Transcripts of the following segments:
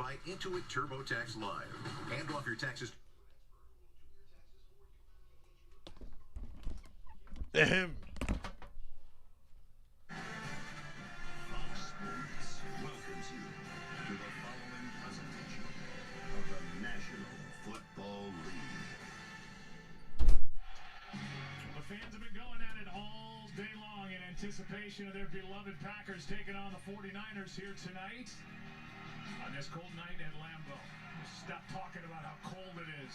by Intuit TurboTax Live. Hand off your taxes. Ahem. Fox Sports welcomes you to the following presentation of the National Football League. The fans have been going at it all day long in anticipation of their beloved Packers taking on the 49ers here tonight on this cold night at Lambeau. Stop talking about how cold it is.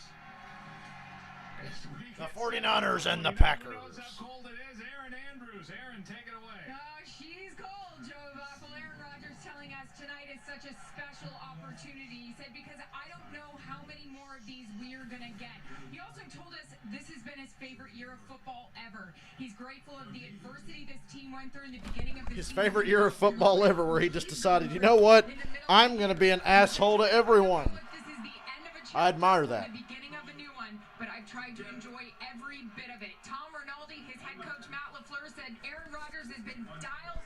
The 49ers and the Packers. Knows how cold it is. Aaron Andrews. Aaron, take it away. She's cold, Joe Buckle. Aaron Rodgers telling us tonight is such a special opportunity. He said, because I don't know how many more of these we're going to get. He also told us this has been his favorite year of football ever. He's grateful of the adversity this team went through in the beginning of the His season. favorite year of football ever, where he just decided, you know what? I'm going to be an asshole to everyone. This is the end of a I admire chapter, that. The beginning of a new one, but I've tried to enjoy every bit of it. Tom Rinaldi, his head coach Matt LaFleur, said Aaron Rodgers has been dialed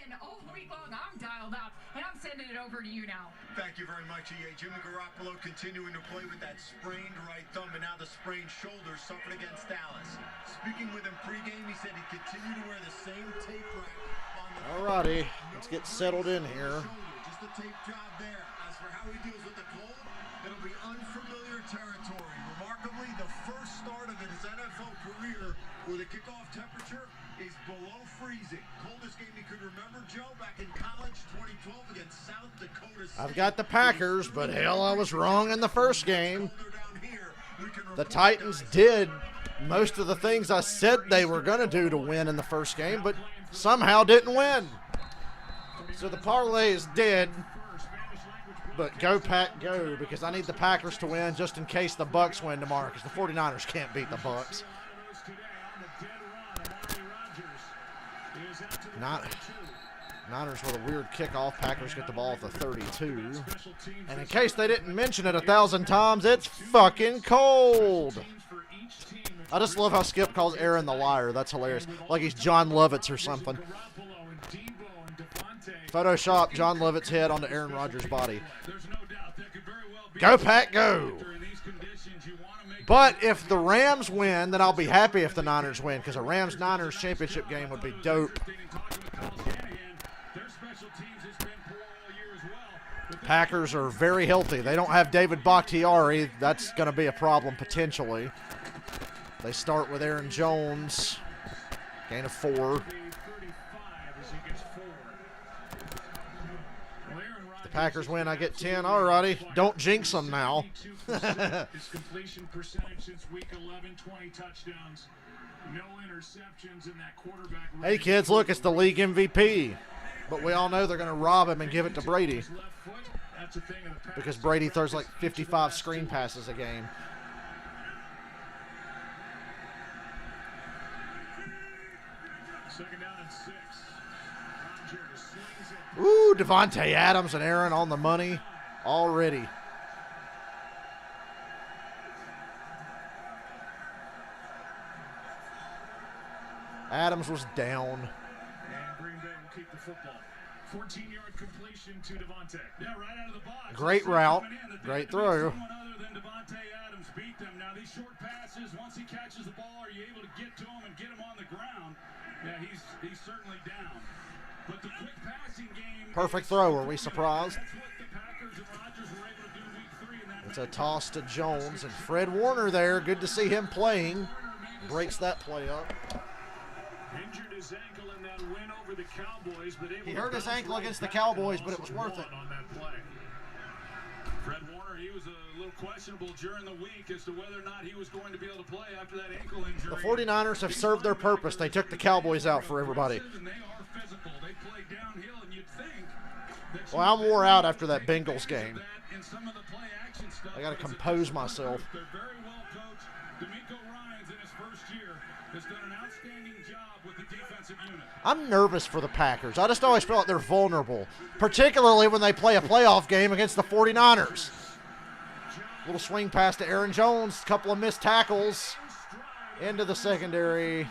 in all week long. I'm dialed up, and I'm sending it over to you now. Thank you very much, EA. Jimmy Garoppolo continuing to play with that sprained right thumb and now the sprained shoulder suffered against Dallas. Speaking with him pregame, he said he'd continue to wear the same tape rack on the Alrighty, let's get settled in here. Just a tape job there. As for how he deals with the cold, it'll be unfamiliar territory. Remarkably, the first start of his NFL career where the kickoff temperature is below freezing. Coldest game he could remember, Joe, back in college, 2012 against South Dakota State. I've got the Packers, but hell, I was wrong in the first game. The Titans did most of the things I said they were going to do to win in the first game, but somehow didn't win. So the parlay is dead. But go Pack go, because I need the Packers to win just in case the Bucks win tomorrow, because the 49ers can't beat the Bucks. Niners with a weird kickoff. Packers get the ball at the 32. And in case they didn't mention it 1,000 times, it's fucking cold. I just love how Skip calls Aaron the liar. That's hilarious. Like he's John Lovitz or something. Photoshop John Lovett's head onto Aaron Rodgers' body. Go Pack go. But if the Rams win, then I'll be happy if the Niners win, because a Rams-Niners championship game would be dope. Packers are very healthy. They don't have David Bakhtiari. That's going to be a problem potentially. They start with Aaron Jones. Gain of 4. The Packers win, I get 10. Alrighty. Don't jinx them now. His completion percentage since week 11, 20 touchdowns. No interceptions in that quarterback. Hey kids, look, it's the league MVP. But we all know they're going to rob him and give it to Brady. Because Brady throws like 55 screen passes a game. Second down and 6. Rodgers slings it. Ooh, Devontae Adams and Aaron on the money already. Adams was down. And Green Bay will keep the football. 14-yard completion to Devontae. Yeah, right out of the box. Great route. Great throw. Other than Devontae Adams beat them. Now these short passes, once he catches the ball, are you able to get to him and get him on the ground? Yeah, he's certainly down. But the quick passing game. Perfect throw. Are we surprised? That's what the Packers and Rodgers were able to do week 3. And that It's a toss to Jones, and Fred Warner there. Good to see him playing. Breaks that play up. injured his ankle in that win over the Cowboys, but able He to hurt his bounce ankle right against the back Cowboys, and but it was also worth it. won on that play. Fred Warner, he was a little questionable during the week as to whether or not he was going to be able to play after that ankle injury. The 49ers have served their purpose. They took the Cowboys out for everybody. And they are physical. They play downhill, and you'd think that Well, I'm wore out after that Bengals game. that in some of the play action stuff, I got to but it's a compose tough myself. group. They're very well coached. D'Amico Ryans in his first year has done an outstanding job with the defensive unit. I'm nervous for the Packers. I just always feel like they're vulnerable, particularly when they play a playoff game against the 49ers. Little swing pass to Aaron Jones, couple of missed tackles into the secondary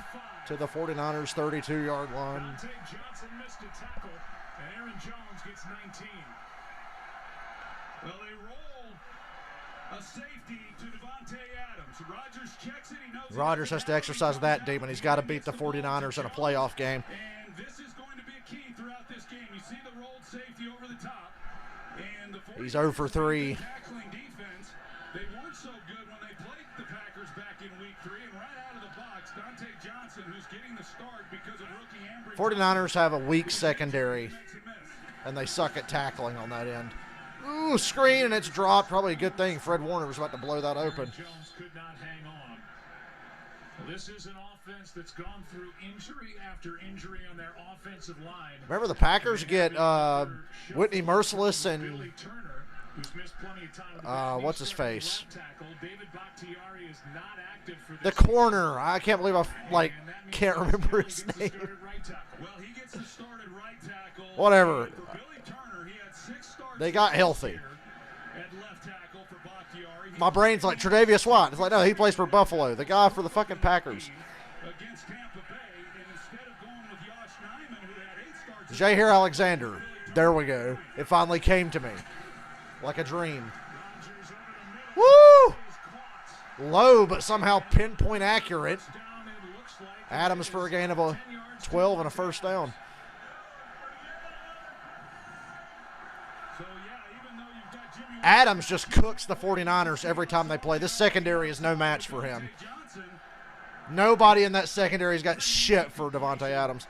to the 49ers 32-yard line. Dante Johnson missed a tackle, and Aaron Jones gets 19. Well, they roll a safety to Devontae Adams. Rodgers checks it. He knows Rodgers has to exercise that demon. He's got to beat the 49ers in a playoff game. And this is going to be a key throughout this game. You see the rolled safety over the top. And the He's 0 for 3. tackling defense. They weren't so good when they played the Packers back in week 3. And right out of the box, Dante Johnson, who's getting the start because of rookie Ambry 49ers have a weak secondary, makes him miss. and they suck at tackling on that end. Ooh, screen, and it's dropped. Probably a good thing Fred Warner was about to blow that open. Jones could not hang on. Well, this is an offense that's gone through injury after injury on their offensive line. Remember the Packers get Whitney Merciless and Billy Turner, who's missed plenty of time with the what's his face? left tackle. David Bakhtiari is not active for The this corner. I can't believe I And that means can't Jones remember now his gets to name. start at right tackle. Well, he gets to start at right tackle. Whatever. And for Billy Turner, he had 6 starts They got this healthy. year at left tackle for Bakhtiari. My brain's like Tre'Davious Watt. It's like, no, he plays for Buffalo. The guy for the fucking Packers. Against Tampa Bay, and instead of going with Josh Nijman, who had 8 starts, Jair Alexander. There we go. It finally came to me. Like a dream. Rodgers over the middle Woo! is caught. Low, but somehow pinpoint accurate. Down, it looks like Adams for a gain of a 12 and a first down. So, yeah, even though you've got Jimmy Adams just cooks the 49ers every time they play. This secondary is no match for him. Johnson, Nobody in that secondary has got shit for Devontae Adams.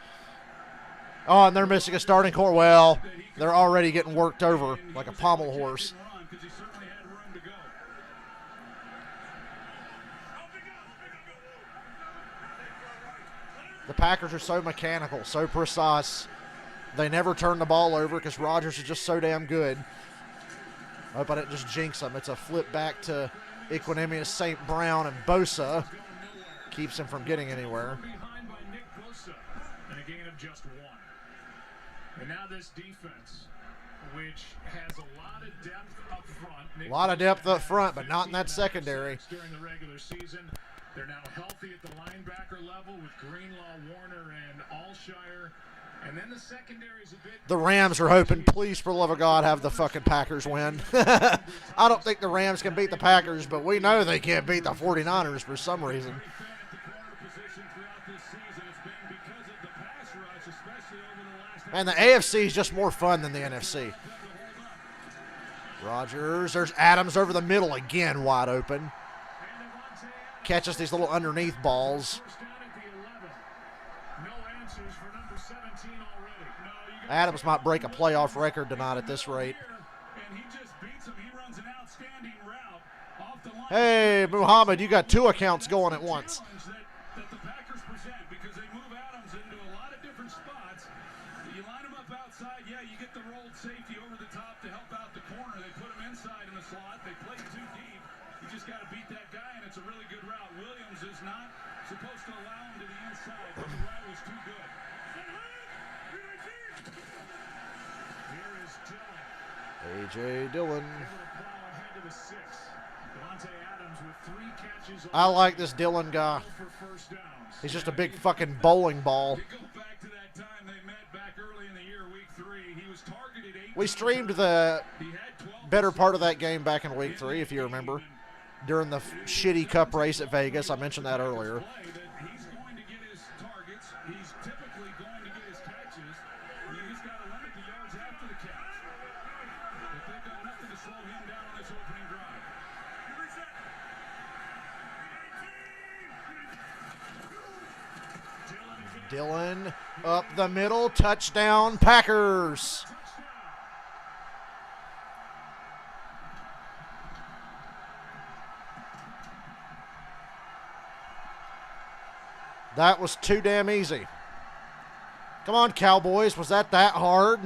Oh, and they're missing a starting core. Well, they're already getting worked over like a pommel horse. run, because he certainly had room to go. The Packers are so mechanical, so precise. They never turn the ball over because Rodgers is just so damn good. I hope I didn't just jinx them. It's a flip back to Equanimous St. Brown, and Bosa keeps him from getting anywhere. Behind by Nick Bosa, and a gain of just 1. And now this defense, which has a lot of depth up front. A lot of depth up front, but not in that secondary. During the regular season, they're now healthy at the linebacker level with Greenlaw, Warner, and Alshire. And then the secondary is a bit. The Rams are hoping, please, for the love of God, have the fucking Packers win. I don't think the Rams can beat the Packers, but we know they can't beat the 49ers for some reason. At the corner position throughout this season, it's been because of the pass rush, especially over the last. And the AFC is just more fun than the NFC. Rodgers, there's Adams over the middle again, wide open. Catches these little underneath balls. First down at the 11. No answers for number 17 already. No, you got Adams might break a playoff record tonight at this rate. and he just beats him. He runs an outstanding route off the line. Hey, Muhammad, you got 2 accounts going at once. Challenge that the Packers present because they move Adams into a lot of different spots. You line him up outside, yeah, you get the rolled safety over the top to help out the corner. They put him inside in the slot. They play too deep. You just got to beat that guy, and it's a really good route. Williams is not supposed to allow him to the inside, but the route was too good. Here is Dillon. A.J. Dillon. Able to plow ahead to the 6. Devontae Adams with 3 catches. I like this Dillon guy. For first downs. He's just a big fucking bowling ball. To go back to that time they met back early in the year, week 3. He was targeted 8. We streamed the He had 12 better part of that game back in week 3, if you remember. During the shitty cup race at Vegas. I mentioned that earlier. play that he's going to get his targets. He's typically going to get his catches. You just got to limit the yards after the catch. But they've done nothing to slow him down on this opening drive. Dillon up the middle. Touchdown, Packers. That was too damn easy. Come on, Cowboys. Was that hard?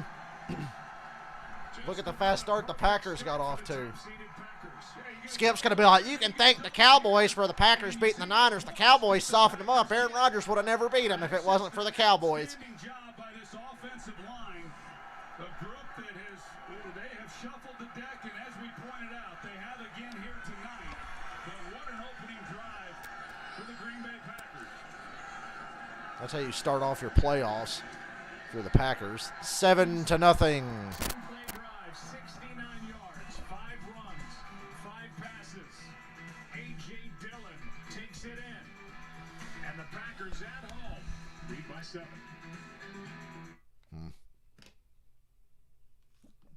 Look at the fast start the Packers got off to. Skip's going to be like, you can thank the Cowboys for the Packers beating the Niners. The Cowboys softened them up. Aaron Rodgers would have never beat them if it wasn't for the Cowboys. Outstanding job by this offensive line. A group that they have shuffled the deck, and as we pointed out, they have again here tonight. But what an opening drive for the Green Bay Packers. That's how you start off your playoffs if you're the Packers. 7-0. Play drive, 69 yards, 5 7.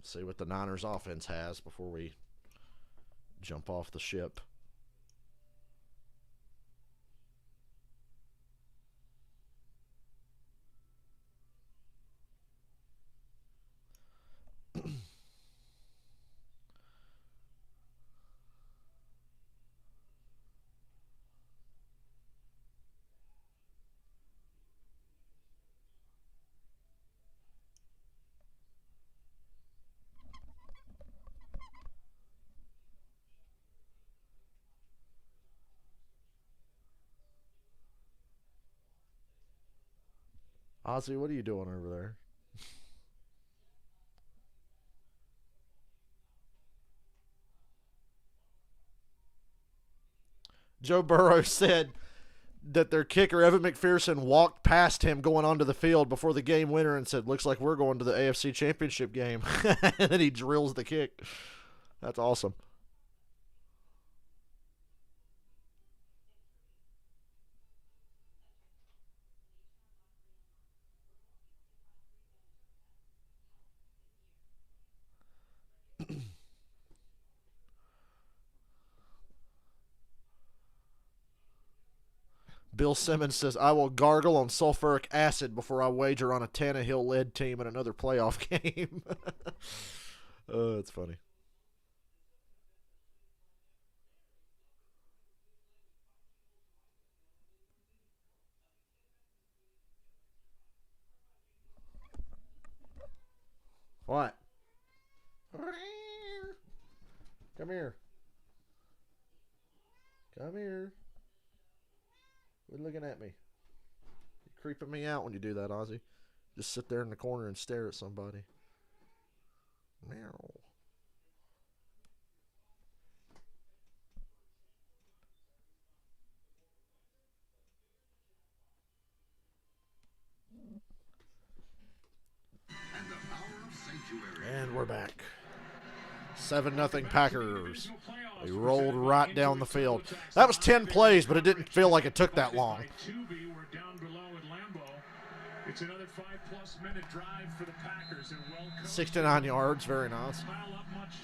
See what the Niners offense has before we jump off the ship. Ozzy, what are you doing over there? Joe Burrow said that their kicker, Evan McPherson, walked past him going onto the field before the game winner and said, looks like we're going to the AFC Championship game. And then he drills the kick. That's awesome. Bill Simmons says, I will gargle on sulfuric acid before I wager on a Tannehill-led team in another playoff game. Oh, that's funny. What? Come here. Come here. Quit looking at me. You're creeping me out when you do that, Ozzy. Just sit there in the corner and stare at somebody. Meow. And the power of Sanctuary. And we're back. 7-0 Packers. They rolled right down the field. That was 10 plays, but it didn't feel like it took that long. We're down below at Lambeau. It's another 5+ minute drive for the Packers. They're well coached. 69 yards, very nice. Pile up much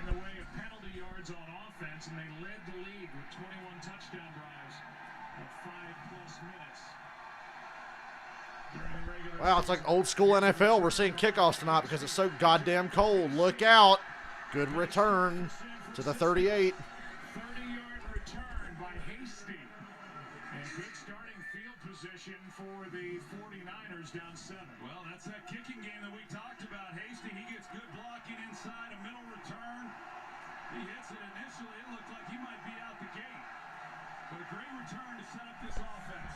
in the way of penalty yards on offense, and they led the league with 21 touchdown drives in 5+ minutes. During the regular Wow, it's like old school NFL. We're seeing kickoffs tonight because it's so goddamn cold. Look out. Good return to the 38. 30-yard return by Hasty. And good starting field position for the 49ers down 7. Well, that's that kicking game that we talked about. Hasty, he gets good blocking inside, a middle return. He hits it initially. It looked like he might be out the gate. But a great return to set up this offense.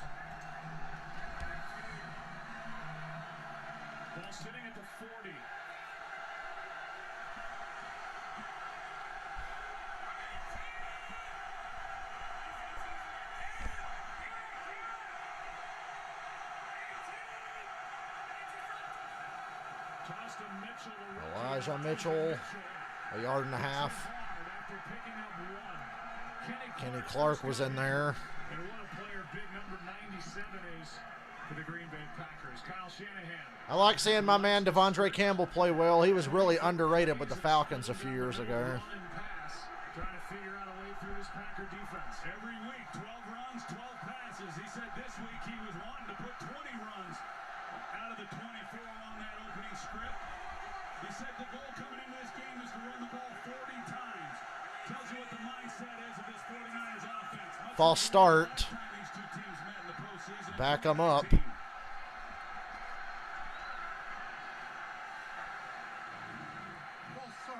Ball sitting at the 40. Elijah Mitchell, a yard and a half. Kenny Clark was in there. And what a player big number 97 is for the Green Bay Packers. Kyle Shanahan. I like seeing my man Devondre Campbell play well. He was really underrated with the Falcons a few years ago. Trying to figure out a way through this Packer defense. Every week, 12 runs, 12 passes. He said this week he was wanting to put 20 runs out of the 24 on that opening script. He said the goal coming into this game is to run the ball 40 times. Tells you what the mindset is of this 49ers offense. False start. Back them up.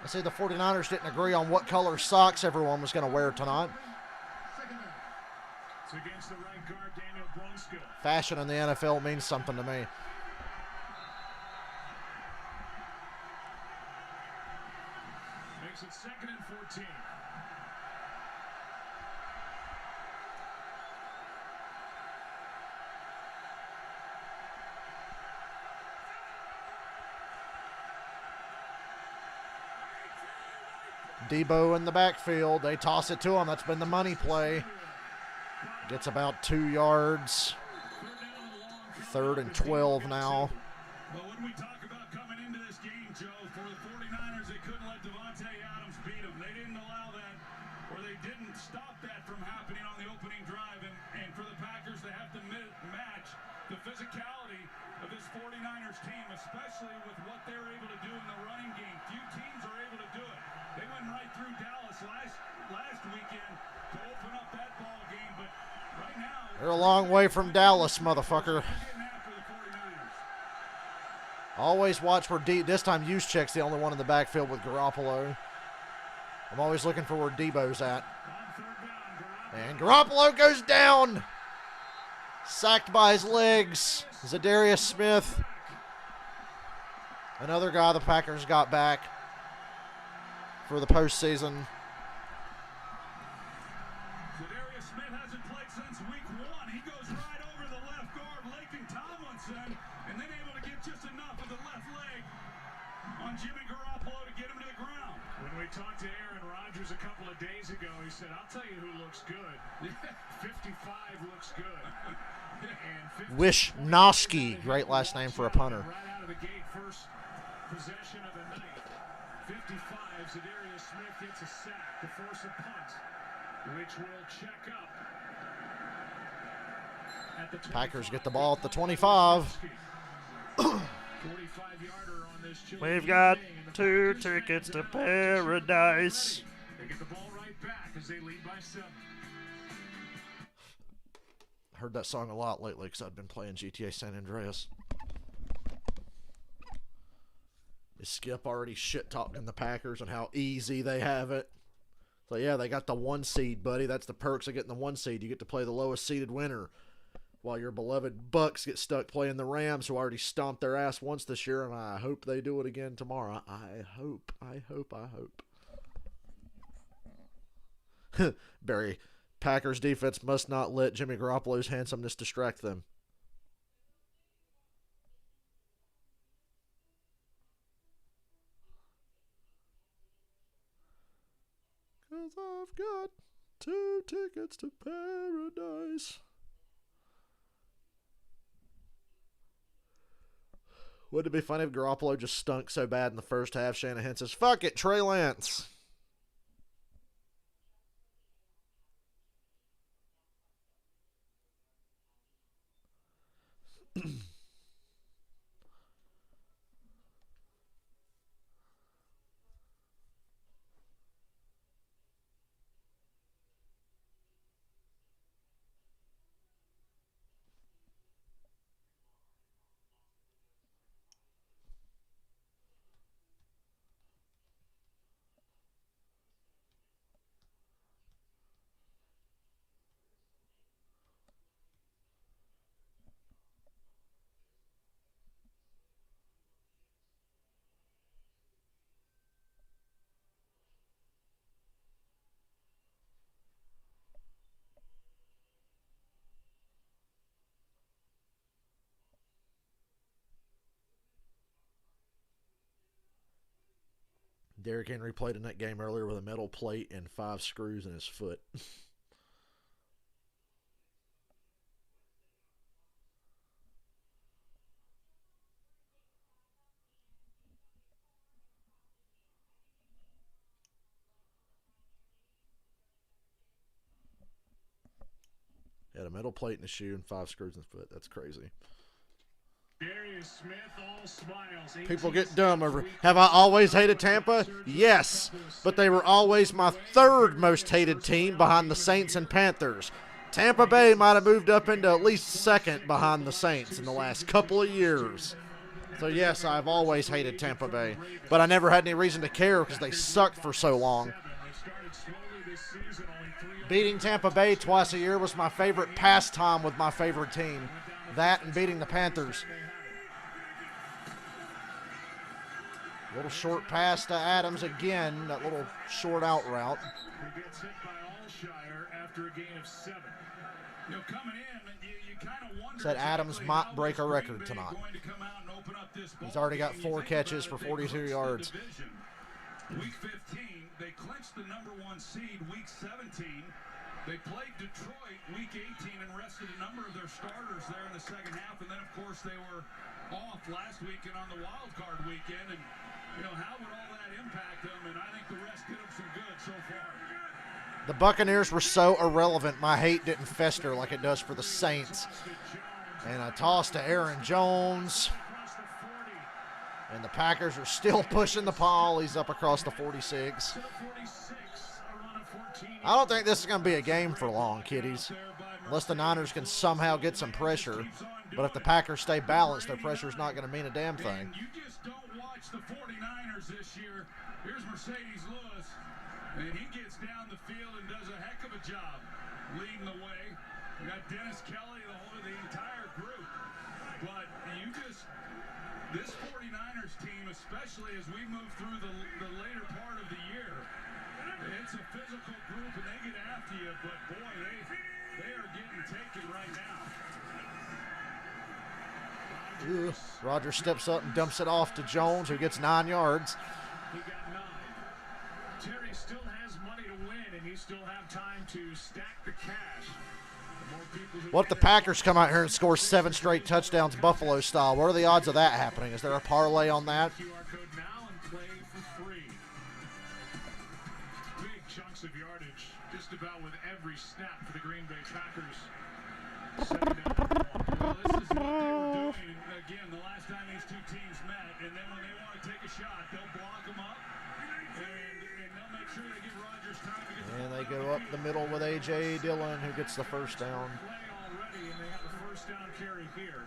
I see the 49ers didn't agree on what color socks everyone was going to wear tonight. It's against the right guard, Daniel Brunskill. Fashion in the NFL means something to me. Makes it 2nd and 14. Debo in the backfield. They toss it to him. That's been the money play. Gets about 2 yards. 3rd and 12 now. Well, when we talk about coming into this game, Joe, for the 49ers, they couldn't let Devontae Adams beat them. They didn't allow that, or they didn't stop that from happening on the opening drive. And for the Packers, they have to match the physicality of this 49ers team, especially with what they're able to do in the running game. Few teams are able to do it. They went right through Dallas last weekend to open up that ball game, but right now They're a long way from Dallas, motherfucker. getting after the 49ers. Always watch where this time Juszczyk's the only one in the backfield with Garoppolo. I'm always looking for where Debo's at. And Garoppolo goes down. Sacked by his legs. Zadarius Smith. Another guy the Packers got back for the postseason. Zadarius Smith hasn't played since week 1. He goes right over the left guard, Laken Tomlinson, and then able to get just enough of the left leg on Jimmy Garoppolo to get him to the ground. When we talked to Aaron Rodgers a couple of days ago, he said, I'll tell you who looks good. 55 looks good. And Wishnowski, great last name for a punter. right out of the gate, first possession of the night. 55, Zadarius Smith gets a sack to force a punt, which will check up. At the Packers get the ball at the 25. 45-yarder on this We've got 2 tickets to paradise. They get the ball right back as they lead by 7. Heard that song a lot lately because I've been playing GTA San Andreas. Is Skip already shit-talking the Packers and how easy they have it? So, yeah, they got the 1 seed, buddy. That's the perks of getting the 1 seed. You get to play the lowest seeded winner. While your beloved Bucks get stuck playing the Rams, who already stomped their ass once this year, and I hope they do it again tomorrow. I hope. Barry, Packers defense must not let Jimmy Garoppolo's handsomeness distract them. Cause I've got 2 tickets to paradise. Wouldn't it be funny if Garoppolo just stunk so bad in the first half, Shanahan says, fuck it, Trey Lance. Derrick Henry played in that game earlier with a metal plate and 5 screws in his foot. He had a metal plate in his shoe and 5 screws in his foot. That's crazy. Darius Smith, all smiles. People get dumb over. Have I always hated Tampa? Yes, but they were always my 3rd most hated team behind the Saints and Panthers. Tampa Bay might have moved up into at least 2nd behind the Saints in the last couple of years. So yes, I've always hated Tampa Bay, but I never had any reason to care because they sucked for so long. Beating Tampa Bay twice a year was my favorite pastime with my favorite team. That and beating the Panthers. Little short pass to Adams again, that little short out route. He gets hit by Alshire after a gain of 7. You know, coming in, you kind of wonder. Said Adams exactly might how break a is record Green Bay tonight. going to come out and open up this He's ball already got game? 4 You think catches about for it, they 42 clinched the yards. division. Week 15, they clinched the #1 seed. Week 17, They played Detroit week 18 and rested a number of their starters there in the second half, and then of course they were off last weekend on the wild card weekend, and how would all that impact them? And I think the rest did them some good so far. The Buccaneers were so irrelevant, my hate didn't fester like it does for the Saints. And a toss to Aaron Jones. And the Packers are still pushing the ball. He's up across the 46. I don't think this is going to be a game for long, kiddies. Unless the Niners can somehow get some pressure. But if the Packers stay balanced, their pressure is not going to mean a damn thing. You just don't watch the 49ers this year. Here's Mercedes Lewis. And he gets down the field and does a heck of a job leading the way. We got Dennis Kelly, the entire group. But this 49ers team, especially as we move through the later part of the year, it's a physical group and they get after you, but boy, they are getting taken right now. Rodgers steps up and dumps it off to Jones, who gets 9 yards. He got 9. Terry still has money to win, and you still have time to stack the cash. What if the Packers come out here and score 7 straight touchdowns Buffalo style? What are the odds of that happening? Is there a parlay on that? QR code now and play for free. Big chunks of yardage just about with every snap for the Green Bay Packers. Well, this is what they were doing again the last time these two teams met, and then when they want to take a shot, they'll block them up, and they'll make sure they give Rodgers time to get And they go up the middle with A.J. Dillon, who gets the first down. already, and they have the first down carry here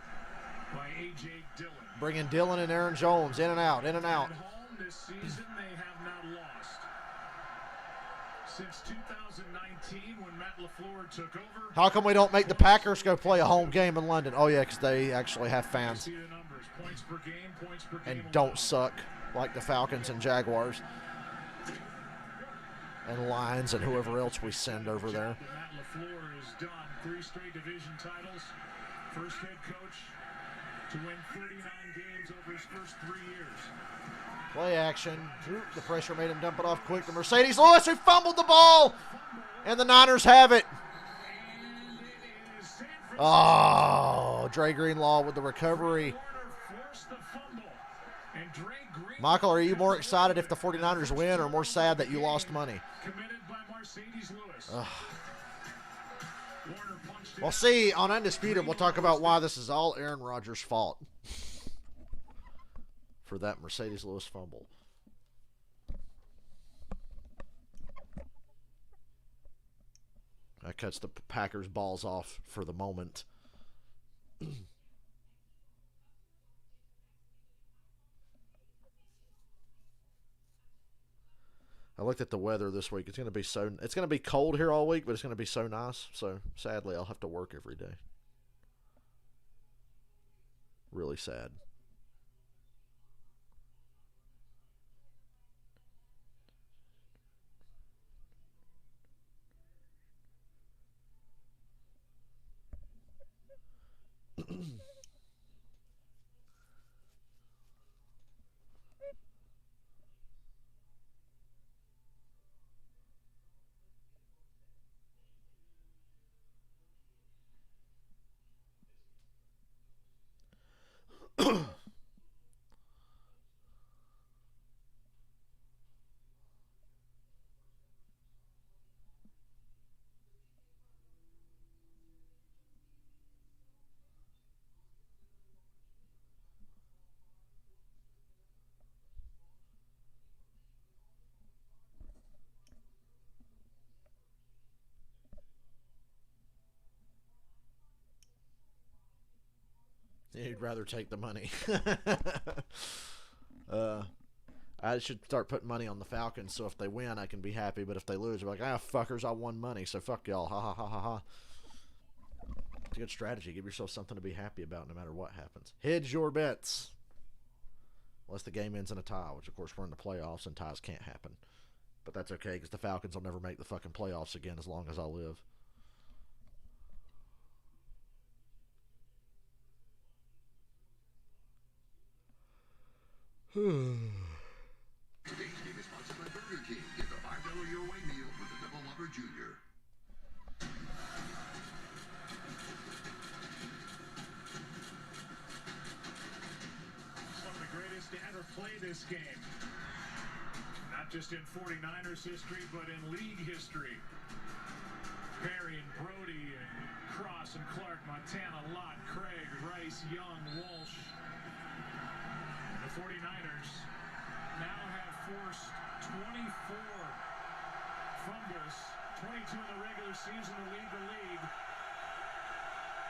by A.J. Dillon. Bringing Dillon and Aaron Jones in and out, in and out. At home this season, they have not lost. Since 2019, when Matt LaFleur took over. How come we don't make the Packers go play a home game in London? Oh, yeah, because they actually have fans. See the numbers. Points per game And don't suck like the Falcons and Jaguars. And Lions and whoever else we send over there. Matt LaFleur has done 3 straight division titles. First head coach to win 39 games over his first 3 years. Play action. The pressure made him dump it off quick to Mercedes Lewis, who fumbled the ball. And the Niners have it. Oh, Dre Greenlaw with the recovery. Michael, are you more excited if the 49ers win or more sad that you lost money? Well, see, on Undisputed, we'll talk about why this is all Aaron Rodgers' fault for that Mercedes Lewis fumble. That cuts the Packers' balls off for the moment. I looked at the weather this week. It's going to be cold here all week, but it's going to be so nice. So sadly, I'll have to work every day. Really sad. You'd rather take the money. I should start putting money on the Falcons, so if they win, I can be happy. But if they lose, I'm like, fuckers, I won money, so fuck y'all. Ha ha ha ha ha. It's a good strategy. Give yourself something to be happy about no matter what happens. Hedge your bets. Unless the game ends in a tie, which, of course, we're in the playoffs, and ties can't happen. But that's okay, because the Falcons will never make the fucking playoffs again as long as I live. Today's game is sponsored by Burger King. Get the $5 your way meal with a double Whopper Jr. not just in 49ers history, but in league history. Perry and Brody and Cross and Clark, Montana, Lott, Craig, Rice, Young, Walsh. And the 49ers now have forced 24 fumbles, 22 in the regular season to lead the league.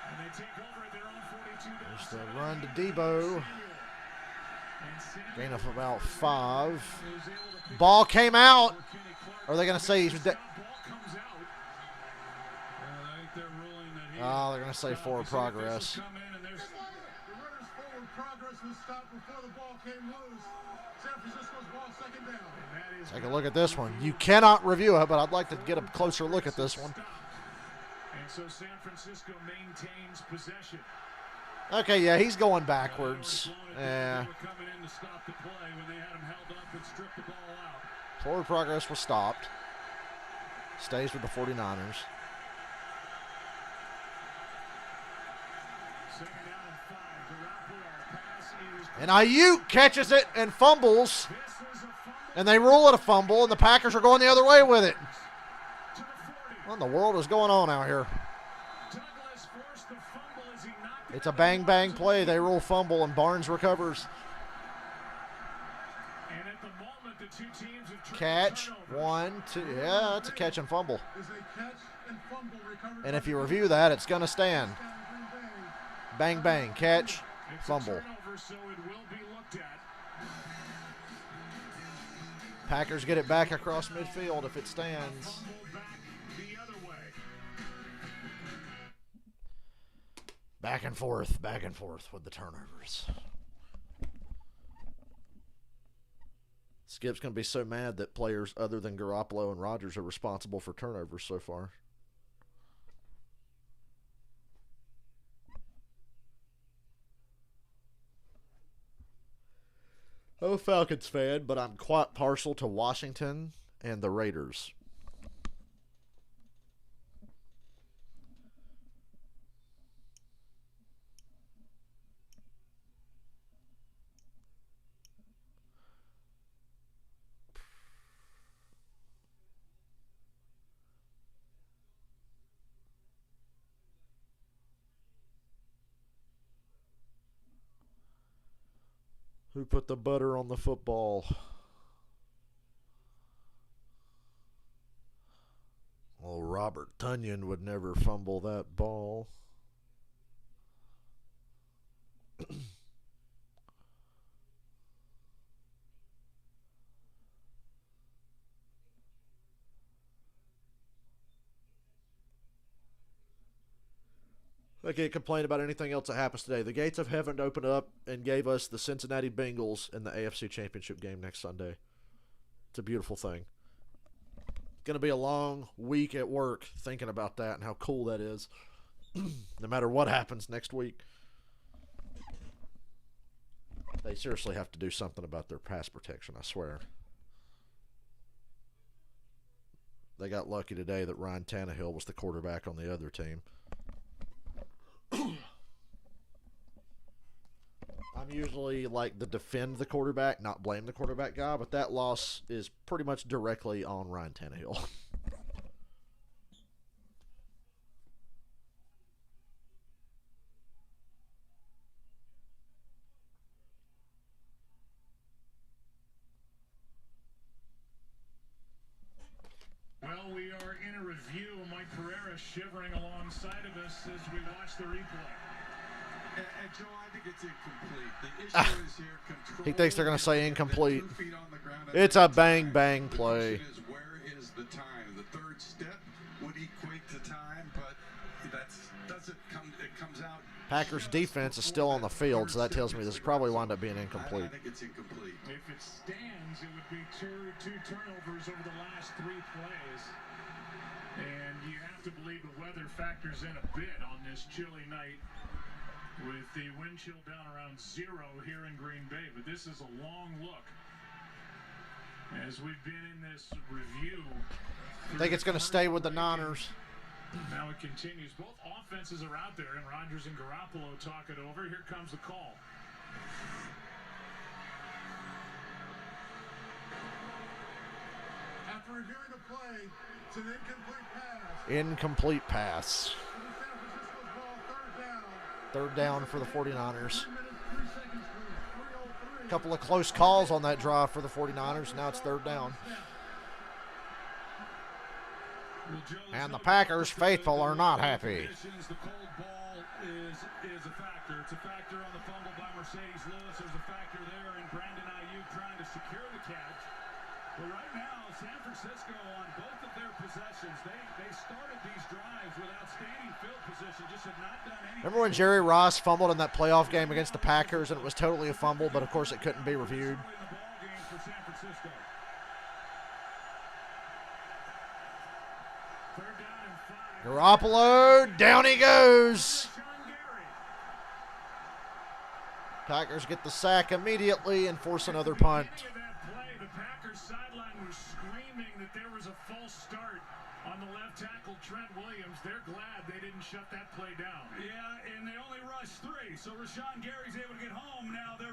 And they take over at their own 42. There's the run to Debo. Gain of about 5. Ball came out. Are they going to say he's dead? Oh, they're going to say forward progress. The runner's forward progress was stopped before the ball came loose. San Francisco's ball, second down. Take a look at this one. You cannot review it, but I'd like to get a closer look at this one. And so San Francisco maintains possession. Okay, yeah, he's going backwards. Yeah. Forward progress was stopped. Stays with the 49ers. And Ayuk catches it and fumbles. And they rule it a fumble, and the Packers are going the other way with it. What in the world is going on out here? It's a bang-bang play. They rule fumble, and Barnes recovers. Catch, 1, 2. Yeah, that's a catch and fumble. And if you review that, it's going to stand. Bang, bang, catch, fumble. Packers get it back across midfield if it stands. Back and forth with the turnovers. Skip's going to be so mad that players other than Garoppolo and Rodgers are responsible for turnovers so far. I'm a Falcons fan, but I'm quite partial to Washington and the Raiders. Who put the butter on the football? Well, Robert Tonyan would never fumble that ball. I can't complain about anything else that happens today. The gates of heaven opened up and gave us the Cincinnati Bengals in the AFC Championship game next Sunday. It's a beautiful thing. It's going to be a long week at work thinking about that and how cool that is. No matter what happens next week. They seriously have to do something about their pass protection, I swear. They got lucky today that Ryan Tannehill was the quarterback on the other team. I'm usually like the defend the quarterback, not blame the quarterback guy, but that loss is pretty much directly on Ryan Tannehill. Well, we are in a review. Mike Pereira shivering alongside of us as we watch the replay. And Joe, I think it's incomplete. The issue is here, control. He thinks they're going to say incomplete. 2 feet on the ground. It's a bang-bang play. The question is, where is the time? The third step would equate to time, but it comes out. Packers defense is still on the field, so that tells me this probably wound up being I incomplete. think it's incomplete. If it stands, it would be two turnovers over the last 3 plays. And you have to believe the weather factors in a bit on this chilly night with the wind chill down around 0 here in Green Bay. But this is a long look as we've been in this review. I think it's going to stay with the Niners. Now it continues. Both offenses are out there, and Rodgers and Garoppolo talk it over. Here comes the call. reviewing the play, it's an incomplete pass. Incomplete pass. San Francisco's ball, Third down for the 49ers. 3 minutes, 3 seconds, 3:03. A couple of close calls on that drive for the 49ers. Now it's third down. And the Packers faithful are not happy. The cold ball is a factor. It's a factor on the fumble by Mercedes Lewis. There's a factor there in Brandon Ayuk trying to secure the catch. But right now, San Francisco on both of their possessions, they started these drives with outstanding field position, just have not done anything. Remember when Jerry Ross fumbled in that playoff game against the Packers and it was totally a fumble, but of course it couldn't be reviewed? In the ball game for San Francisco. Third down and 5. Garoppolo, down he goes. Sean Gary. Packers get the sack immediately and force another punt. At the beginning of that play, the Packers sideline was screaming that there was a false start on the left tackle, Trent Williams. They're glad they didn't shut that play down. Yeah, and they only rushed 3, so Rashawn Gary's able to get home. Now, the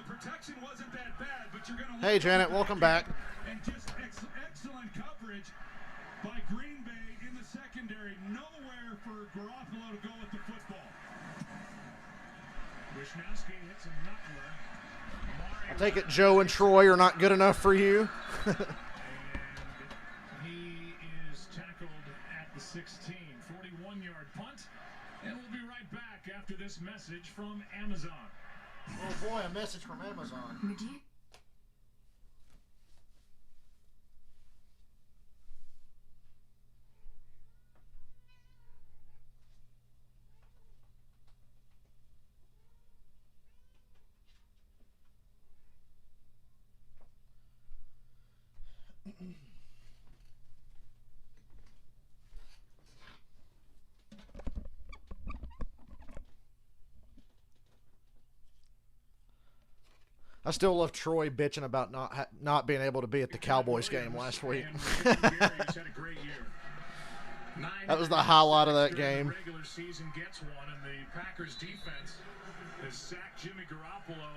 protection wasn't that bad, but you're going to... Hey, Janet, welcome back. And just excellent coverage by Green Bay in the secondary. Nowhere for Garoppolo to go with the football. Wisnowski hits a knuckler. I take it Joe and Troy are not good enough for you. And he is tackled at the 16. 41-yard punt. And we'll be right back after this message from Amazon. Oh boy, a message from Amazon. I still love Troy bitching about not being able to be at the Cowboys game last week. And Gary's had a great year. That was the highlight of that game. The regular season gets one, and the Packers defense has sacked Jimmy Garoppolo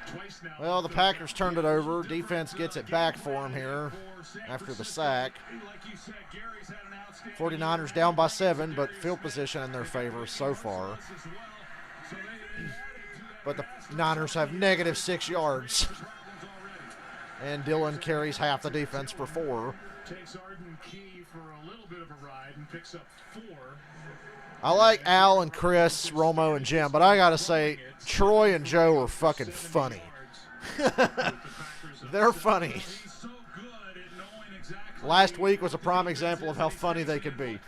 twice now. Well, the Packers turned it over. Defense gets it back for him here after the sack. 49ers down by 7, but field position in their favor so far. But the Niners have negative 6 yards. And Dylan carries half the defense for 4. Takes Arden Key for a little bit of a ride and picks up 4. I like Al and Chris, Romo and Jim, but I got to say, Troy and Joe are fucking funny. They're funny. Last week was a prime example of how funny they could be.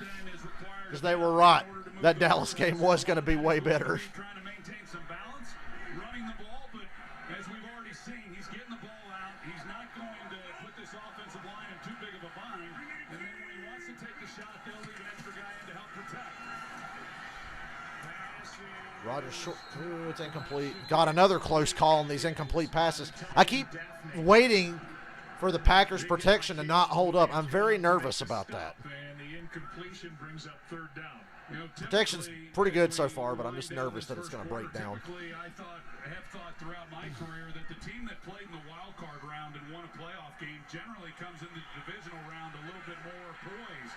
Because they were right. That Dallas game was going to be way better. Trying to maintain some balance, running the ball, but as we've already seen, he's getting the ball out. He's not going to put this offensive line in too big of a bind. And then when he wants to take the shot, they'll leave an extra guy in to help protect. Rogers short. Ooh, it's incomplete. Got another close call on these incomplete passes. I keep waiting for the Packers' protection to not hold up. I'm very nervous about that. And the incompletion brings up third down. You know, Protection's pretty good so far, but I'm just nervous that it's going to break down. Typically, I have thought throughout my career that the team that played in the wild card round and won a playoff game generally comes into the divisional round a little bit more poised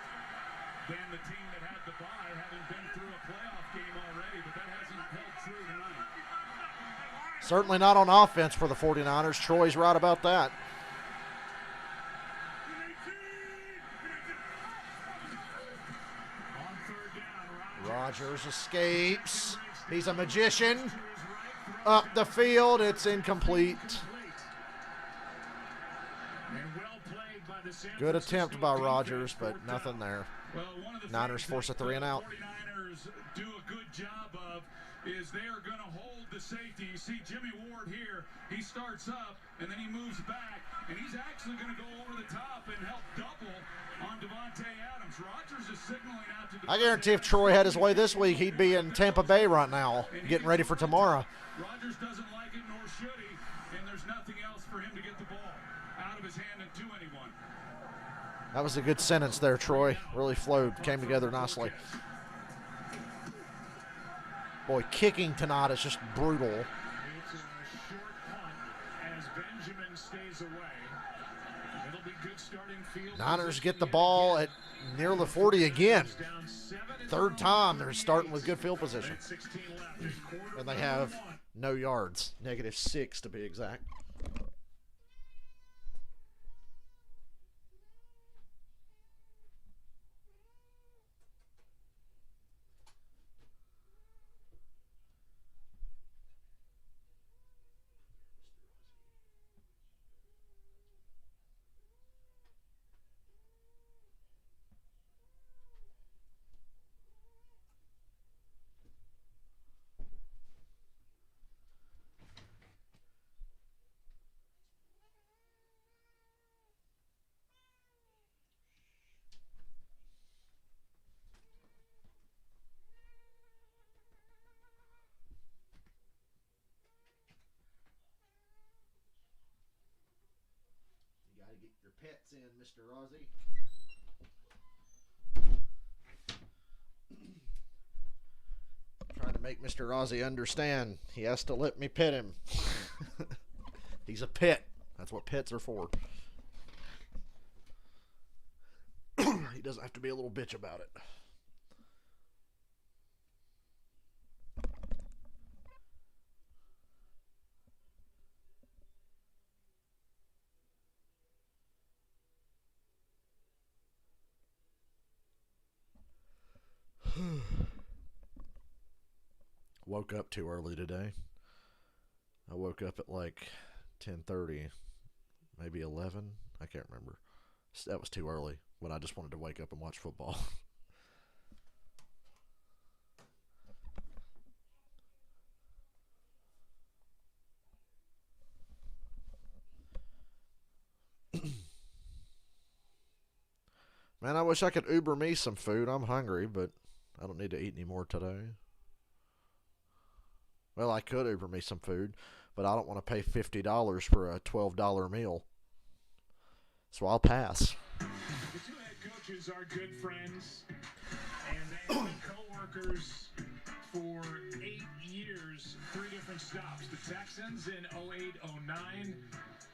than the team that had the bye, having been through a playoff game already, but that hasn't held true tonight. Certainly not on offense for the 49ers. Troy's right about that. On third down, Rogers escapes. He's a magician. Up the field. It's incomplete. And well played by the San Good Francisco attempt by defense. Rogers, but Fourth nothing down. there. Well, one of the Niners things force a that 3 and out. 49ers do a good job of is they are going to hold the safety. You see Jimmy Ward here. He starts up, and then he moves back, and he's actually going to go over the top and help double on Devontae Adams. Rogers is signaling out to I guarantee if Troy had his way this week, he'd be in Tampa Bay right now, getting ready for tomorrow. Rogers doesn't like it, nor should he, and there's nothing else for him to get the ball out of his hand and to anyone. That was a good sentence there, Troy. Really flowed, came together nicely. Boy, kicking tonight is just brutal. It's a short punt as Benjamin stays away. It'll be good starting field. Niners get the ball at near the 40 again. Third time they're starting with good field position. And they have no yards. -6 to be exact. Get your pets in, Mr. Rossi. Trying to make Mr. Rossi understand he has to let me pet him. He's a pet. That's what pets are for. He doesn't have to be a little bitch about it. Woke up too early today. I woke up at like 10:30, maybe 11. I can't remember. That was too early when I just wanted to wake up and watch football. Man, I wish I could Uber me some food. I'm hungry, but I don't need to eat any more today. Well, I could Uber me some food, but I don't want to pay $50 for a $12 meal. So I'll pass. The two head coaches are good friends, and they have been co-workers for 8 years, 3 different stops. The Texans in 08-09.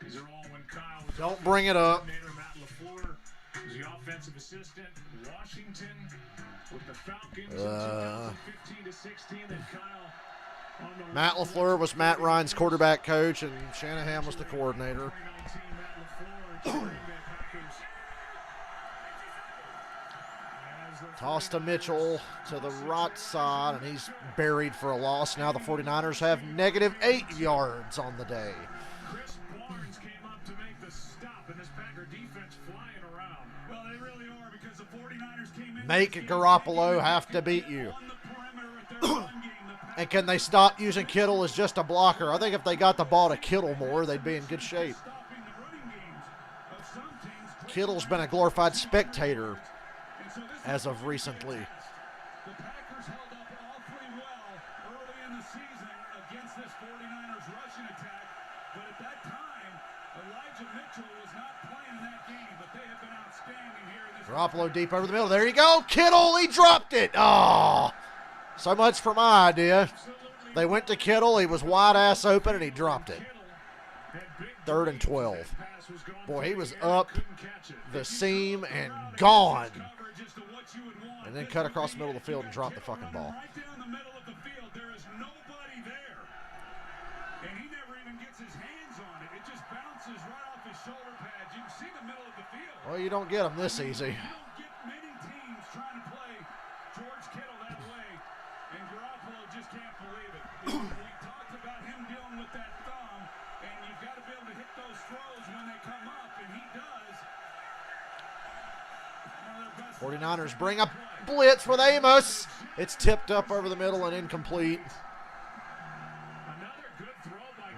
These are all when Kyle was Don't bring it up. coordinator. Matt LaFleur was the offensive assistant. Washington with the Falcons in 2015-16. Then Kyle on the Matt LaFleur was Matt Ryan's quarterback coach, and Shanahan was the coordinator. 2019, Matt LaFleur, Green Bay Packers. As the Toss to Mitchell to the right side, and he's buried for a loss. Now the 49ers have -8 yards on the day. Chris Barnes came up to make the stop, and this Packer defense flying around. Well, they really are because the 49ers came in. Make Garoppolo have to beat you. On the perimeter with their run game. The And can they stop using Kittle as just a blocker? I think if they got the ball to Kittle more, they'd be in good shape. stopping the running games of some teams. Kittle's been a glorified spectator And so this as of recently. The Packers held up awfully well early in the season against this 49ers rushing attack. But at that time, Elijah Mitchell was not playing in that game, but they have been outstanding here in this. Garoppolo deep over the middle. There you go. Kittle, he dropped it. Oh, so much for my idea. They went to Kittle. He was wide ass open, and he dropped it. 3rd and 12. Boy, he was up the seam and gone. Coverage is to what you would want. And then cut across the middle of the field and dropped the fucking ball. Right down the middle of the field, there is nobody there. And he never even gets his hands on it. It just bounces right off his shoulder pads. You can see the middle of the field. Well, you don't get them this easy. You don't get many teams trying to play George Kittle that way. And Garoppolo just can't believe it. We talked about him dealing with that thumb. And you've got to be able to hit those throws when they come up. And he does. One of their best 49ers bring a blitz with Amos. It's tipped up over the middle and incomplete. Another good throw by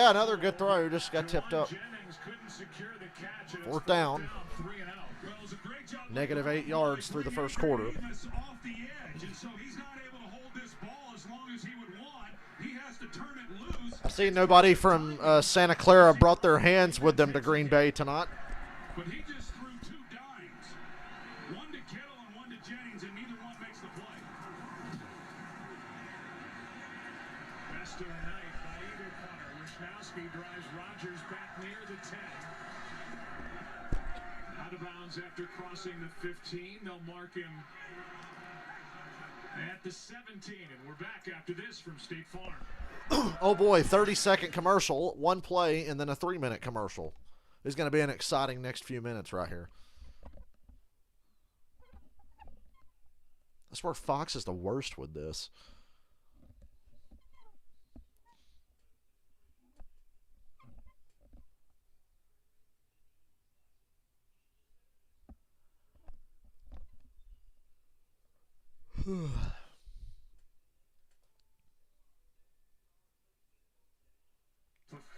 Another good throw. Just got tipped up. Jennings couldn't secure the catch. And it's 4th down. 3 and out. Well, it was a great job. -8 yards through the first quarter. Amos off the edge, and so he's not able to hold this ball as long as he would want. He has to turn it loose. I see nobody from Santa Clara brought their hands with them to Green Bay tonight. But he just threw 2 dimes. One to Kittle and one to Jennings, and neither one makes the play. Best of the night by either punter. Wisnowski drives Rodgers back near the 10. yards after crossing the 15. They'll mark him at the 17. And we're back after this from State Farm. Oh boy, 30-second commercial, one play, and then a 3-minute commercial. It's going to be an exciting next few minutes right here. I swear Fox is the worst with this.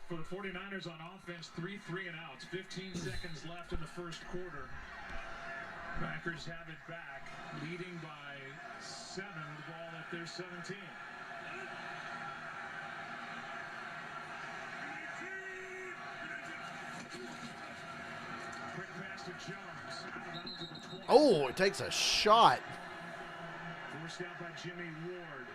For the 49ers on offense, 3 3-and-outs. 15 seconds left in the first quarter. Packers have it back, leading by 7. The ball at their 17. Quick pass to Jones. Out of bounds at the 20. Oh, it takes a shot. Forced out by Jimmy Ward.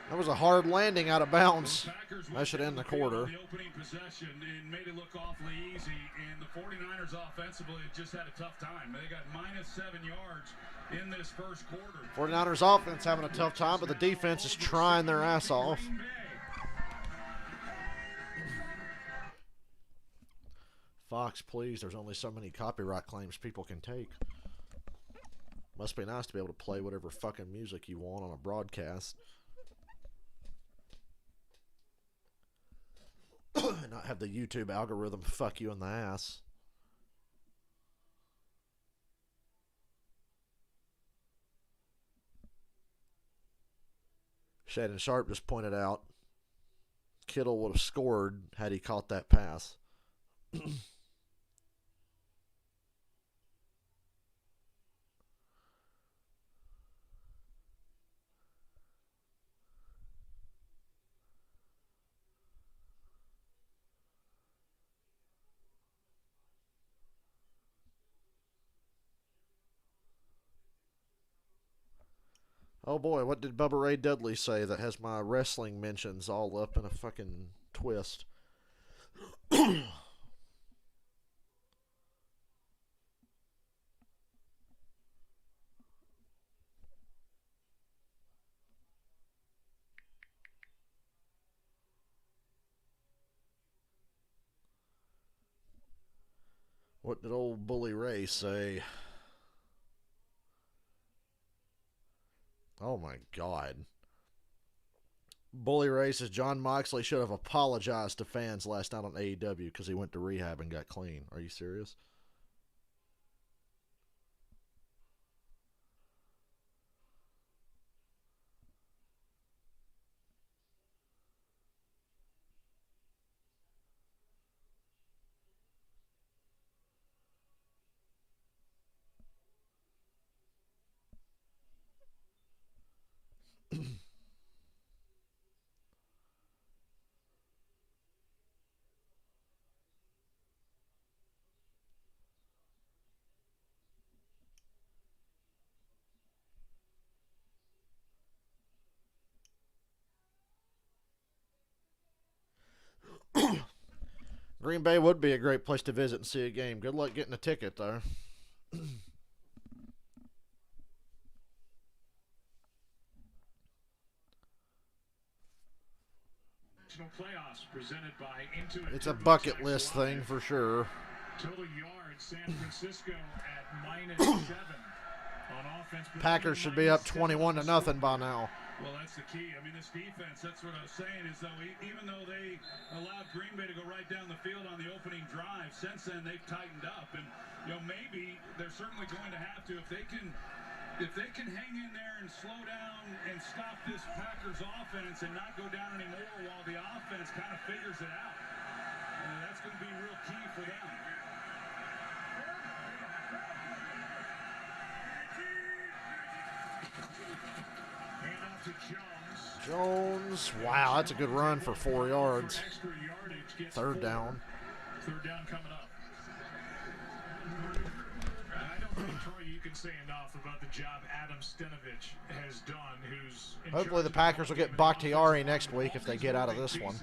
That was a hard landing out of bounds. That should end the quarter. The opening possession and made it look awfully easy, and the 49ers offensively just had a tough time. They got -7 yards in this first quarter. 49ers offense having a tough time, but the defense is trying their ass off. Fox, please, there's only so many copyright claims people can take. Must be nice to be able to play whatever fucking music you want on a broadcast. And not have the YouTube algorithm fuck you in the ass. Shannon Sharp just pointed out Kittle would have scored had he caught that pass. Oh boy, what did Bubba Ray Dudley say that has my wrestling mentions all up in a fucking twist? What did old Bully Ray say? Oh my God. Bully Ray says John Moxley should have apologized to fans last night on AEW because he went to rehab and got clean. Are you serious? Green Bay would be a great place to visit and see a game. Good luck getting a ticket, though. Playoffs presented by Intuit. It's a bucket list thing for sure. Total yards, San Francisco at -7 on offense. Packers should be up 21-0 by now. Well, that's the key. I mean, this defense, that's what I was saying, is though even though they allowed Green Bay to go right down the field on the opening drive, since then they've tightened up. And, you know, maybe they're certainly going to have to, if they can hang in there and slow down and stop this Packers offense and not go down anymore while the offense kind of figures it out. That's going to be real key for them. Jones, wow, that's a good run for 4 yards. Third down. Third down coming up. I don't think, Troy, you can say enough about the job Adam Stenavich has done. Hopefully the Packers will get Bakhtiari next week if they get out of this one.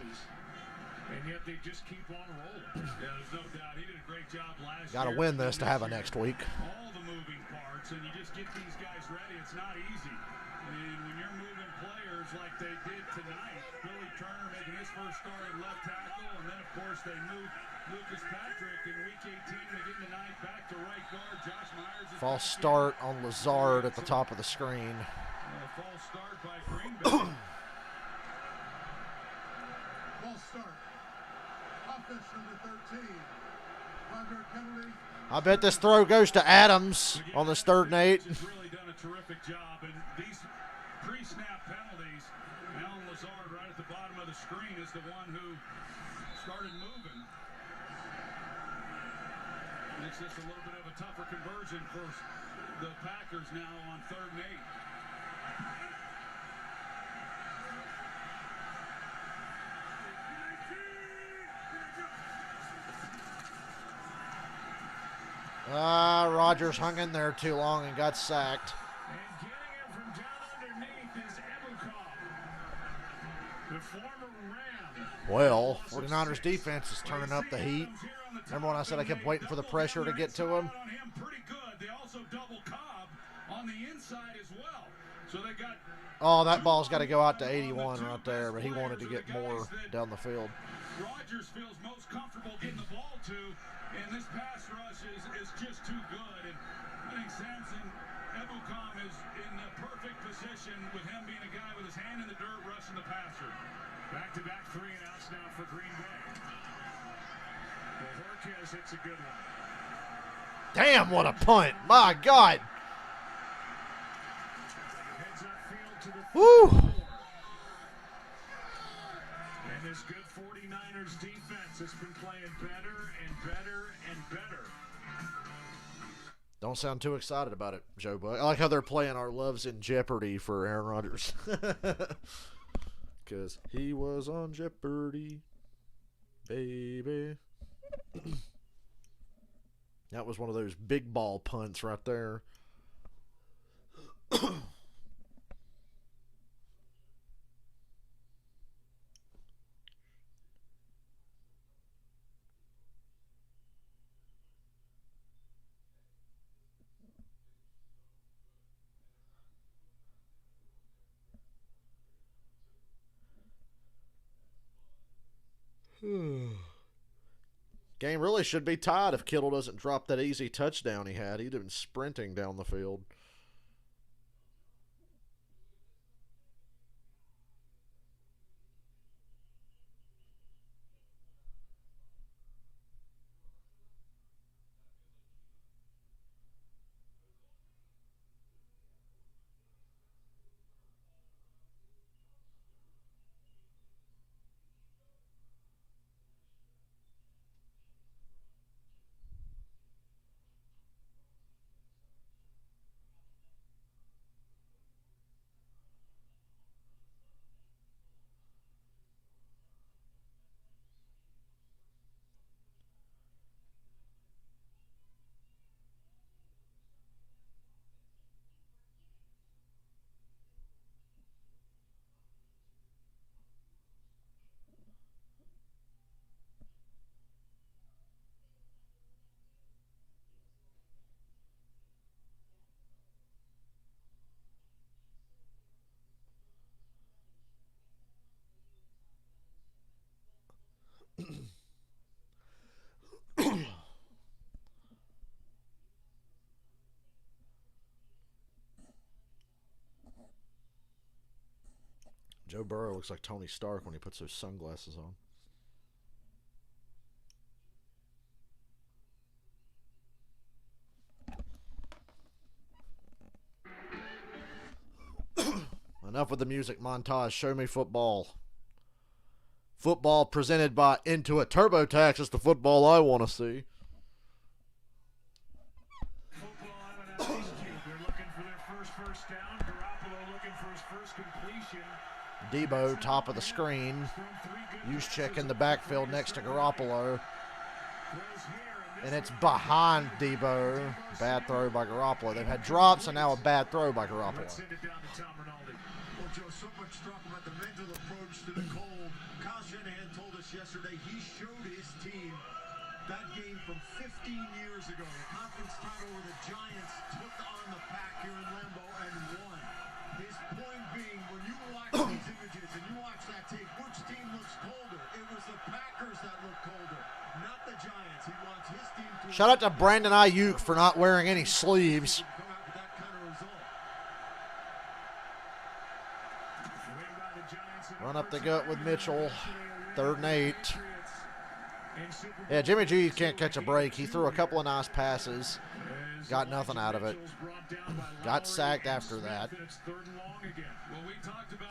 And yet they just keep on rolling. Yeah, there's no doubt. He did a great job last last Got to year. win this to have a next week. All the moving parts, and you just get these guys ready. It's not easy. And when you're moving players like they did tonight, Billy Turner making his first start at left tackle, and then, of course, they moved Lucas Patrick in week 18. They get tonight back to right guard. Josh Myers is False back start on Lazard at the top of the screen. a false start by Green Bay. False start. Offense number 13. 5-yard penalty. I bet this throw goes to Adams on this 3rd and 8. Has really done a terrific job, and these pre-snap penalties, Alan Lazard right at the bottom of the screen is the one who started moving. Makes this a little bit of a tougher conversion for the Packers now on 3rd and 8. Rodgers hung in there too long and got sacked. And getting it from down underneath is Ebukov, the former Ram. Well, 49ers defense is turning up the heat. Remember when I said I kept waiting for the pressure to get to him? Pretty good. They also double Cobb on the inside as well. So they got Oh, that ball's got to go out to 81 right there, but he wanted to get more down the field. Rodgers feels most comfortable getting the ball to, and this pass rush is just too good. And I think Samson Ebukam is in the perfect position with him being a guy with his hand in the dirt rushing the passer. Back-to-back 3 and outs now for Green Bay. Well, Horquez hits a good one. Damn, what a punt. My God. Heads upfield to the Woo. 4. And this good 49ers defense has been playing better and better and better. Don't sound too excited about it, Joe Buck. I like how they're playing Our Love's in Jeopardy for Aaron Rodgers. Because he was on Jeopardy, baby. That was one of those big ball punts right there. Game really should be tied if Kittle doesn't drop that easy touchdown he had. He'd have been sprinting down the field. Joe Burrow looks like Tony Stark when he puts those sunglasses on. Enough with the music montage. Show me football. Football presented by Intuit TurboTax is the football I want to see. Football out of that ice cube. They're looking for their first down. Garoppolo looking for his first completion. Debo, top of the screen. Juszczyk in the backfield next to Garoppolo. And it's behind Debo. Bad throw by Garoppolo. They've had drops and now a bad throw by Garoppolo. Let's send it down to Tom Rinaldi. Well, Joe, so much talk about the mental approach to the cold. Kyle Shanahan told us yesterday he showed his team that game from 15 years ago. The conference title where the Giants took on the Pack here in Lambeau and won. His point being, when you watch these images and you watch that tape, which team looks colder? It was the Packers that looked colder, not the Giants. He wants his team to... Shout out to Brandon Ayuk for not wearing any sleeves. come out with that kind of result. Run up the gut with Mitchell. 3rd and 8. Yeah, Jimmy G can't catch a break. He threw a couple of nice passes. Got nothing out of it. Got sacked after that.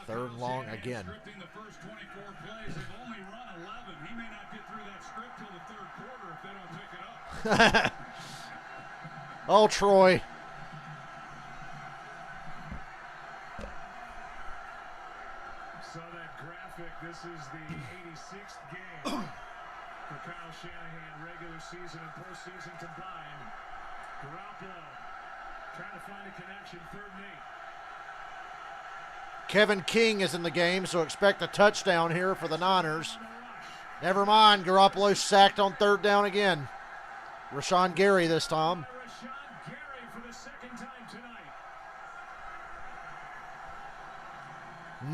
3rd and long again. The first 24 plays, they've only run 11. He may not get through that script till the 3rd quarter if they don't pick it up. Oh, Troy. Saw that graphic. This is the 86th game for Kyle Shanahan, regular season and postseason combined. Garoppolo trying to find a connection, 3rd and 8. Kevin King is in the game, so expect a touchdown here for the Niners. Never mind, Garoppolo sacked on 3rd down again. Rashawn Gary this time. Rashawn Gary for the 2nd time tonight.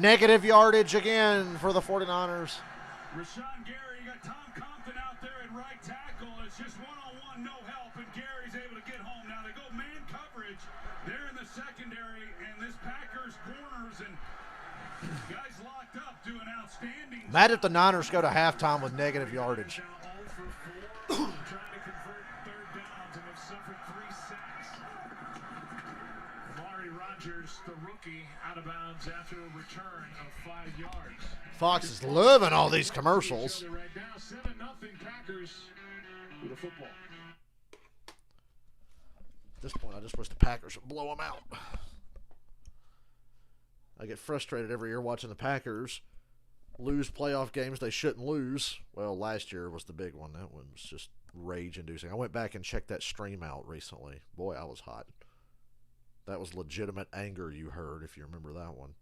Negative yardage again for the 49ers. Rashawn Gary, you got Tom Compton out there at right tackle. It's just one-on-one, no help, and Gary's able to get home. Now they go man coverage. They're in the secondary, and this Packers corners and guys locked up do an outstanding job. Mad if the Niners go to halftime with negative yardage. Now 0 for 4, trying to convert 3rd downs, and have suffered 3 sacks. Amari Rodgers, the rookie, out of bounds after a return of 5 yards. Fox is loving all these commercials. Right now, 7-0 Packers with a football. At this point, I just wish the Packers would blow them out. I get frustrated every year watching the Packers lose playoff games they shouldn't lose. Well, last year was the big one. That one was just rage-inducing. I went back and checked that stream out recently. Boy, I was hot. That was legitimate anger you heard, if you remember that one.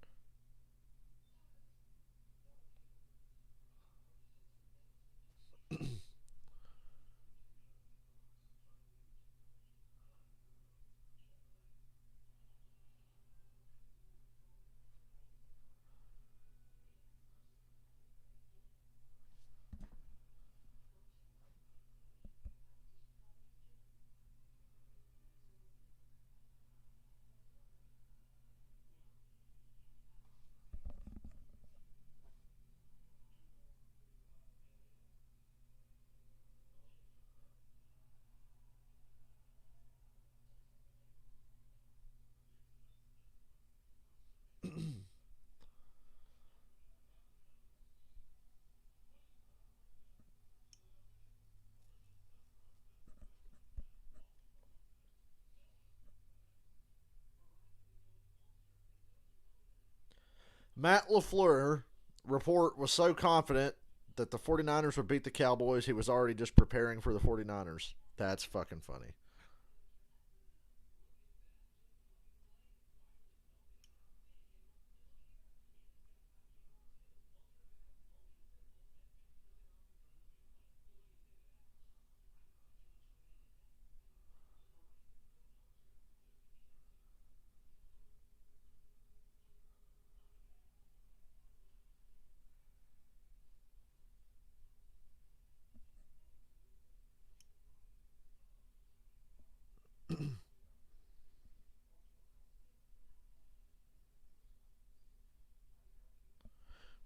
Matt LaFleur report was so confident that the 49ers would beat the Cowboys, he was already just preparing for the 49ers. That's fucking funny.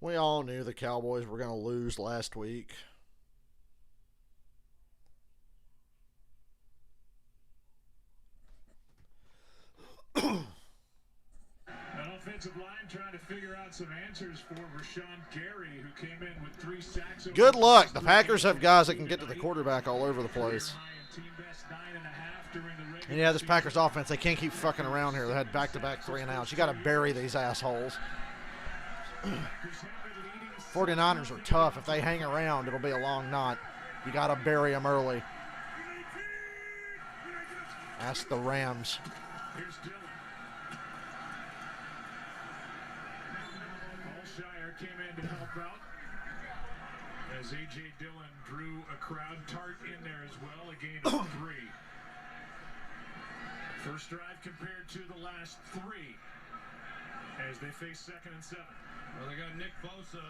We all knew the Cowboys were going to lose last week. An offensive line trying to figure out some answers for Rashawn Gary, who came in with 3 sacks. Good luck. The Packers have guys that can get to the quarterback all over the place. And yeah, this Packers offense, they can't keep fucking around here. They had back-to-back 3-and-outs. You got to bury these assholes. 49ers are tough. If they hang around, it'll be a long night. You got to bury them early. Ask the Rams. Here's Dillon. Alshire came in to help out. as A.J. Dillon drew a crowd. Tart in there as well, a gain of 3. First drive compared to the last 3 as they face 2nd and 7. Well, they got Nick Bosa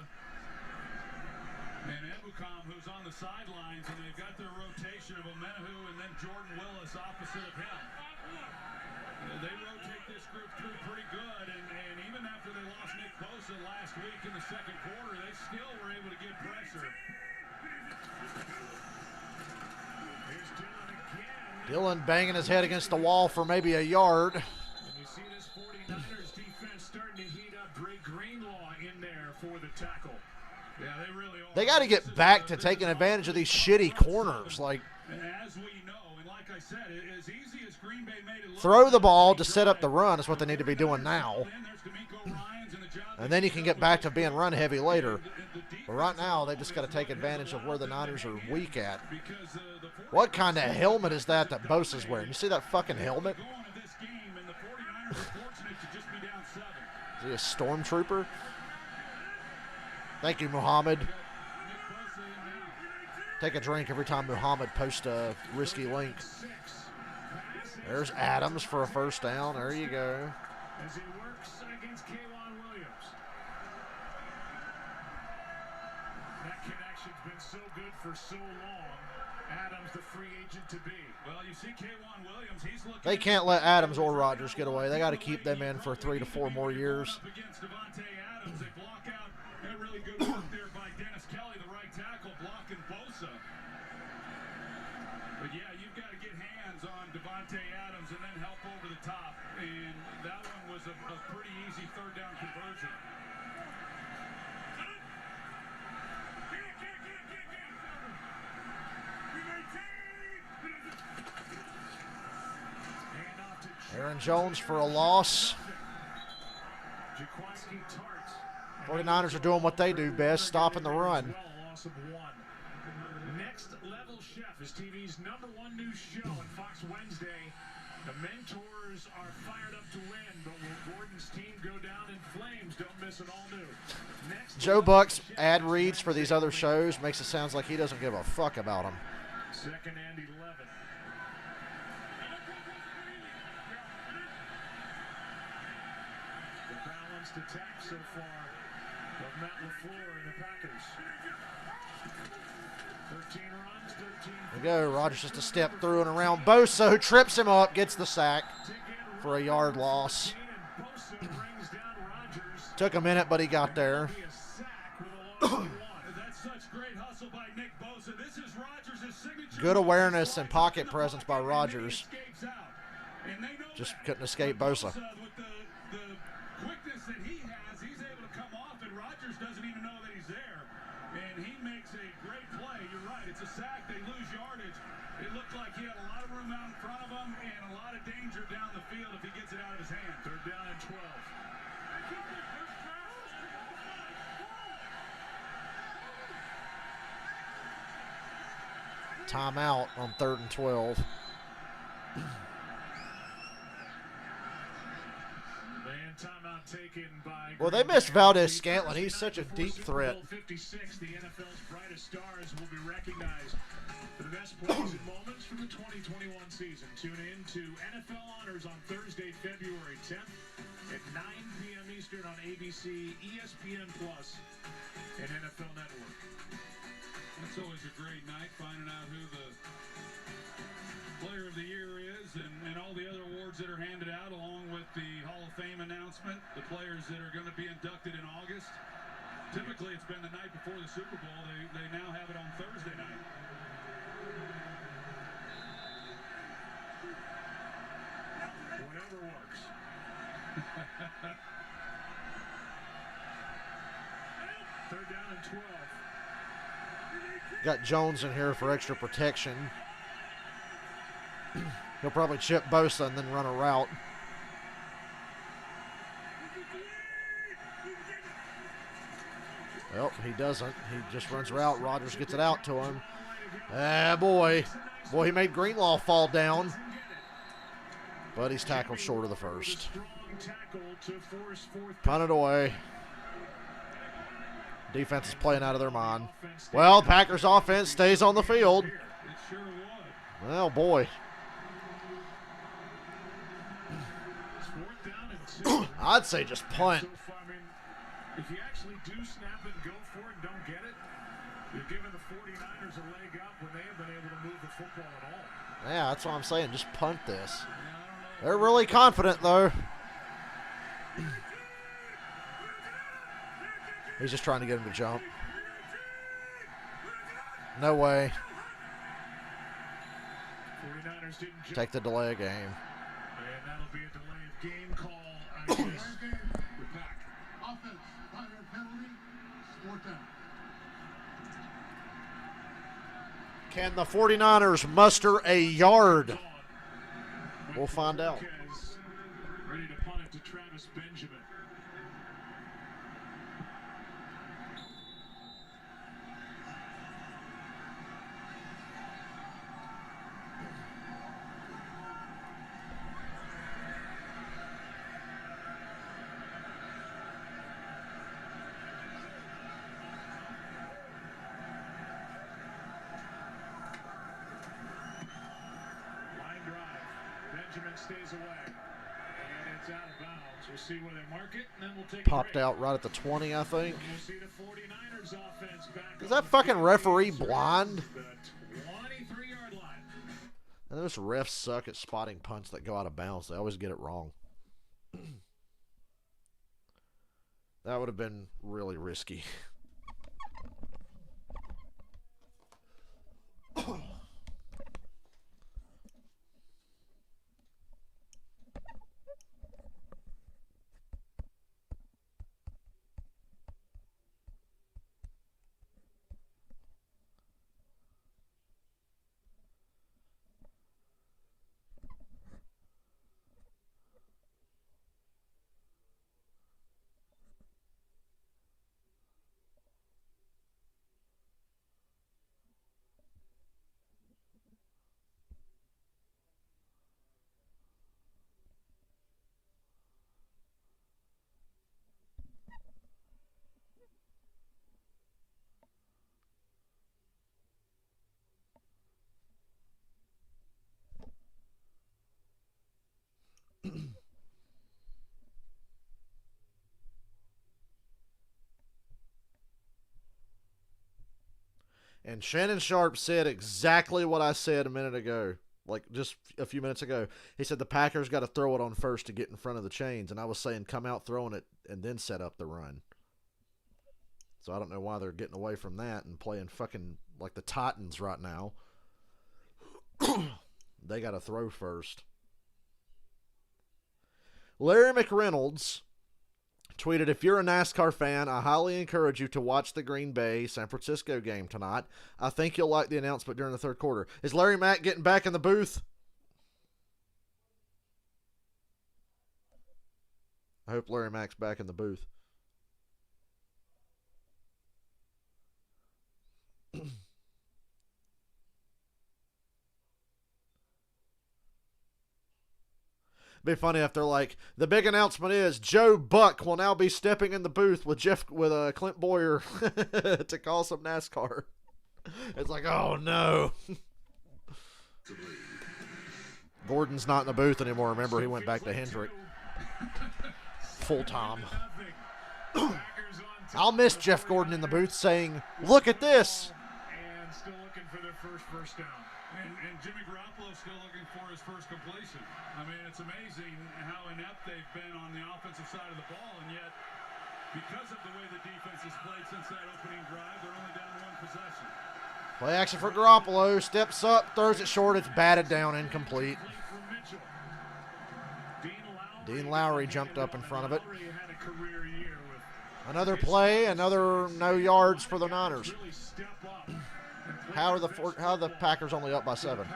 and Ebukam, who's on the sidelines, and they've got their rotation of Omenahu and then Jordan Willis opposite of him. They rotate this group through pretty good, and even after they lost Nick Bosa last week in the second quarter, they still were able to get pressure. Here's Dillon again. Dillon banging his head against the wall for maybe a yard. And you see this 49ers defense starting to heat up. Dre Greenlaw in there for the tackle. Yeah, they really are. They got to get back to taking advantage of these shitty corners. Like, as we know, and like I said, as easy as Green Bay made it look, throw the ball to set up the run is what they need to be doing now. And then you can get back to being run heavy later. But right now, they just got to take advantage of where the Niners are weak at. What kind of helmet is that Bosa's wearing? You see that fucking helmet? Is he a stormtrooper? Thank you, Muhammad. Take a drink every time Muhammad posts a risky link. There's Adams for a first down. There you go. As he works against K'Wan Williams. That connection's been so good for so long. Adams, the free agent to be. Well, you see K'Wan Williams, he's looking. They can't let Adams or Rodgers get away. They got to keep them in for 3 to 4 more years. Up against Devontae Adams, they block out that really good work there by Dennis Kelly, the right tackle, blocking Bosa. But yeah, you've got to get hands on Devontae Adams and then help over the top. And that one was a pretty easy third down conversion. Aaron Jones for a loss. 49ers are doing what they do best, stopping the run. Loss of 1. Next Level Chef is TV's #1 news show on Fox Wednesday. The mentors are fired up to win, but will Gordon's team go down in flames? Don't miss an all-new. Joe Buck's ad reads for these other shows makes it sound like he doesn't give a fuck about them. 2nd and 11. The balanced attack so far of Matt LaFleur and the Packers. 13 runs, 13. There you go. Rodgers just a step through and around Bosa, who trips him up, gets the sack for a yard loss. Took a minute, but he got there. Good awareness and pocket presence by Rodgers. Just couldn't escape Bosa. With the quickness that he has, he's able to come off, and Rodgers doesn't even know that he's there. And he makes a great play. You're right, it's a sack. They lose yardage. It looked like he had a lot of room out in front of him and a lot of danger down the field if he gets it out of his hand. 3rd down and 12. Timeout on 3rd and 12. Timeout taken by Well, they missed Valdez-Scantling. He's such a deep threat. 56, the NFL's brightest stars will be recognized for the best plays and moments from the 2021 season. Tune in to NFL Honors on Thursday, February 10th at 9 p.m. Eastern on ABC, ESPN Plus, and NFL Network. That's always a great night, finding out who the Player of the Year is and all the other awards that are handed out, along with the Hall of Fame announcement, the players that are going to be inducted in August. Typically, it's been the night before the Super Bowl. They now have it on Thursday night. Whatever works. Third down and 12. Got Jones in here for extra protection. He'll probably chip Bosa and then run a route. Well, he doesn't. He just runs a route. Rodgers gets it out to him. Ah, boy. Boy, he made Greenlaw fall down. But he's tackled short of the first. Punt it away. Defense is playing out of their mind. Well, Packers offense stays on the field. It sure would. Well, boy. It's 4th down and 2. I'd say just punt. So far, I mean, if you actually do snap and go for it and don't get it, you're giving the 49ers a leg up when they have been able to move the football at all. Yeah, that's what I'm saying. Just punt this. They're really confident, though. He's just trying to get him to jump. No way. 49ers didn't jump. Take the delay of game. And that'll be a delay of game call. I guess. We're back. Offense, 5-yard penalty, 4th down. Can the 49ers muster a yard? We'll find out. Marquez ready to punt it to Travis Benjamin. Line drive. Benjamin stays away. And it's out of bounds. We'll see where they mark it, and then we'll take a Popped break. out right at the 20, I think. We'll see the 49ers offense back Is on that the fucking field. referee blind? The 23-yard line. And those refs suck at spotting punts that go out of bounds. They always get it wrong. That would have been really risky. And Shannon Sharp said exactly what I said a minute ago, like just a few minutes ago. He said the Packers got to throw it on first to get in front of the chains, and I was saying come out throwing it and then set up the run. So I don't know why they're getting away from that and playing fucking like the Titans right now. They got to throw first. Larry McReynolds tweeted, if you're a NASCAR fan, I highly encourage you to watch the Green Bay-San Francisco game tonight. I think you'll like the announcement during the third quarter. Is Larry Mack getting back in the booth? I hope Larry Mack's back in the booth. Be funny if they're like, the big announcement is Joe Buck will now be stepping in the booth with Clint Boyer to call some NASCAR. It's like, oh no. Gordon's not in the booth anymore. Remember, he went back to Hendrick full time. I'll miss Jeff Gordon in the booth saying, look at this. And still looking for their first down. And Jimmy Garoppolo still looking for his first completion. I mean, it's amazing how inept they've been on the offensive side of the ball, and yet, because of the way the defense has played since that opening drive, they're only down one possession. Play action for Garoppolo. Steps up, throws it short. It's batted down, incomplete. Dean Lowry jumped up in front of it. Another play, another no yards for the Niners. How are the Packers only up by 7?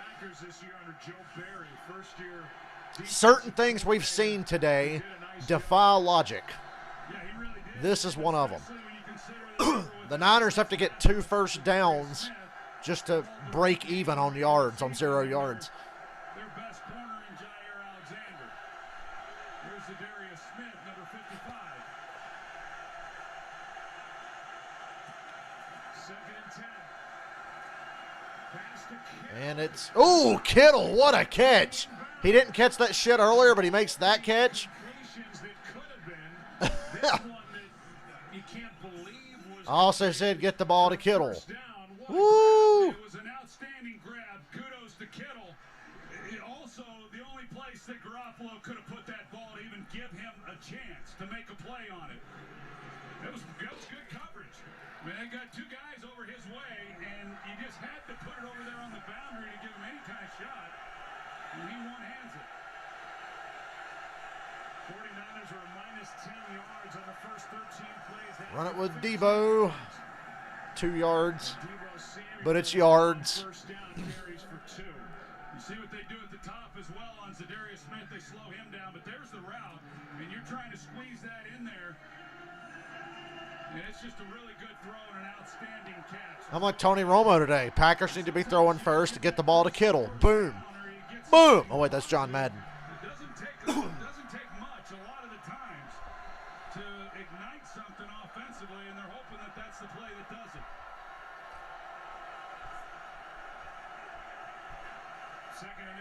Certain things we've seen today defy logic. This is one of them. The Niners have to get 2 first downs just to break even on yards, on 0 yards. Their best corner in Jair Alexander. Here's Zadarius Smith, number 55. Second and 10. Pass to Kittle. And it's, ooh, Kittle, what a catch. He didn't catch that shit earlier, but he makes that catch. Completions that could have been. This one that you can't believe was I also said get the ball to Kittle. first down. What a Woo! grab. It was an outstanding grab. Kudos to Kittle. Also, the only place that Garoppolo could have put that ball to even give him a chance to make a play on it. That was good coverage. I mean, they got two guys over his way, and you just had to put it over there on the boundary to give him any kind of shot. And he one-hands it. 49ers are minus 10 yards on the first 13 plays. Run it with Debo. 2 yards, but it's yards. First down carries for 2. You see what they do at the top as well on Zadarius Smith. They slow him down, but there's the route, and you're trying to squeeze that in there. And it's just a really good throw and an outstanding catch. I'm like Tony Romo today. Packers need to be throwing first to get the ball to Kittle. Boom. Boom. Oh, wait, that's John Madden. It doesn't take much a lot of the times to ignite something offensively, and they're hoping that that's the play that does it. Second and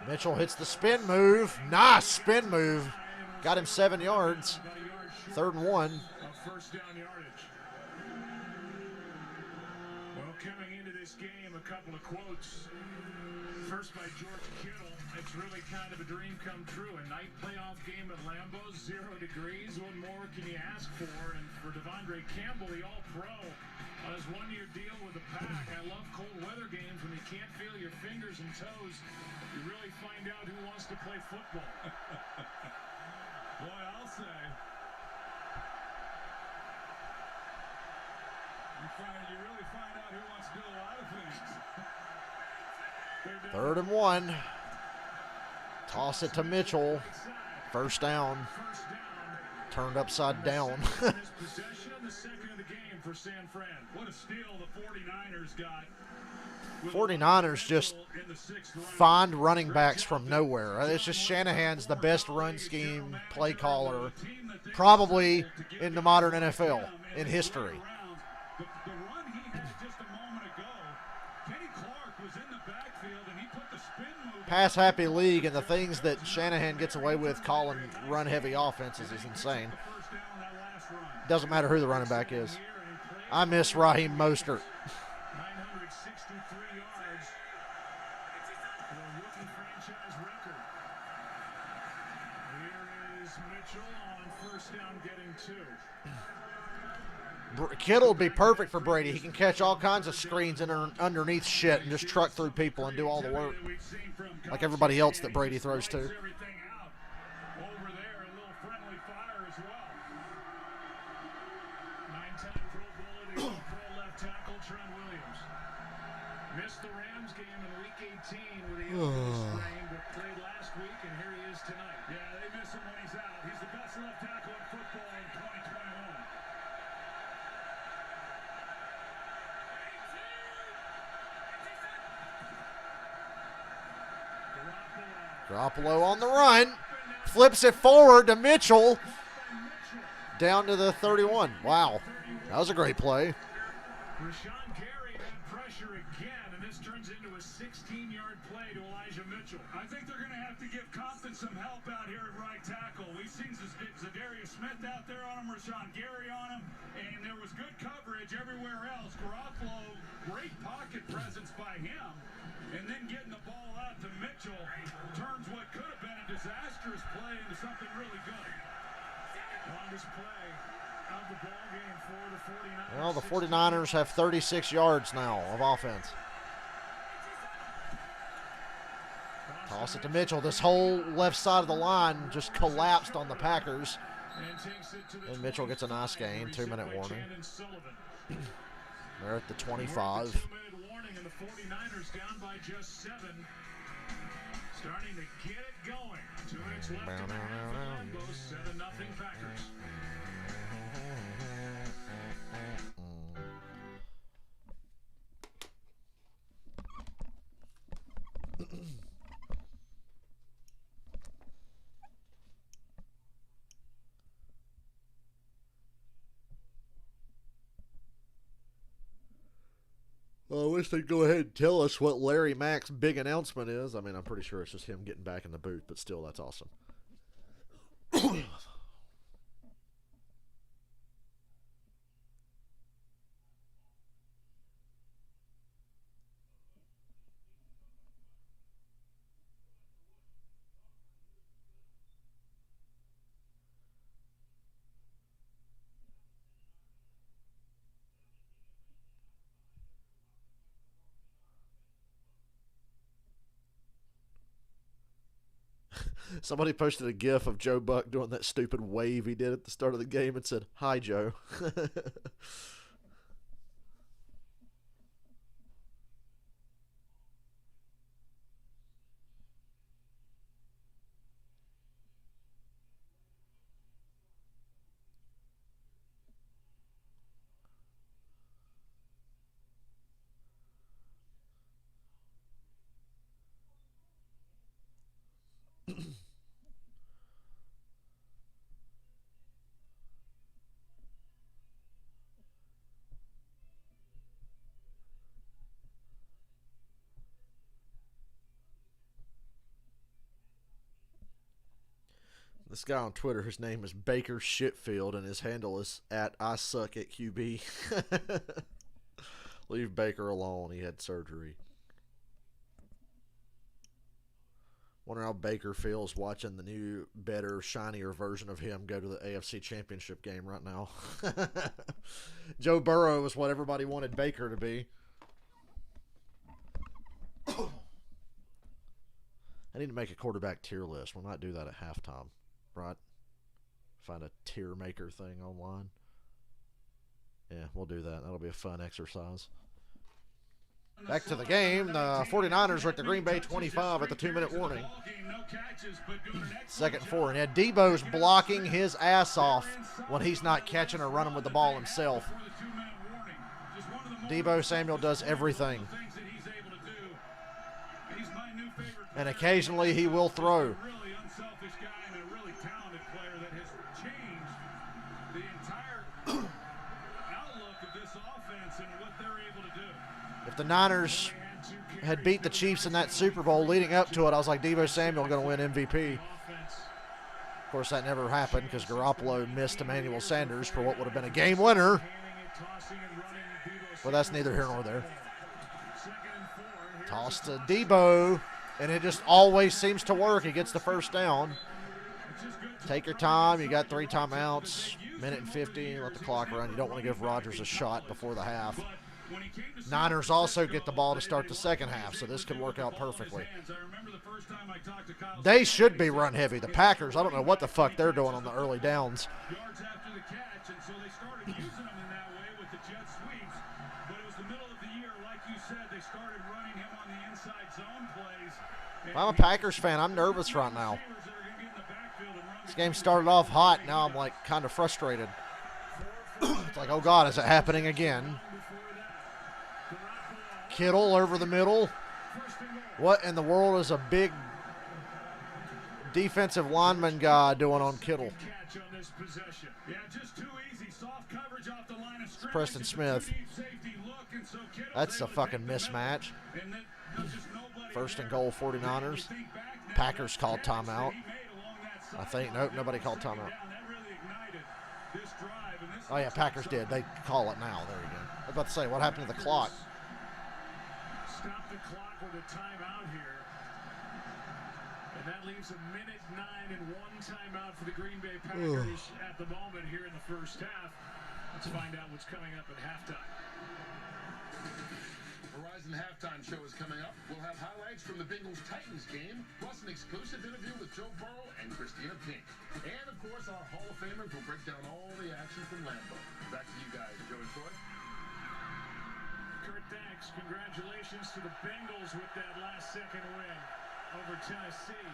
8. Mitchell hits the spin move. Nice spin move. Got him 7 yards. 3rd and 1. First down yardage. Well, coming into this game, a couple of quotes. First by George Kittle. It's really kind of a dream come true. A night playoff game at Lambeau, 0 degrees. What more can you ask for? And for Devondre Campbell, the All-Pro, on his one-year deal with the Pack. I love cold weather games when you can't feel your fingers and toes. You really find out who wants to play football. Boy, I'll say. You really find out who wants to do a lot of things. 3rd and 1. Toss it to Mitchell. First down. Turned upside down. Possession, the second of the game for San Fran. What a steal the 49ers got. 49ers just find running backs from nowhere. It's just Shanahan's the best run scheme play caller probably in the modern NFL in history. The run he had just a moment ago, Kenny Clark was in the backfield and he put the spin move. Pass happy league, and the things that Shanahan gets away with calling run heavy offenses is insane. Doesn't matter who the running back is. I miss Raheem Mostert. 963 yards for a rookie franchise record. Here is Mitchell on first down getting 2. Kittle would be perfect for Brady. He can catch all kinds of screens underneath shit and just truck through people and do all the work, like everybody else that Brady throws to. Everything out over there, a little friendly fire as well. 9-time Pro Bowler, the All-Pro left tackle Trent Williams. Missed the Rams game in Week 18 with the elbow sprain, but played last week, and here he is tonight. Yeah, they miss him when he's out. He's the best left tackle in football in 2021. Garoppolo on the run. Flips it forward to Mitchell. Down to the 31. Wow. That was a great play. Rashawn Gary had pressure again, and this turns into a 16-yard play to Elijah Mitchell. I think they're going to have to give Compton some help out here at right tackle. We've seen Zadarius Smith out there on him, Rashawn Gary on him, and there was good coverage everywhere else. Garoppolo, great pocket presence by him, and then getting the ball out to Mitchell turns what could have been a disastrous play into something really good. Longest play of the ball game for the 49ers. Well, the 49ers have 36 yards now of offense. Toss it to Mitchell. This whole left side of the line just collapsed on the Packers. And Mitchell gets a nice gain. 2-minute warning. They're at the 25. 2-minute warning, and the 49ers down by just 7. Starting to get it going. 2 minutes left in the half of Lambeau. 7-0 Packers. I wish they'd go ahead and tell us what Larry Mack's big announcement is. I mean, I'm pretty sure it's just him getting back in the booth, but still, that's awesome. Somebody posted a gif of Joe Buck doing that stupid wave he did at the start of the game and said, "Hi, Joe." This guy on Twitter, his name is Baker Shitfield, and his handle is at I suck at QB. Leave Baker alone. He had surgery. Wonder how Baker feels watching the new, better, shinier version of him go to the AFC Championship game right now. Joe Burrow is what everybody wanted Baker to be. I need to make a quarterback tier list. We might do that at halftime. Right? Find a tier maker thing online. Yeah, we'll do that. That'll be a fun exercise. Back to the game. The 49ers are at the Green Bay 25 at the 2-minute warning. Second and 4. And yeah, Debo's blocking his ass off when he's not catching or running with the ball himself. Debo Samuel does everything. And occasionally he will throw. If the Niners had beat the Chiefs in that Super Bowl leading up to it, I was like, Debo Samuel going to win MVP. Of course, that never happened because Garoppolo missed Emmanuel Sanders for what would have been a game winner. Well, that's neither here nor there. Toss to Debo, and it just always seems to work. He gets the first down. Take your time. You got 3 timeouts, minute and 50. Let the clock run. You don't want to give Rodgers a shot before the half. Niners also get the ball to start the second half, so this could work out perfectly. They should be run heavy. The Packers, I don't know what the fuck they're doing on the early downs. If I'm a Packers fan, I'm nervous right now. This game started off hot. Now I'm like kind of frustrated. It's like, oh God, is it happening again? Kittle over the middle. What in the world is a big defensive lineman guy doing on Kittle? It's Preston Smith. That's a fucking mismatch. First and goal, 49ers. Packers called timeout. I think. Nope, nobody called timeout. Oh, yeah, Packers did. They call it now. There you go. I was about to say, what happened to the clock? Stop the clock with a timeout here. And that leaves a minute 9 and 1 timeout for the Green Bay Packers at the moment here in the first half. Let's find out what's coming up at halftime. Verizon halftime show is coming up. We'll have highlights from the Bengals-Titans game, plus an exclusive interview with Joe Burrow and Christina Pink. And, of course, our Hall of Famers will break down all the action from Lambeau. Back to you guys, Joe and Troy. Kurt, thanks. Congratulations to the Bengals with that last-second win over Tennessee.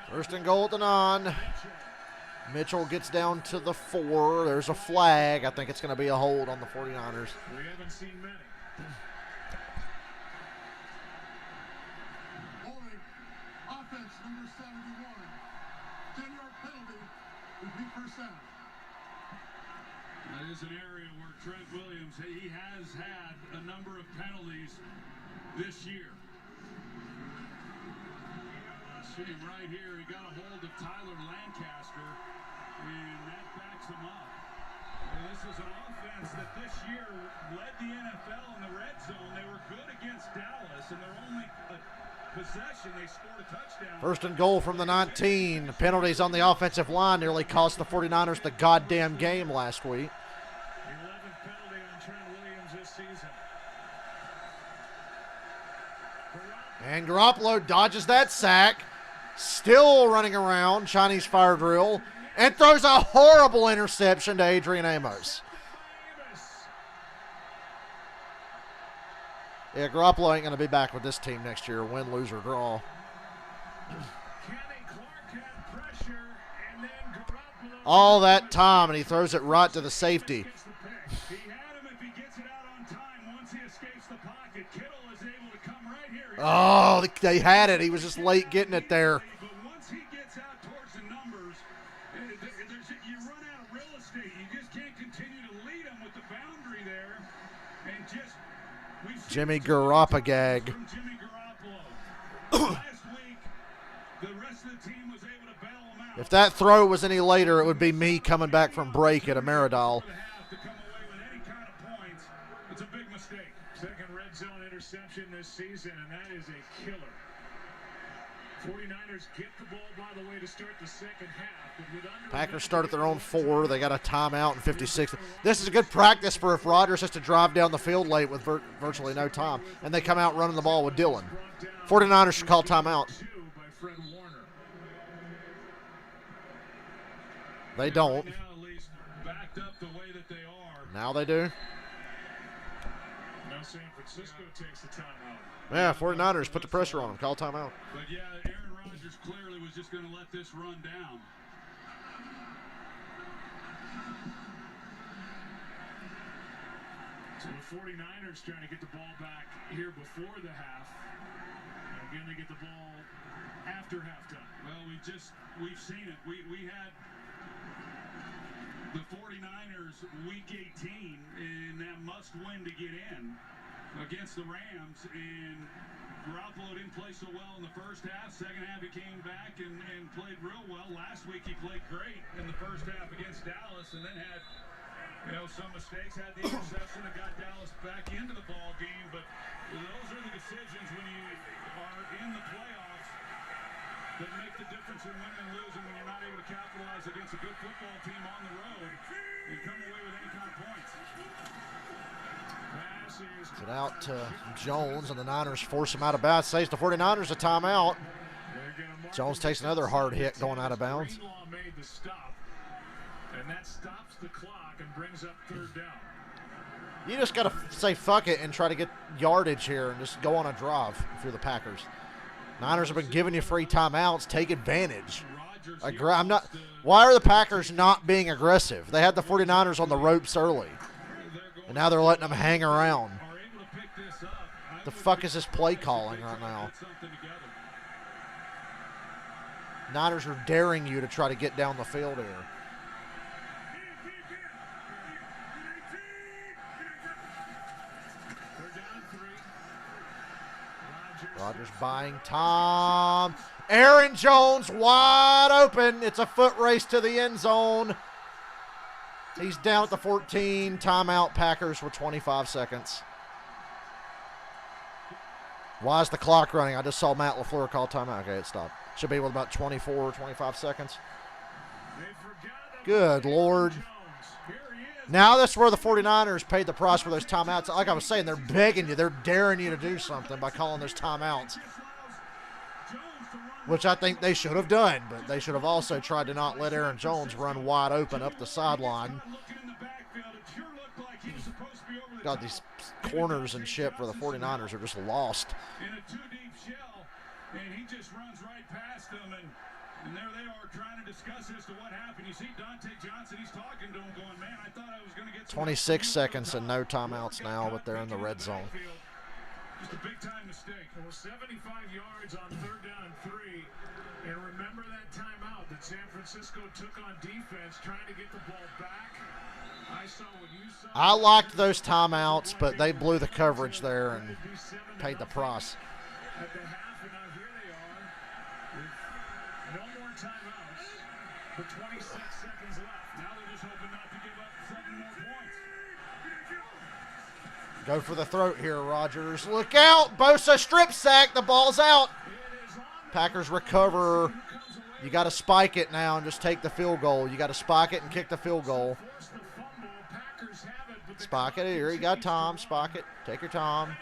First and goal at the 9. Mitchell gets down to the 4. There's a flag. I think it's going to be a hold on the 49ers. We haven't seen many. Holding, offense number 71. 10-yard penalty, repeat first down. That is an area where Trent Williams, he has had a number of penalties this year. See him right here. He got a hold of Tyler Lancaster, and that backs him up. And this is an offense that this year led the NFL in the red zone. They were good against Dallas, and their only possession, they scored a touchdown. First and goal from the 19. Penalties on the offensive line nearly cost the 49ers the goddamn game last week. 11th penalty on Trent Williams this season. And Garoppolo dodges that sack. Still running around, Chinese fire drill, and throws a horrible interception to Adrian Amos. Yeah, Garoppolo ain't going to be back with this team next year, win, lose, or draw. All that time, and he throws it right to the safety. He had him if he gets it out on time. Once he escapes the pocket, Kittle is able to come right here. Oh, they had it. He was just late getting it there. But once he gets out towards the numbers, you run out of real estate. You just can't continue to lead them with the boundary there. And just Jimmy Garoppagag. from Jimmy Garoppolo. Last week, the rest of the team was able to bail him out. If that throw was any later, it would be me coming back from break at Ameridal. To come away with any kind of points, it's a big mistake. Second red zone interception this season, and that is a killer. 49ers get the ball, by the way, to start the second half. But with Packers start at their own 4. They got a timeout in 56. This is a good practice for if Rodgers has to drive down the field late with virtually no time. And they come out running the ball with Dillon. 49ers should call timeout. by Fred Warner. They don't. Now at least backed up the way that they are. Now they do. Now San Francisco takes the timeout. Yeah, 49ers put the pressure on them. Call timeout. But yeah, Aaron Rodgers clearly was just going to let this run down. So the 49ers trying to get the ball back here before the half. And again, they get the ball after halftime. Well, we've seen it. We had the 49ers week 18 in that must win to get in against the Rams, and Garoppolo didn't play so well in the first half. Second half he came back and played real well. Last week he played great in the first half against Dallas, and then had some mistakes, had the interception that got Dallas back into the ball game. But those are the decisions when you are in the playoffs that make the difference in winning and losing when you're not able to capitalize against a good football team on the road and come away with any kind of points. Get out to Jones, and the Niners force him out of bounds. Saves the 49ers a timeout. Jones takes another hard hit going out of bounds. Greenlaw made the stop, and that stops the clock and brings up third down. You just got to say fuck it and try to get yardage here and just go on a drive if you're the Packers. Niners have been giving you free timeouts. Take advantage. Why are the Packers not being aggressive? They had the 49ers on the ropes early, and now they're letting them hang around. The fuck is this play calling right now? Niners are daring you to try to get down the field here. Rodgers buying time. Aaron Jones wide open. It's a foot race to the end zone. He's down at the 14. Timeout, Packers with 25 seconds. Why is the clock running? I just saw Matt LaFleur call timeout. Okay, it stopped. Should be with about 24 or 25 seconds. Good Lord. Now that's where the 49ers paid the price for those timeouts. Like I was saying, they're begging you. They're daring you to do something by calling those timeouts, which I think they should have done. But they should have also tried to not let Aaron Jones run wide open up the sideline. God, these corners and shit for the 49ers are just lost. In a two-deep shell, and he just runs right past them, and there they are trying to discuss as to what happened. You see Dante Johnson, he's talking to him going, man, I thought I was going to get 26 seconds and no timeouts now, but they're in the red zone. Just a big-time mistake. Well, 75 yards on third down and 3. And remember that timeout that San Francisco took on defense, trying to get the ball back I liked those timeouts, but they blew the coverage there and paid the price. At the half, and now here they are with no more timeouts, but 26 seconds left. Now they're just hoping not to give up 7 more points. Go for the throat here, Rodgers. Look out! Bosa strip sack. The ball's out. Packers recover. You got to spike it now and just take the field goal. You got to spike it and kick the field goal. Spike it. Here you got Tom. Spike it. Take your time.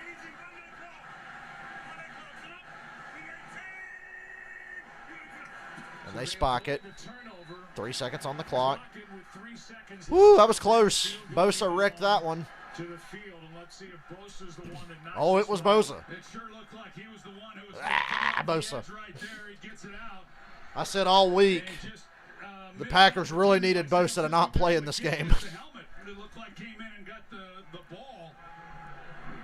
And they spike it. 3 seconds on the clock. Woo, that was close. Bosa wrecked that one. Oh, it was Bosa. Bosa. I said all week the Packers really needed Bosa to not play in this game. It looked like came in and got the ball.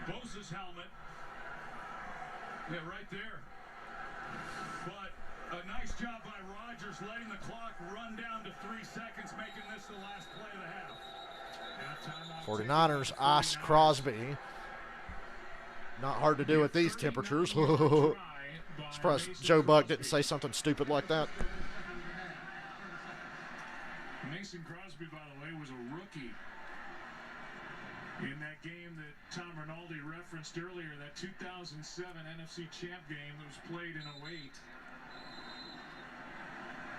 Bosa's helmet. Yeah, right there. But a nice job by Rodgers letting the clock run down to 3 seconds, making this the last play of the half. 49ers ice Crosby. Not hard to do at these temperatures. Surprised Joe Buck didn't say something stupid like that. Mason Crosby, by the way, was a rookie in that game that Tom Rinaldi referenced earlier, that 2007 NFC Champ game that was played in 08.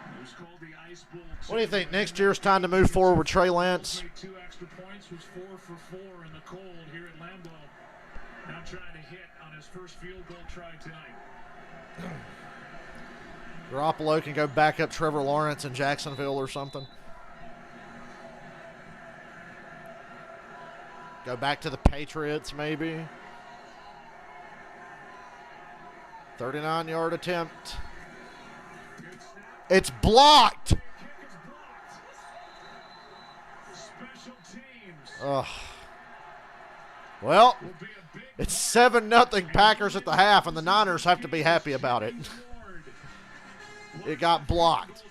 It was called the Ice Bowl. What do you think? Next year's time to move forward with Trey Lance? 2 extra points, was 4 for 4 in the cold here at Lambeau. Now trying to hit on his first field goal try tonight. Garoppolo can go back up Trevor Lawrence in Jacksonville or something. Go back to the Patriots, maybe. 39-yard attempt. It's blocked. Ugh. Well, it's 7-0 Packers at the half, and the Niners have to be happy about it. It got blocked.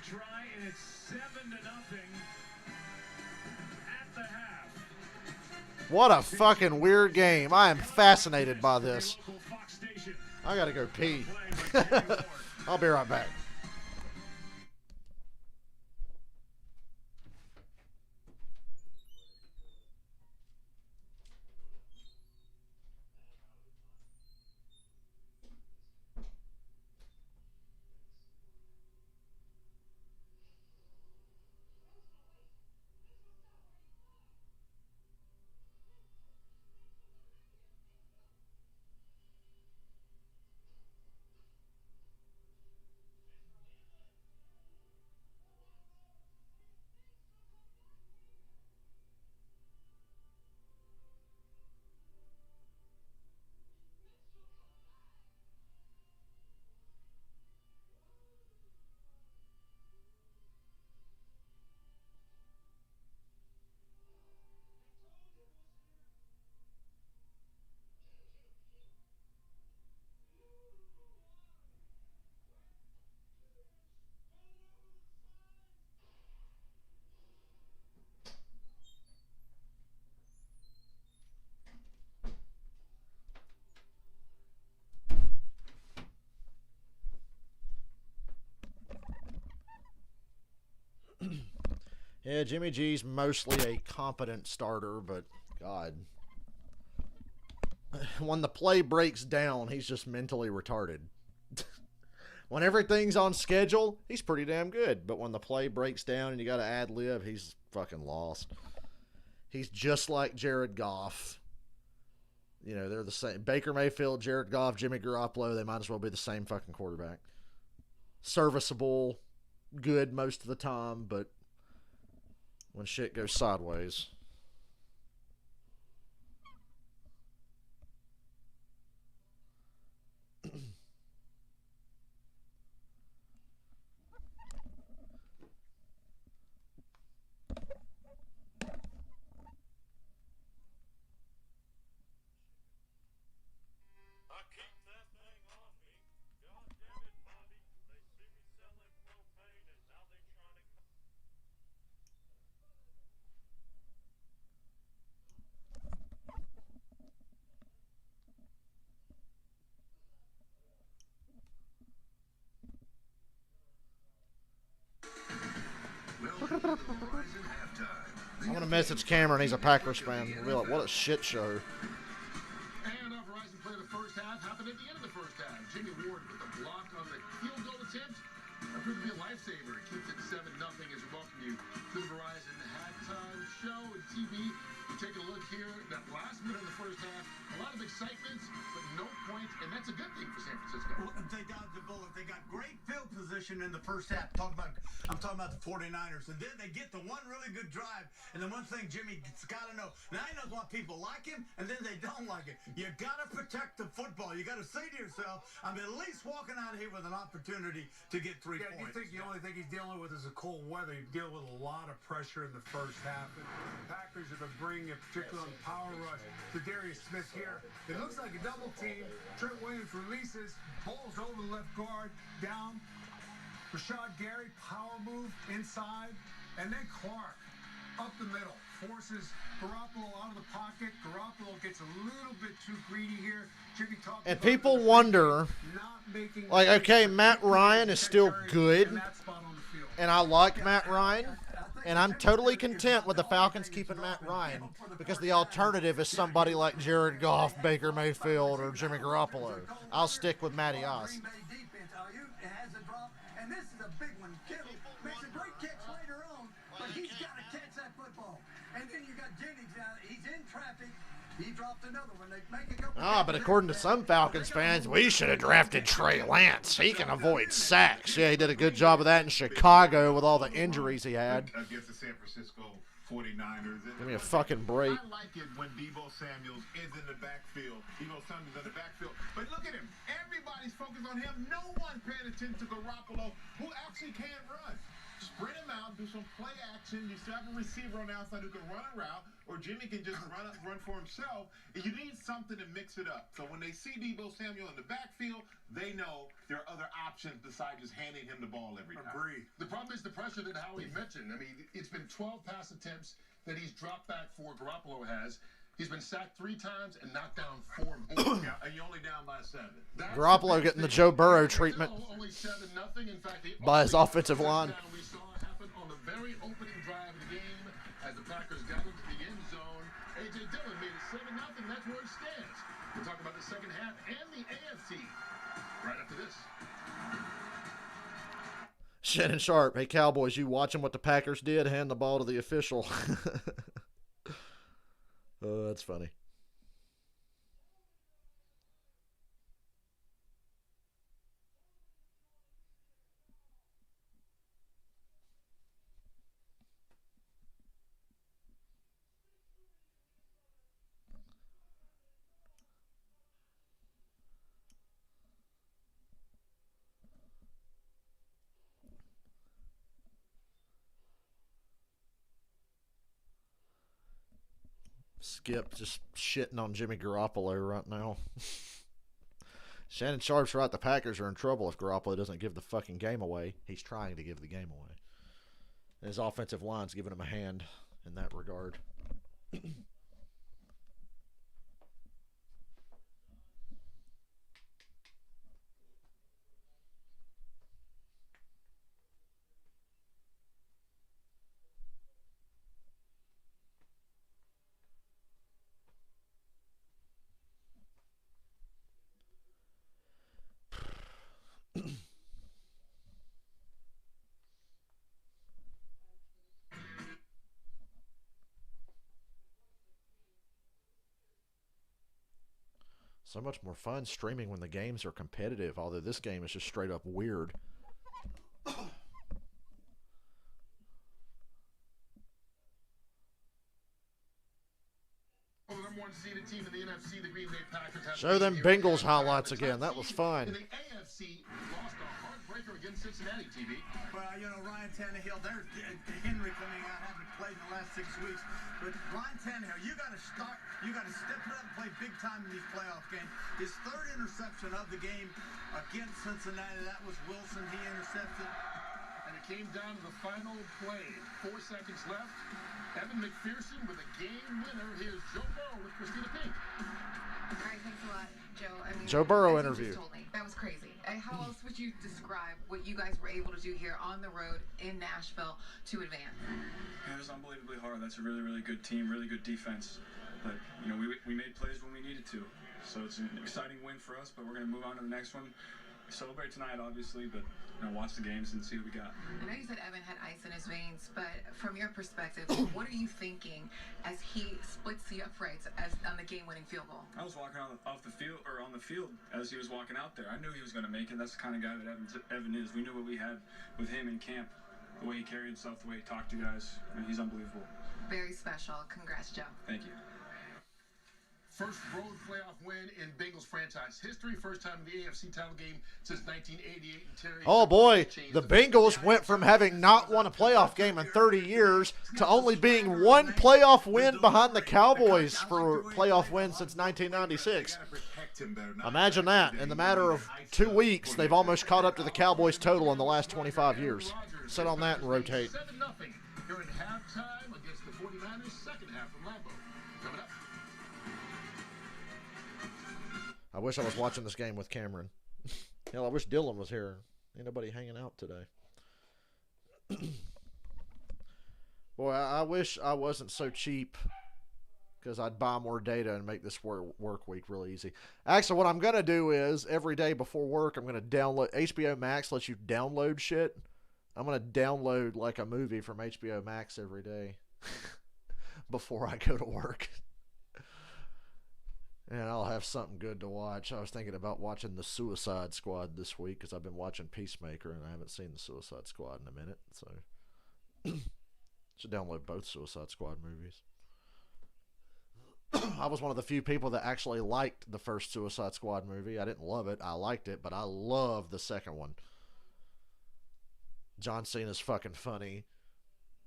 What a fucking weird game. I am fascinated by this. I gotta go pee. I'll be right back. Yeah, Jimmy G's mostly a competent starter, but God. When the play breaks down, he's just mentally retarded. When everything's on schedule, he's pretty damn good. But when the play breaks down and you got to ad-lib, he's fucking lost. He's just like Jared Goff. You know, they're the same. Baker Mayfield, Jared Goff, Jimmy Garoppolo, they might as well be the same fucking quarterback. Serviceable, good most of the time, but when shit goes sideways. I'm gonna message Cameron. He's a Packers fan. We'll be like, what a shit show. And Verizon play the first half happened at the end of the first half. Jimmy Ward with a block on the field goal attempt. That proved to be a lifesaver. It keeps it 7-0 as we welcome you to the Verizon halftime show and TV. We're taking a look here. That last minute of the first half, a lot of excitement, but no points, and that's a good thing for San Francisco. Well, they dodged the bullet. They got great field position in the first half. I'm talking about the 49ers. And then they get the one really good drive. And the one thing Jimmy's got to know, now he knows why people like him, and then they don't like it. You got to protect the football. You got to say to yourself, I'm at least walking out of here with an opportunity to get 3 points. You think the only thing he's dealing with is the cold weather? He's dealing with a lot of pressure in the first half. And the Packers are going to bring, particularly on the power rush, to Darius Smith here. It looks like a double team. Trent Williams releases, bowls over the left guard, down. Rashad Gary, power move inside. And then Clark up the middle. Forces Garoppolo out of the pocket. Garoppolo gets a little bit too greedy here. Jimmy talked And about people the wonder, not making like, okay, Matt Ryan is still good, in that spot on the field. and I like Matt Ryan, and I'm totally content with the Falcons keeping Matt Ryan because the alternative is somebody like Jared Goff, Baker Mayfield, or Jimmy Garoppolo. I'll stick with Matty Ice. And this is a big one. Kittle makes a great catch later on, but he's got to catch that football. And then you got Jennings down. He's in traffic. He dropped another one. They make a couple. But according to some Falcons fans, we should have drafted Trey Lance. He can avoid sacks. Yeah, he did a good job of that in Chicago with all the injuries he had. Against the San Francisco 49ers. Give me a fucking break. I like it when Deebo Samuels is in the backfield. Deebo Samuels in the backfield. But look at him. Everybody's focused on him. No one paying attention to Garoppolo, who actually can run. Spread him out, do some play action. You still have a receiver on the outside who can run a route, or Jimmy can just run for himself. And you need something to mix it up. So when they see Deebo Samuel in the backfield, they know there are other options besides just handing him the ball every time. Agree. The problem is the pressure that Howie mentioned. I mean, it's been 12 pass attempts that he's dropped back for. Garoppolo has. He's been sacked 3 times and knocked down 4 more. Yeah, and you're only down by 7. Garoppolo getting the Joe Burrow treatment Only 7-0. In fact, by his offensive line. We saw happen on the very opening drive of the game as the Packers got into the end zone. A.J. Dillon made it 7-0. That's where it stands. We'll talk about the second half and the AFC right after this. Shannon Sharp, hey Cowboys, you watching what the Packers did? Hand the ball to the official. Oh, that's funny. Skip just shitting on Jimmy Garoppolo right now. Shannon Sharp's right. The Packers are in trouble if Garoppolo doesn't give the fucking game away. He's trying to give the game away. And his offensive line's giving him a hand in that regard. So much more fun streaming when the games are competitive, although this game is just straight up weird. Show them Bengals highlights again. That was fun. In the AFC, lost a heartbreaker against Cincinnati, TV. Well, you know, Ryan Tannehill, there's Henry coming out, haven't played in the last 6 weeks. But Ryan Tannehill, you got to step it up and play big time in these playoff games. His 3rd interception of the game against Cincinnati, that was Wilson. He intercepted. And it came down to the final play. 4 seconds left. Evan McPherson with a game winner. Here's Joe Burrow with Christina Pink. All right, thanks a lot. Joe, I mean, Joe Burrow as you interview. just told me, that was crazy. How else would you describe what you guys were able to do here on the road in Nashville to advance? It was unbelievably hard. That's a really, really good team, really good defense. But, you know, we made plays when we needed to. So it's an exciting win for us, but we're going to move on to the next one. Celebrate tonight, obviously, but watch the games and see what we got. I know you said Evan had ice in his veins, but from your perspective, what are you thinking as he splits the uprights on the game-winning field goal? I was walking on the field as he was walking out there. I knew he was going to make it. That's the kind of guy that Evan is. We knew what we had with him in camp, the way he carried himself, the way he talked to guys. I mean, he's unbelievable. Very special. Congrats, Joe. Thank you. First road playoff win in Bengals franchise history. First time in the AFC title game since 1988. Terry, oh boy, the Bengals went from having not won a playoff game in 30 years to only being one playoff win behind the Cowboys for playoff wins since 1996. Imagine that. In the matter of 2 weeks, they've almost caught up to the Cowboys total in the last 25 years. Sit on that and rotate. 7-0 here in halftime against the 49ers. Second half from Lambeau. Coming up. I wish I was watching this game with Cameron. Hell, I wish Dylan was here. Ain't nobody hanging out today. Boy, I wish I wasn't so cheap because I'd buy more data and make this work week really easy. Actually, what I'm going to do is every day before work, I'm going to download. HBO Max lets you download shit. I'm going to download like a movie from HBO Max every day before I go to work. And I'll have something good to watch. I was thinking about watching The Suicide Squad this week because I've been watching Peacemaker and I haven't seen The Suicide Squad in a minute. So, should download both Suicide Squad movies. I was one of the few people that actually liked the first Suicide Squad movie. I didn't love it. I liked it, but I love the second one. John Cena's fucking funny.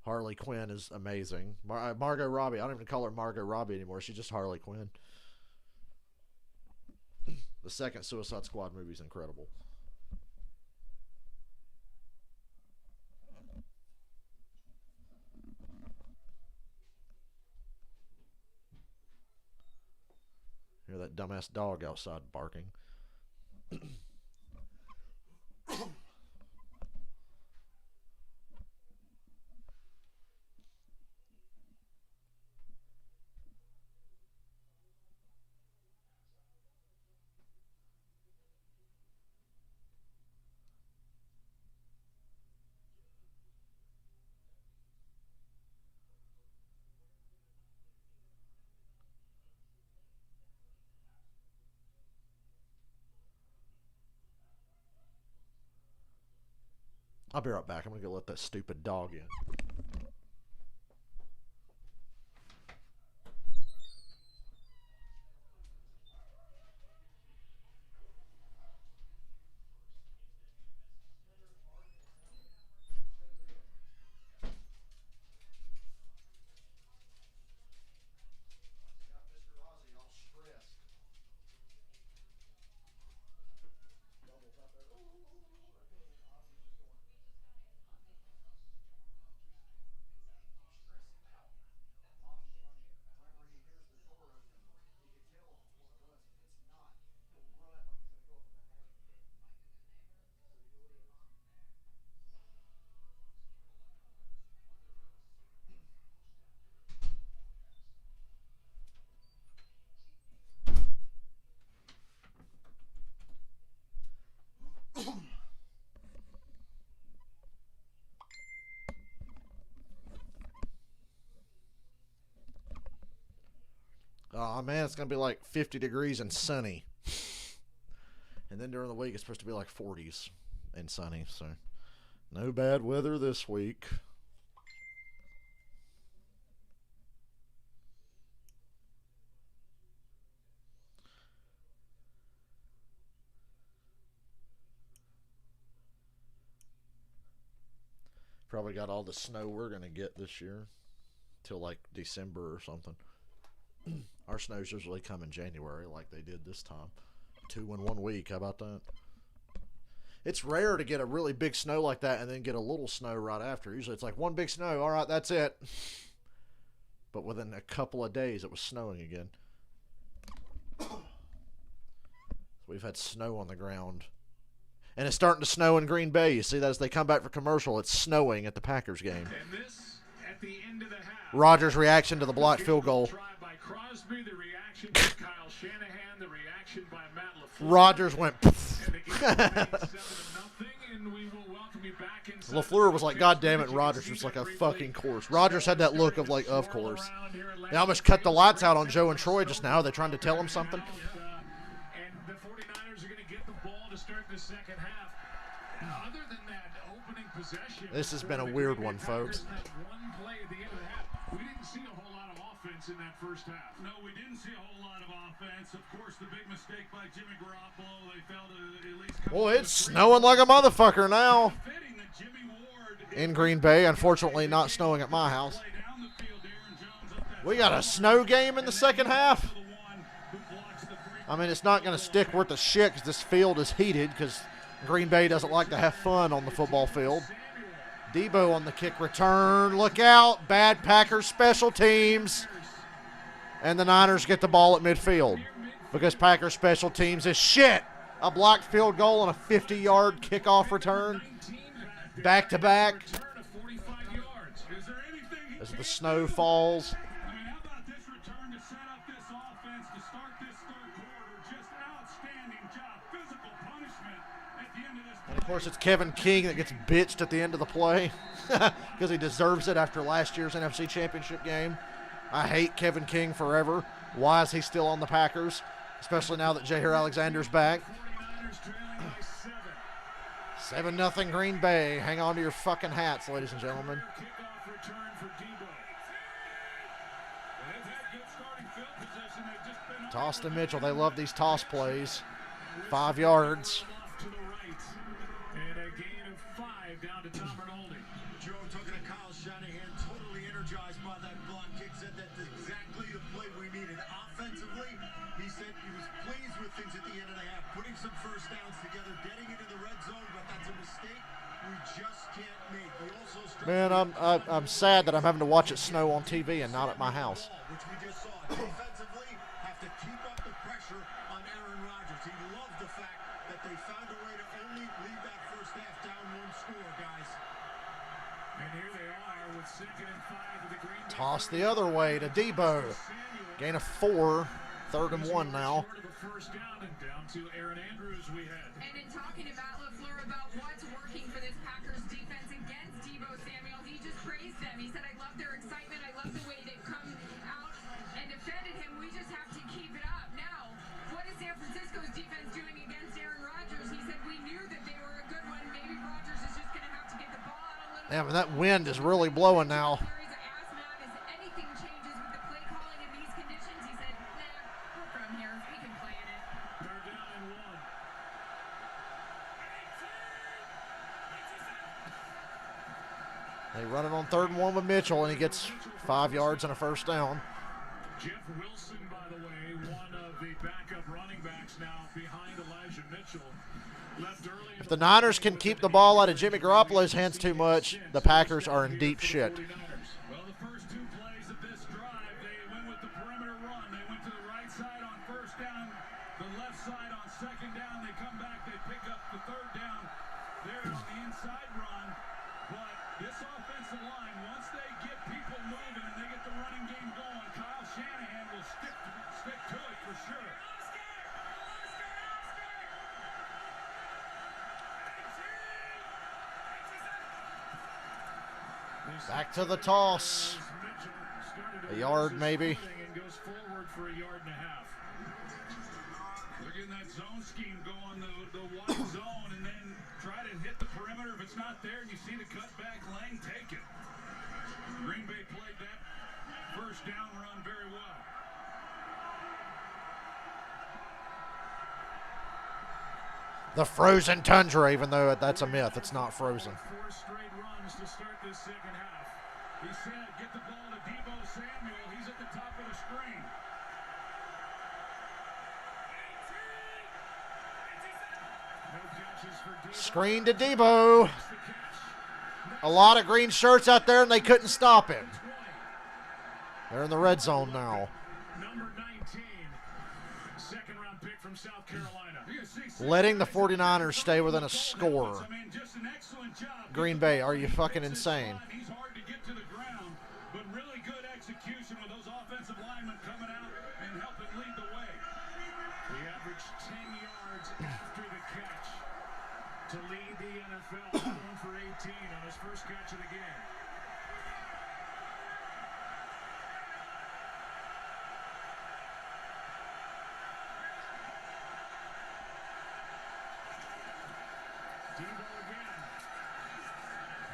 Harley Quinn is amazing. Margot Robbie. I don't even call her Margot Robbie anymore. She's just Harley Quinn. The second Suicide Squad movie is incredible. Hear that dumbass dog outside barking. I'll be right back. I'm going to go let that stupid dog in. Oh man, it's gonna be like 50 degrees and sunny. And then during the week it's supposed to be like 40s and sunny, so no bad weather this week. Probably got all the snow we're gonna get this year till like December or something. Our snows usually come in January like they did this time. 2 in 1 week. How about that? It's rare to get a really big snow like that and then get a little snow right after. Usually it's like one big snow. All right, that's it. But within a couple of days it was snowing again. We've had snow on the ground. And it's starting to snow in Green Bay. You see that as they come back for commercial, it's snowing at the Packers game. And this at the end of the half. Rodgers' reaction to the blocked field goal. Try by Crosby, the reaction by Kyle Shanahan, the reaction by Matt LaFleur. Rodgers went. And we will welcome you back inside. LaFleur was like, God damn it, Rodgers was like, a fucking course. Rodgers had that look of like, of course. They almost cut the lights out on Joe and Troy just now. Are they trying to tell him something? And the 49ers are going to get the ball to start the second half. Other than that opening possession. This has been a weird one, folks. One play at the end of the half. We didn't see a whole lot of offense in that first half. No, we didn't see a whole lot of offense. Of course, the big mistake by Jimmy Garoppolo. They failed to at least come. Boy, it's snowing like a motherfucker now in Green Bay. Unfortunately, not snowing at my house. We got a snow game in the second half. I mean, it's not going to stick worth a shit because this field is heated because Green Bay doesn't like to have fun on the football field. Debo on the kick return. Look out. Bad Packers special teams. And the Niners get the ball at midfield because Packers special teams is shit. A blocked field goal on a 50-yard kickoff return. Back to back. As the snow falls. I mean, how about this return to set up this offense to start this third quarter? Just an outstanding job. Physical punishment at the end of this play. And of course, it's Kevin King that gets bitched at the end of the play because he deserves it after last year's NFC Championship game. I hate Kevin King forever. Why is he still on the Packers? Especially now that Jair Alexander's back. 7-0 Green Bay. Hang on to your fucking hats, ladies and gentlemen. Kickoff return for Debo. And they've had good starting field position. They've just been Toss to Mitchell. They love these toss plays. 5 yards. off to the right. And a gain of 5 down to Tom Rinaldi. Joe, talking to Kyle Shanahan, totally energized by that block kick, said that's exactly the play we needed. Offensively, he said he was pleased with things at the end of the half, putting some first downs together, getting into the red zone, but that's a mistake we just can't make. He also Man, I'm sad that I'm having to watch it snow on TV and not at my house. which we just saw. Defensively, have to keep up the pressure on Aaron Rodgers. He loved the fact that they found a way to only leave that first half down 1 score, guys. And here they are with 2nd and 5 of the Green Bay. Toss the other way to Debo. Gain of 4. 3rd and 1 now. Short of a first down and down to Aaron Andrews we had. And in talking about LaFleur about what's working for this Packers defense against Debo Samuel, he just praised them. He said, I love their excitement. I love the way they've come out and defended him. We just have to keep it up. Now, what is San Francisco's defense doing against Aaron Rodgers? He said, we knew that they were a good one. Maybe Rodgers is just going to have to get the ball out a little Yeah, but that wind is really blowing now. Terry's asked Matt, if anything changes with the play calling in these conditions, he said, nah, we're from here. We can play in it. 3rd down and 1. They run it on 3rd and 1 with Mitchell, and he gets 5 yards and a first down. Jeff Wilson, by the way, one of the backup running backs now behind Elijah Mitchell. Left early. If the Niners can keep the ball out of Jimmy Garoppolo's hands too much, the Packers are in deep shit. Well, the first 2 plays of this drive, they went with the perimeter run. They went to the right side on first down, the left side on second down. They come back, they pick up the 3rd down there on the inside run. But this offensive line, once they get people moving and they get the running game going, Kyle Shanahan will stick to it for sure. Back to the toss. A yard maybe. And goes forward for a yard and a half. They're getting that zone scheme going, the one zone, and then try to hit the perimeter. If it's not there and you see the cutback lane, take it. Green Bay played that first down run very well. The frozen tundra, even though that's a myth. It's not frozen. 4 straight runs to start this second half. He said, get the ball to Debo Samuel. He's at the top of the screen. No catches for Debo. Screen to Debo. A lot of green shirts out there, and they couldn't stop him. They're in the red zone now. Number 19, 2nd round pick from South Carolina. Letting the 49ers stay within a score. Green Bay, are you fucking insane? He's hard to get to the ground, but really good execution with those offensive linemen coming out and helping lead the way. He averaged 10 yards after the catch to lead the NFL. 1 for 18 on his first catch of the game.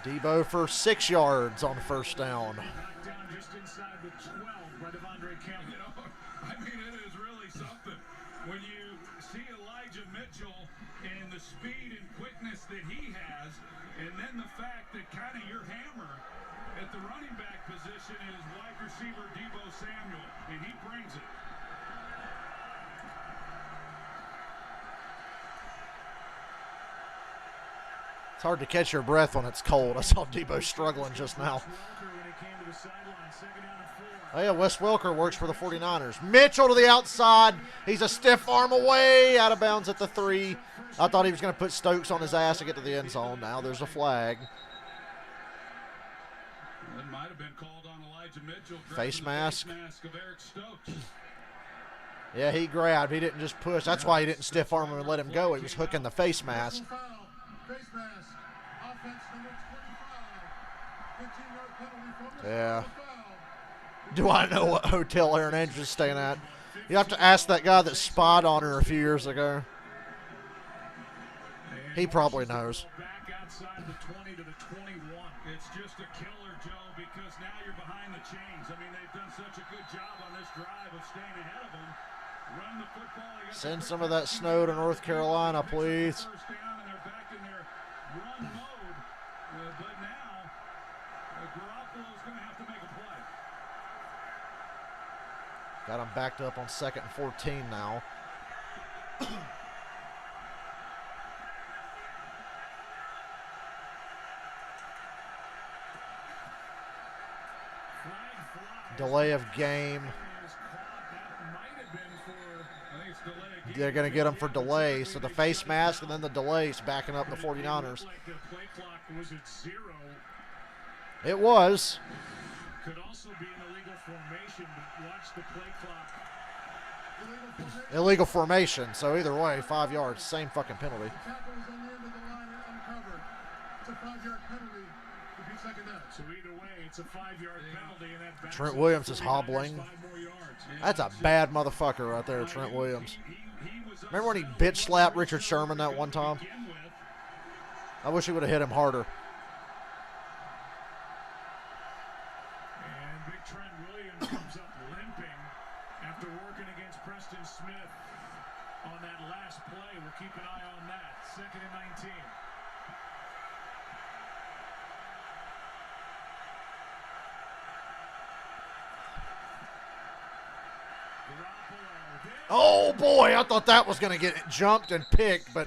Debo for 6 yards on first down. Knocked down just inside the 12 by Devondre Campbell. You know, I mean, it is really something when you see Elijah Mitchell and the speed and quickness that he has, and then the fact that kind of your hammer at the running back position is wide receiver Deebo Samuel, and he brings it. It's hard to catch your breath when it's cold. I saw Debo struggling just now. Oh yeah, Wes Welker works for the 49ers. Mitchell to the outside. He's a stiff arm away, out of bounds at the 3. I thought he was going to put Stokes on his ass to get to the end zone. Now there's a flag. It might have been called on Elijah Mitchell. Face mask. Face mask of Eric Stokes. Yeah, he grabbed. He didn't just push. That's why he didn't stiff arm him and let him go. He was hooking the face mask. Face mask. Offense number 25. 15-yard penalty from the Yeah. foul. Do I know what hotel Aaron Andrews is staying at? You have to ask that guy that spied on her a few years ago. He probably knows. Back outside the 20 to the 21. It's just a killer, Joe, because now you're behind the chains. I mean, they've done such a good job on this drive of staying ahead of them. Run the football. Send some of that snow to North Carolina, please. First down, and they're back in their run mode. But now, Garoppolo's going to have to make a play. Got him backed up on 2nd and 14 now. Delay of game. They're going to get him for delay. So the face mask and then the delay is backing up the 49ers. It was. Could also be an illegal formation, but watch the play clock. Illegal formation. So either way, 5 yards. Same fucking penalty. Tackle was on the end of the line and uncovered. It's a 5-yard penalty. Would be second down. So either way, it's a 5-yard penalty, and that backs Trent up Williams the is 49ers hobbling. 5 more yards. That's a bad motherfucker right there, Trent Williams. Remember when he bitch slapped Richard Sherman that one time? I wish he would have hit him harder. And big Trent Williams comes up limping after working against Preston Smith on that last play. We'll keep an eye on that. 2nd and 19. Oh boy, I thought that was going to get jumped and picked, but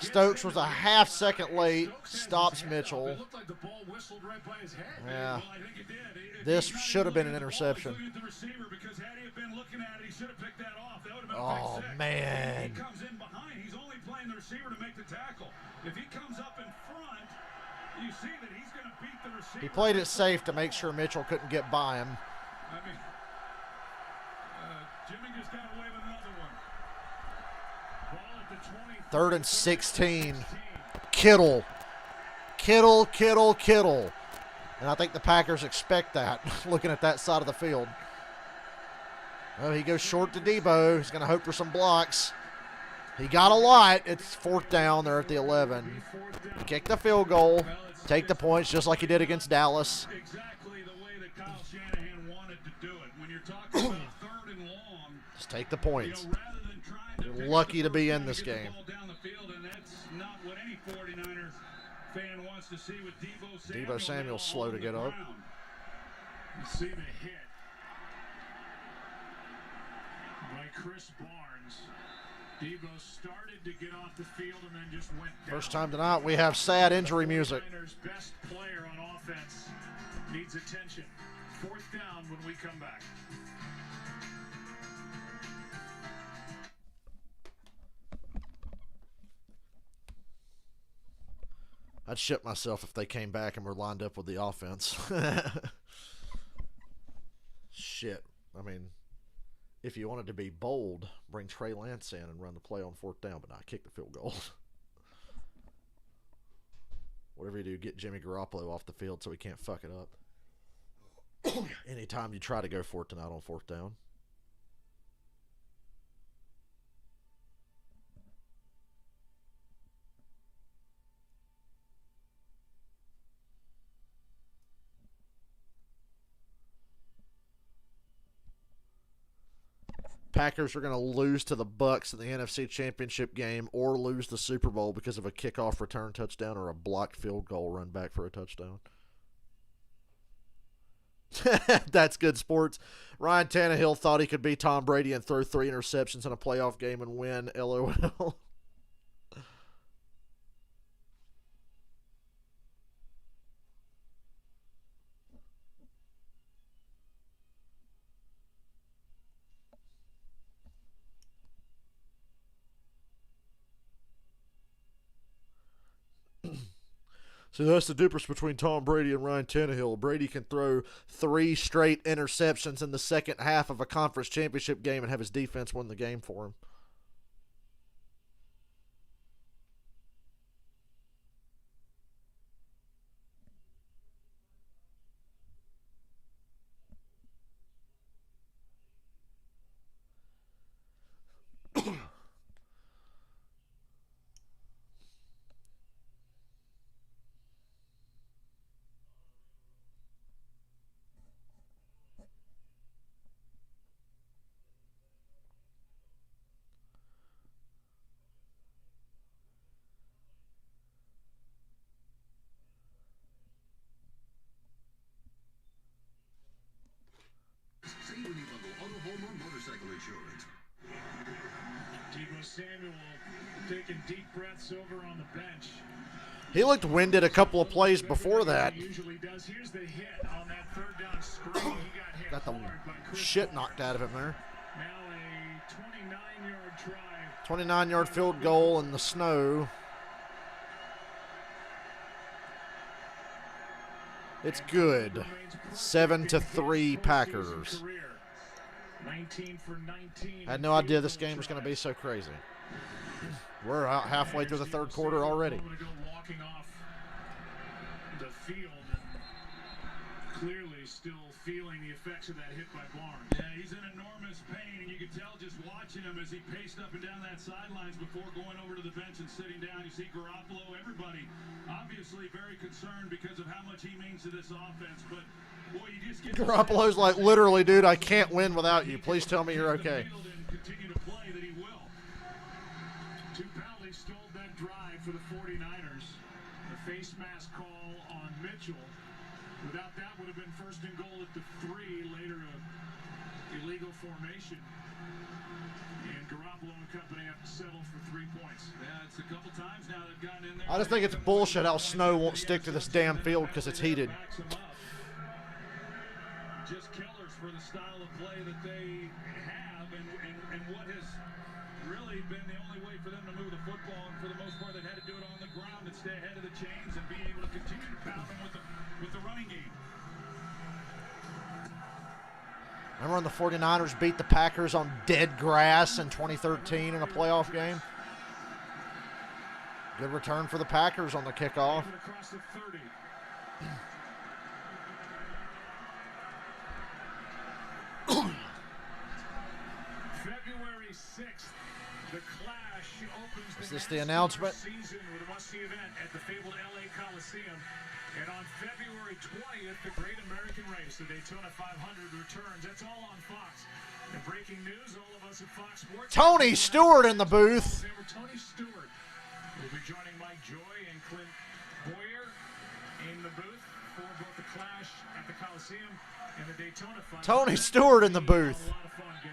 Stokes was a half-second late, stops Mitchell. Yeah, this should have been an interception. Oh man. He comes in behind. He's only playing the receiver to make the tackle. If he comes up in front, you see that he's going to beat the receiver. He played it safe to make sure Mitchell couldn't get by him. I mean, Jimmy just got away with another one. Ball at the 20. 3rd and 16. Kittle. Kittle. And I think the Packers expect that, looking at that side of the field. Well, he goes short to Debo. He's going to hope for some blocks. He got a lot. It's 4th down. They're at the 11. Kick the field goal. Take the points just like he did against Dallas. Exactly the way that Kyle Shanahan wanted to do it. When you're talking about 3rd and long, Just take the points. rather than trying to You're lucky to be in this game. down the field, and that's not what any 49ers fan wants to see with Deebo Samuel. Deebo Samuel's slow to get up. You see the hit by Chris Barnes. Deebo started to get off the field and then just went down. First time tonight we have sad injury music. 49ers' best player on offense needs attention. 4th down when we come back. I'd shit myself if they came back and were lined up with the offense. Shit. I mean, if you wanted to be bold, bring Trey Lance in and run the play on 4th down, but not kick the field goal. Whatever you do, get Jimmy Garoppolo off the field so he can't fuck it up. Anytime you try to go for it tonight on 4th down. Packers are going to lose to the Bucs in the NFC Championship game or lose the Super Bowl because of a kickoff return touchdown or a blocked field goal run back for a touchdown. That's good sports. Ryan Tannehill thought he could be Tom Brady and throw 3 interceptions in a playoff game and win. LOL. So that's the difference between Tom Brady and Ryan Tannehill. Brady can throw 3 straight interceptions in the second half of a conference championship game and have his defense win the game for him. Save when you bundle auto, home, or motorcycle insurance. Deebo Samuel taking deep breaths over on the bench. He looked winded a couple of plays before that. He usually does. Here's the hit on that 3rd down screen. He got hit Got the hard by Chris shit Paul. knocked out of him there. Now a 29-yard drive. 29-yard field goal in the snow. It's good. 7-3 Packers. 19 for 19. I had no idea this game was going to be so crazy. We're out halfway through the 3rd quarter already. Walking off the field, clearly still feeling the effects of that hit by Barnes. Yeah, he's in enormous pain, and you can tell just watching him as he paced up and down that sidelines before going over to the bench and sitting down. You see Garoppolo, everybody obviously very concerned because of how much he means to this offense, but boy, you just get Garoppolo's like, literally, dude, I can't win without you. Please tell me you're okay. Continue to play that he will. Two penalties stole that drive for the 49ers. The face mask call on Mitchell. Without that, would have been 1st and goal at the 3. Later, illegal formation. And Garoppolo and company have to settle for 3 points. Yeah, it's a couple times now they've gotten in there. I just think it's bullshit how snow won't stick to this damn field because it's heated. Just killers for the style of play that they have and what has really been the only way for them to move the football. And for the most part, they've had to do it on the ground and stay ahead of the chains and be able to continue to pound them with the running game. Remember when the 49ers beat the Packers on dead grass in 2013 in a playoff game? Good return for the Packers on the kickoff. Across the 30. February 6th, the Clash opens Is this the announcement? season with a must-see event at the fabled LA Coliseum. And on February 20th, the Great American Race, the Daytona 500 returns. That's all on Fox. And breaking news, all of us at Fox Sports. Tony Stewart in the booth. Tony Stewart will be joining Mike Joy and Clint Boyer in the booth for both the Clash at the Coliseum and the Daytona 500. Tony Stewart in the booth.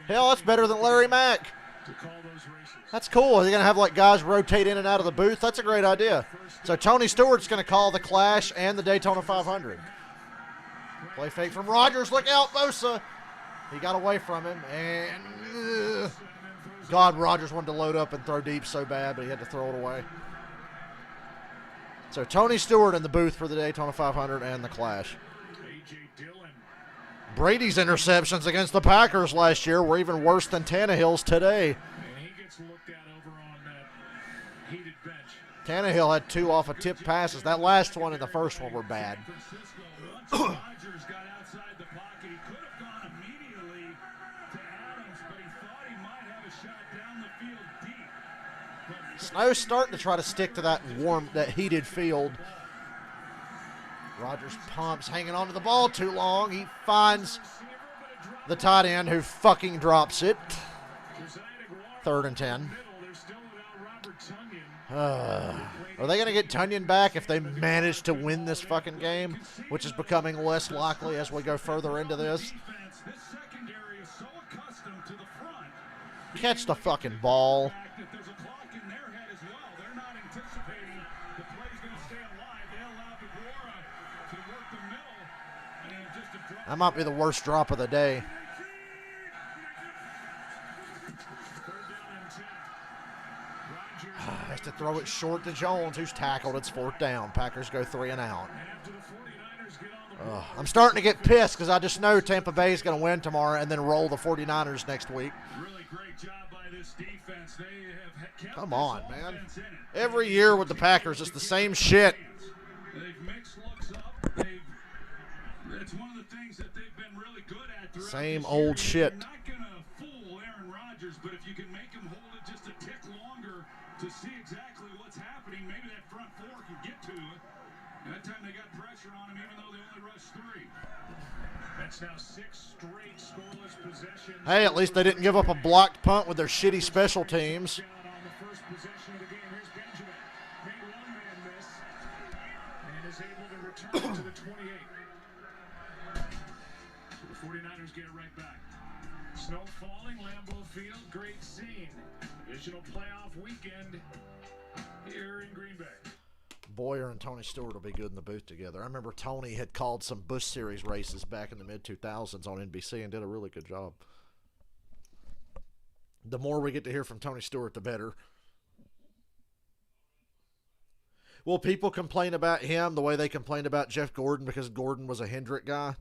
Hell, that's better than Larry Mack. To call those races. That's cool. Are they going to have like guys rotate in and out of the booth? That's a great idea. So Tony Stewart's going to call the Clash and the Daytona 500. Play fake from Rodgers. Look out, Bosa. He got away from him. And God, Rodgers wanted to load up and throw deep so bad, but he had to throw it away. So Tony Stewart in the booth for the Daytona 500 and the Clash. Brady's interceptions against the Packers last year were even worse than Tannehill's today. And he gets looked at over on that heated bench. Tannehill had 2 off of tip passes. That last one and the first one were bad. Rodgers got outside the pocket. He could have gone immediately to Adams, but he thought he might have a shot down the field deep. Snow's starting to try to stick to that heated field. Rodgers pumps, hanging onto the ball too long. He finds the tight end who fucking drops it. 3rd and 10. Are they going to get Tunyon back if they manage to win this fucking game, which is becoming less likely as we go further into this? Catch the fucking ball. That might be the worst drop of the day. Has to throw it short to Jones, who's tackled. It's 4th down. Packers go 3 and out. I'm starting to get pissed because I just know Tampa Bay is going to win tomorrow and then roll the 49ers next week. Really great job by this defense. They have kept Come on, man. Every year with the Packers, it's the same shit. They've mixed looks up. That's one of the things that they've been really good at throughout Same this old year. shit. You're not going to fool Aaron Rodgers, but if you can make him hold it just a tick longer to see exactly what's happening, maybe that front 4 can get to it. And that time they got pressure on him, even though they only rushed 3. That's now 6 straight scoreless possessions. Hey, at least they didn't give up a blocked punt with their shitty special teams. On the first possession of the game, here's Benjamin. Made one man miss and is able to return to the 28. So the 49ers get it right back. Snow falling, Lambeau Field, great scene. Divisional playoff weekend here in Green Bay. Boyer and Tony Stewart will be good in the booth together. I remember Tony had called some Busch Series races back in the mid-2000s on NBC and did a really good job. The more we get to hear from Tony Stewart, the better. Will people complain about him the way they complained about Jeff Gordon because Gordon was a Hendrick guy?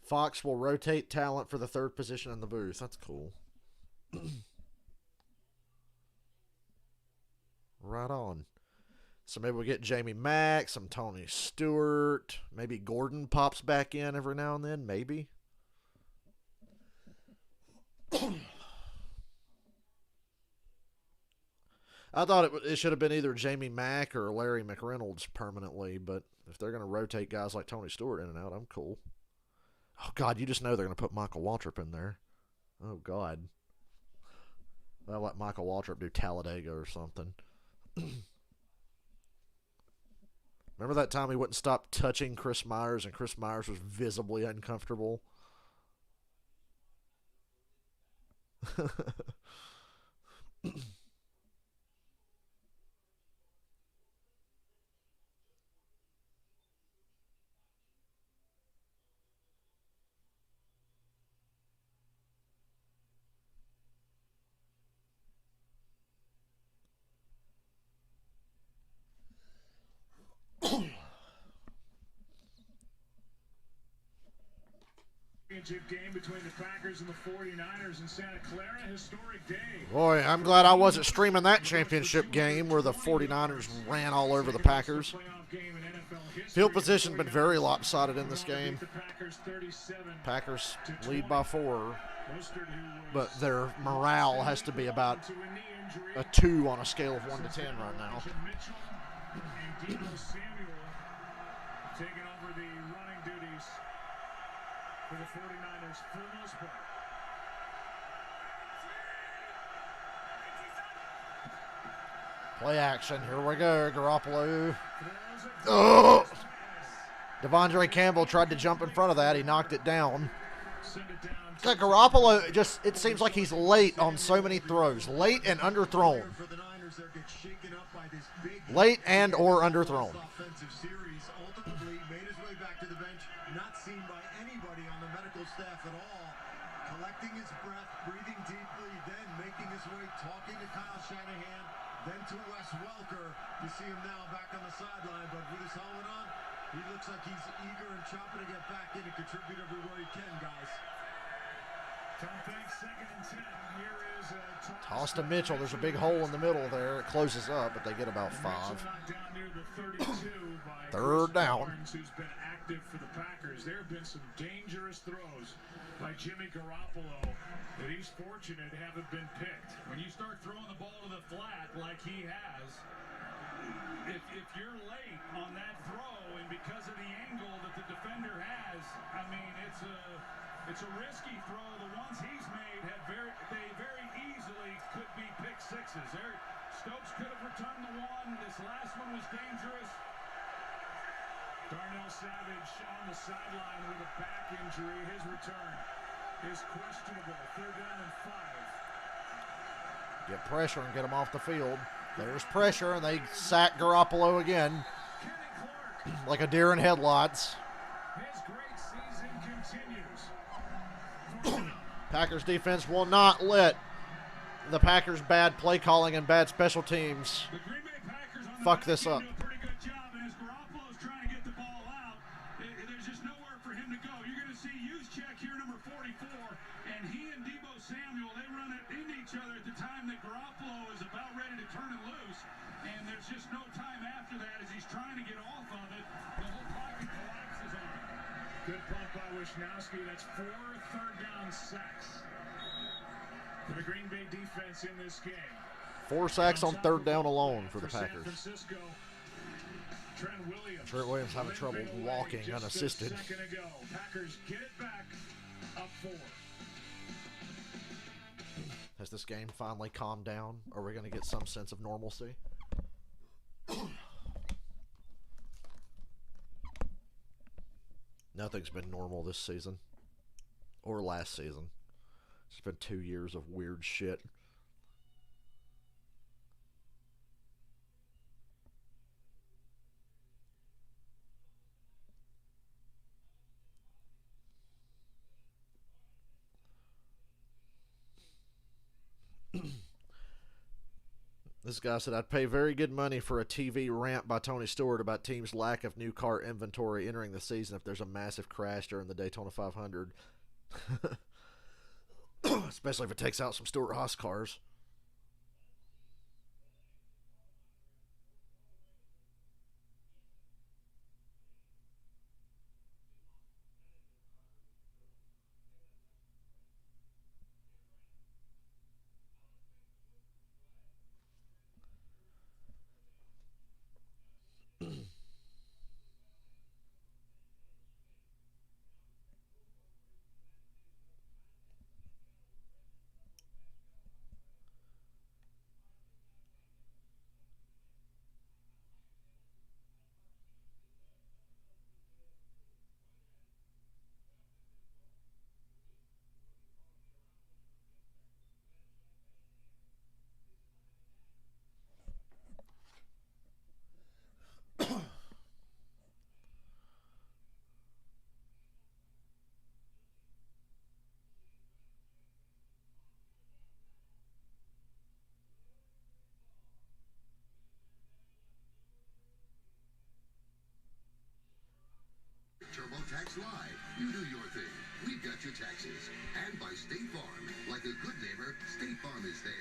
Fox will rotate talent for the 3rd position in the booth. That's cool. Right on. So maybe we get Jamie Mack, some Tony Stewart. Maybe Gordon pops back in every now and then. Maybe. I thought it should have been either Jamie Mack or Larry McReynolds permanently, but if they're going to rotate guys like Tony Stewart in and out, I'm cool. Oh, God, you just know they're going to put Michael Waltrip in there. Oh, God. They'll let Michael Waltrip do Talladega or something. Remember that time he wouldn't stop touching Chris Myers and Chris Myers was visibly uncomfortable? Championship game between the Packers and the 49ers in Santa Clara. Historic day. Boy, I'm glad I wasn't streaming that championship game where the 49ers ran all over the Packers. Field position been very lopsided in this game. Packers lead by 4, but their morale has to be about a 2 on a scale of 1 to 10 right now. And Deebo Samuel taking over the running duties for the 49ers for the most part. Play action. Here we go. Garoppolo. Oh! Devondre Campbell tried to jump in front of that. He knocked it down. Garoppolo, it seems like he's late on so many throws. Late and underthrown. Late and or underthrown. Offensive series ultimately made his way back to the bench, not seen by anybody on the medical staff at all. Collecting his breath, breathing deeply, then making his way, talking to Kyle Shanahan, then to Wes Welker. You see him now back on the sideline, but with his helmet on, he looks like he's eager and chomping to get back in and contribute everywhere he can, guys. Toss to Mitchell. There's a big hole in the middle there. It closes up, but they get about 5. Third down. Who's been active for the Packers. There have been some dangerous throws by Jimmy Garoppolo that he's fortunate haven't been picked. When you start throwing the ball to the flat like he has, if you're late on that throw and because of the angle that the defender has, I mean, it's a risky throw. The ones he's made they very easily could be pick sixes. Stokes could have returned the one. This last one was dangerous. Darnell Savage on the sideline with a back injury. His return is questionable. 3rd down and 5. Get pressure and get him off the field. There's pressure, and they sack Garoppolo again. Like a deer in headlights. His great season continues. Packers defense will not let the Packers' bad play calling and bad special teams fuck this up. That's 4 third-down sacks for the Green Bay defense in this game. 4 sacks on 3rd down alone for the Packers. Trent Williams having trouble walking unassisted. Packers get it back up 4. Has this game finally calmed down? Are we going to get some sense of normalcy? Nothing's been normal this season. Or last season. It's been 2 years of weird shit. This guy said, I'd pay very good money for a TV rant by Tony Stewart about teams' lack of new car inventory entering the season if there's a massive crash during the Daytona 500. Especially if it takes out some Stewart-Haas cars. TurboTax Live. You do your thing. We've got your taxes. And by State Farm. Like a good neighbor, State Farm is there.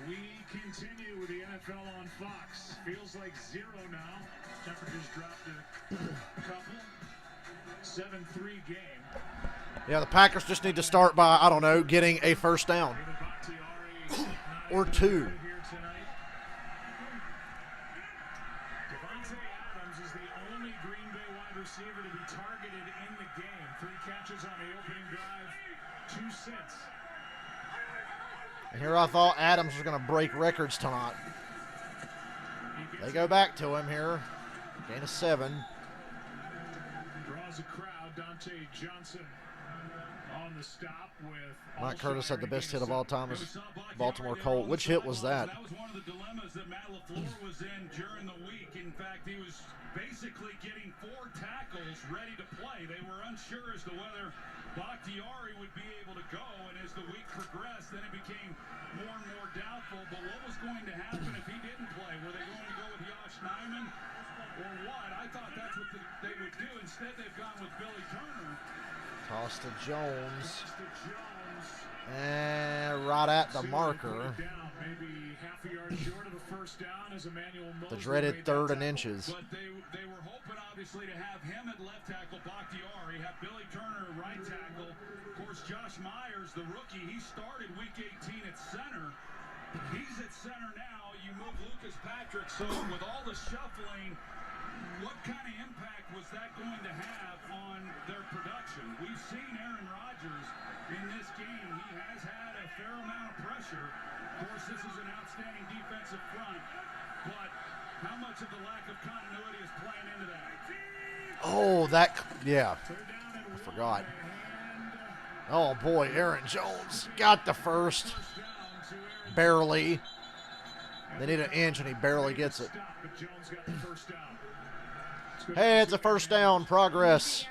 We continue with the NFL on Fox. Feels like 0 now. Temperatures dropped a couple. 7-3 game. Yeah, the Packers just need to start by, I don't know, getting a first down. Or 2. on the opening drive, 2 cents. And here I thought Adams was going to break records tonight. They go back to him here. Gain of 7. Draws a crowd. Dante Johnson on the stop with Mike Curtis had the best hit of all time as Baltimore Colt. Which hit was that? That was one of the dilemmas that Matt LaFleur was in during the week. In fact, he was basically getting 4 tackles ready to play. They were unsure as to whether Bakhtiari would be able to go, and as the week progressed, then it became more and more doubtful. But what was going to happen if he didn't play? Were they going to go with Josh Nijman or what? I thought that's what they would do. Instead, they've gone with Billy Turner. Toss to Jones. And right at the marker. Maybe half a yard short of a first down as Emmanuel Mosley. The dreaded 3rd and inches. But they were hoping, obviously, to have him at left tackle, Bakhtiari, have Billy Turner at right tackle. Of course, Josh Myers, the rookie, he started week 18 at center. He's at center now. You move Lucas Patrick. So with all the shuffling, what kind of impact was that going to have on their production? We've seen Aaron Rodgers in this game. He has had a fair amount of pressure. Of course, this is an outstanding defensive front, but how much of the lack of continuity is playing into that? Oh, yeah. I forgot. Oh, boy, Aaron Jones got the first. Barely. They need an inch, and he barely gets it. Hey, it's a first down. Progress.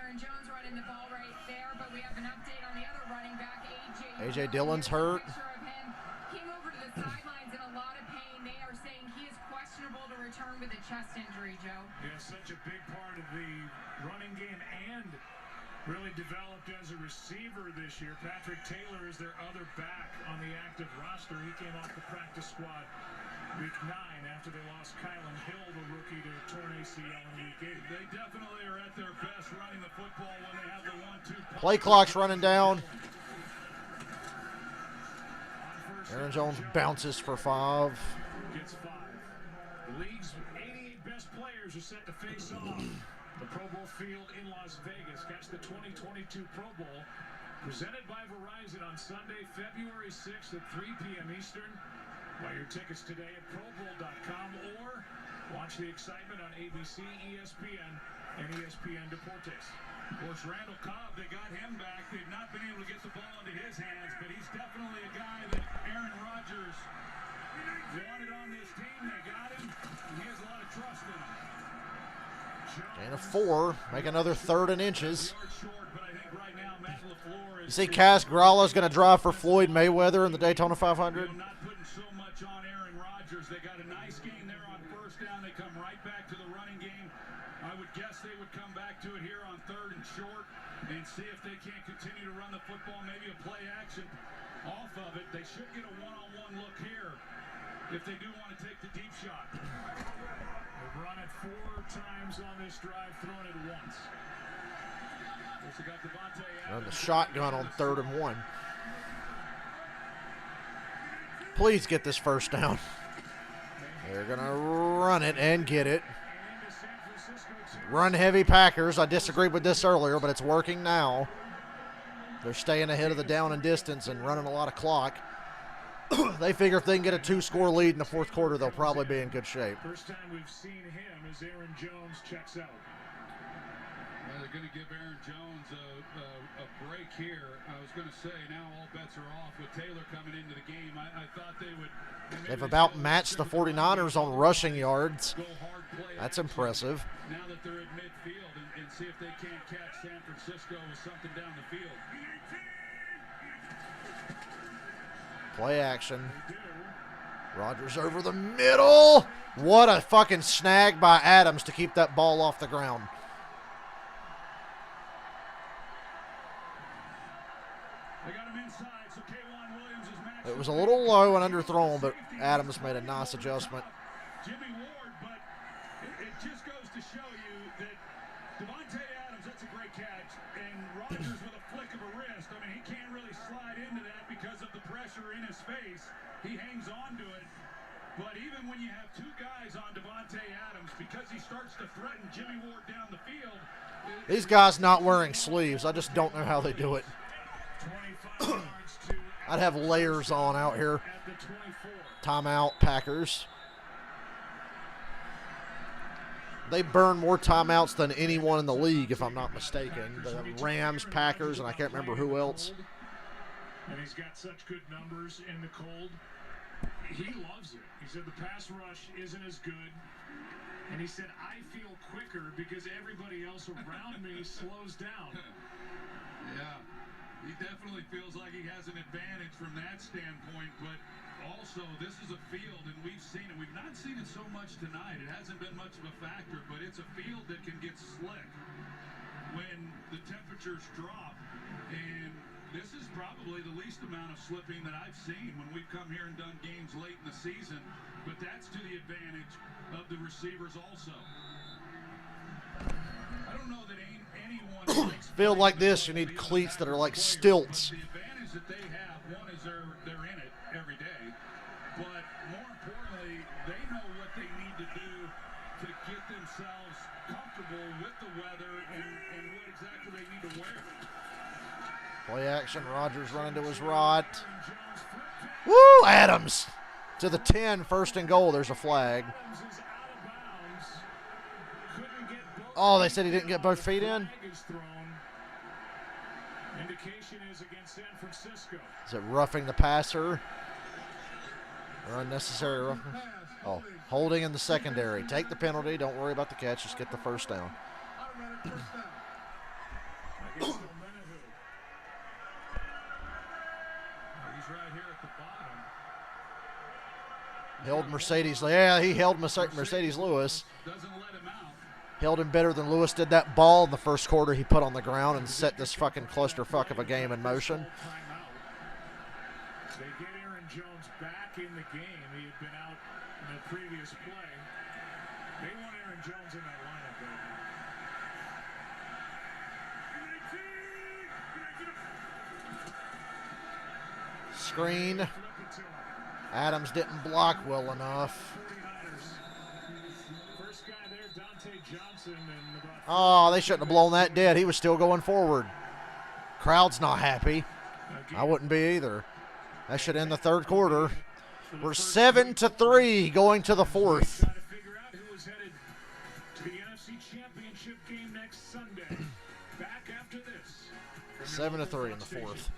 A.J. Dillon's hurt. Came over to the sidelines in a lot of pain. They are saying he is questionable to return with a chest injury, Joe. Yeah, such a big part of the running game and really developed as a receiver this year. Patrick Taylor is their other back on the active roster. He came off the practice squad week 9 after they lost Kylan Hill, the rookie, to a torn ACL in week 8. They definitely are at their best running the football when they have the 1-2. Play clock's running down. Aaron Jones bounces for 5. Gets 5. The league's 88 best players are set to face off. The Pro Bowl field in Las Vegas. Catch the 2022 Pro Bowl presented by Verizon on Sunday, February 6th at 3 p.m. Eastern. Buy your tickets today at ProBowl.com or watch the excitement on ABC, ESPN, and ESPN Deportes. Of course, Randall Cobb, they got him back. They've not been able to get the ball into his hands, but he's definitely a guy that Aaron Rodgers wanted on this team. They got him, and he has a lot of trust in him. Gain of 4. Make another 3rd and inches. You see Cass Grala's going to drive for Floyd Mayweather in the Daytona 500? Not putting so much on Aaron Rodgers. They got a nice game there on first down. They come right back to the running game. I would guess they would come back to it here on 3rd and short and see if they can't continue to run the football, maybe a play action off of it. They should get a one-on-one look here if they do want to take the deep shot. They've run it 4 times on this drive, thrown it once. They got Devontae Run the shotgun on 3rd and 1. Please get this first down. They're going to run it and get it. Run heavy Packers. I disagreed with this earlier, but it's working now. They're staying ahead of the down and distance and running a lot of clock. They figure if they can get a 2-score lead in the 4th quarter, they'll probably be in good shape. First time we've seen him as Aaron Jones checks out. Well, they're going to give Aaron Jones a break here. I was going to say now all bets are off with Taylor coming into the game. I thought they would. They've about matched the 49ers on rushing yards. That's impressive. Now that they're at midfield and see if they can't catch San Francisco with something down the field. Play action. Rodgers over the middle. What a fucking snag by Adams to keep that ball off the ground. It was a little low and underthrown, but Adams made a nice adjustment. Jimmy Ward, but it just goes to show you that Devontae Adams, that's a great catch, and Rodgers with a flick of a wrist. I mean, he can't really slide into that because of the pressure in his face. He hangs on to it. But even when you have 2 guys on Devontae Adams, because he starts to threaten Jimmy Ward down the field, These guys not wearing sleeves. I just don't know how they do it. I'd have layers on out here. Timeout, Packers. They burn more timeouts than anyone in the league, if I'm not mistaken. The Rams, Packers, and I can't remember who else. And he's got such good numbers in the cold. He loves it. He said the pass rush isn't as good. And he said, I feel quicker because everybody else around me slows down. Yeah, he definitely feels like he has an advantage from that standpoint, but also this is a field, and we've seen it. We've not seen it so much tonight. It hasn't been much of a factor, but it's a field that can get slick when the temperatures drop, and this is probably the least amount of slipping that I've seen when we've come here and done games late in the season, but that's to the advantage of the receivers also. I don't know that anyone Field like this, you need cleats that are like stilts. the advantage that they have, one is they're in it every day, but more importantly, they know what they need to do to get themselves comfortable with the weather and what exactly they need to wear. Play action, Rodgers running to his right. Woo, Adams to the 10, first and goal. There's a flag. Oh, they said he didn't get both feet in? Indication is against San Francisco. Is it roughing the passer? Or unnecessary roughing? Oh, holding in the secondary. Take the penalty. Don't worry about the catch. Just get the first down. Against Omenihu. He's right here at the bottom. Held Mercedes. Yeah, he held Mercedes Lewis. Doesn't let him out. Held him better than Lewis did that ball in the first quarter he put on the ground and set this fucking clusterfuck of a game in motion. They get Aaron Jones back in the game. He had been out in the previous play. They want Aaron Jones in that lineup, baby. Screen. Adams didn't block well enough. First guy there, Dante Johnson, and about Oh, they shouldn't have blown that dead. He was still going forward. Crowd's not happy. I wouldn't be either. That should end the third quarter. We're 7-3 going to the fourth. trying to figure out who is headed to the NFC Championship game next Sunday. Back after this. 7-3 in the fourth.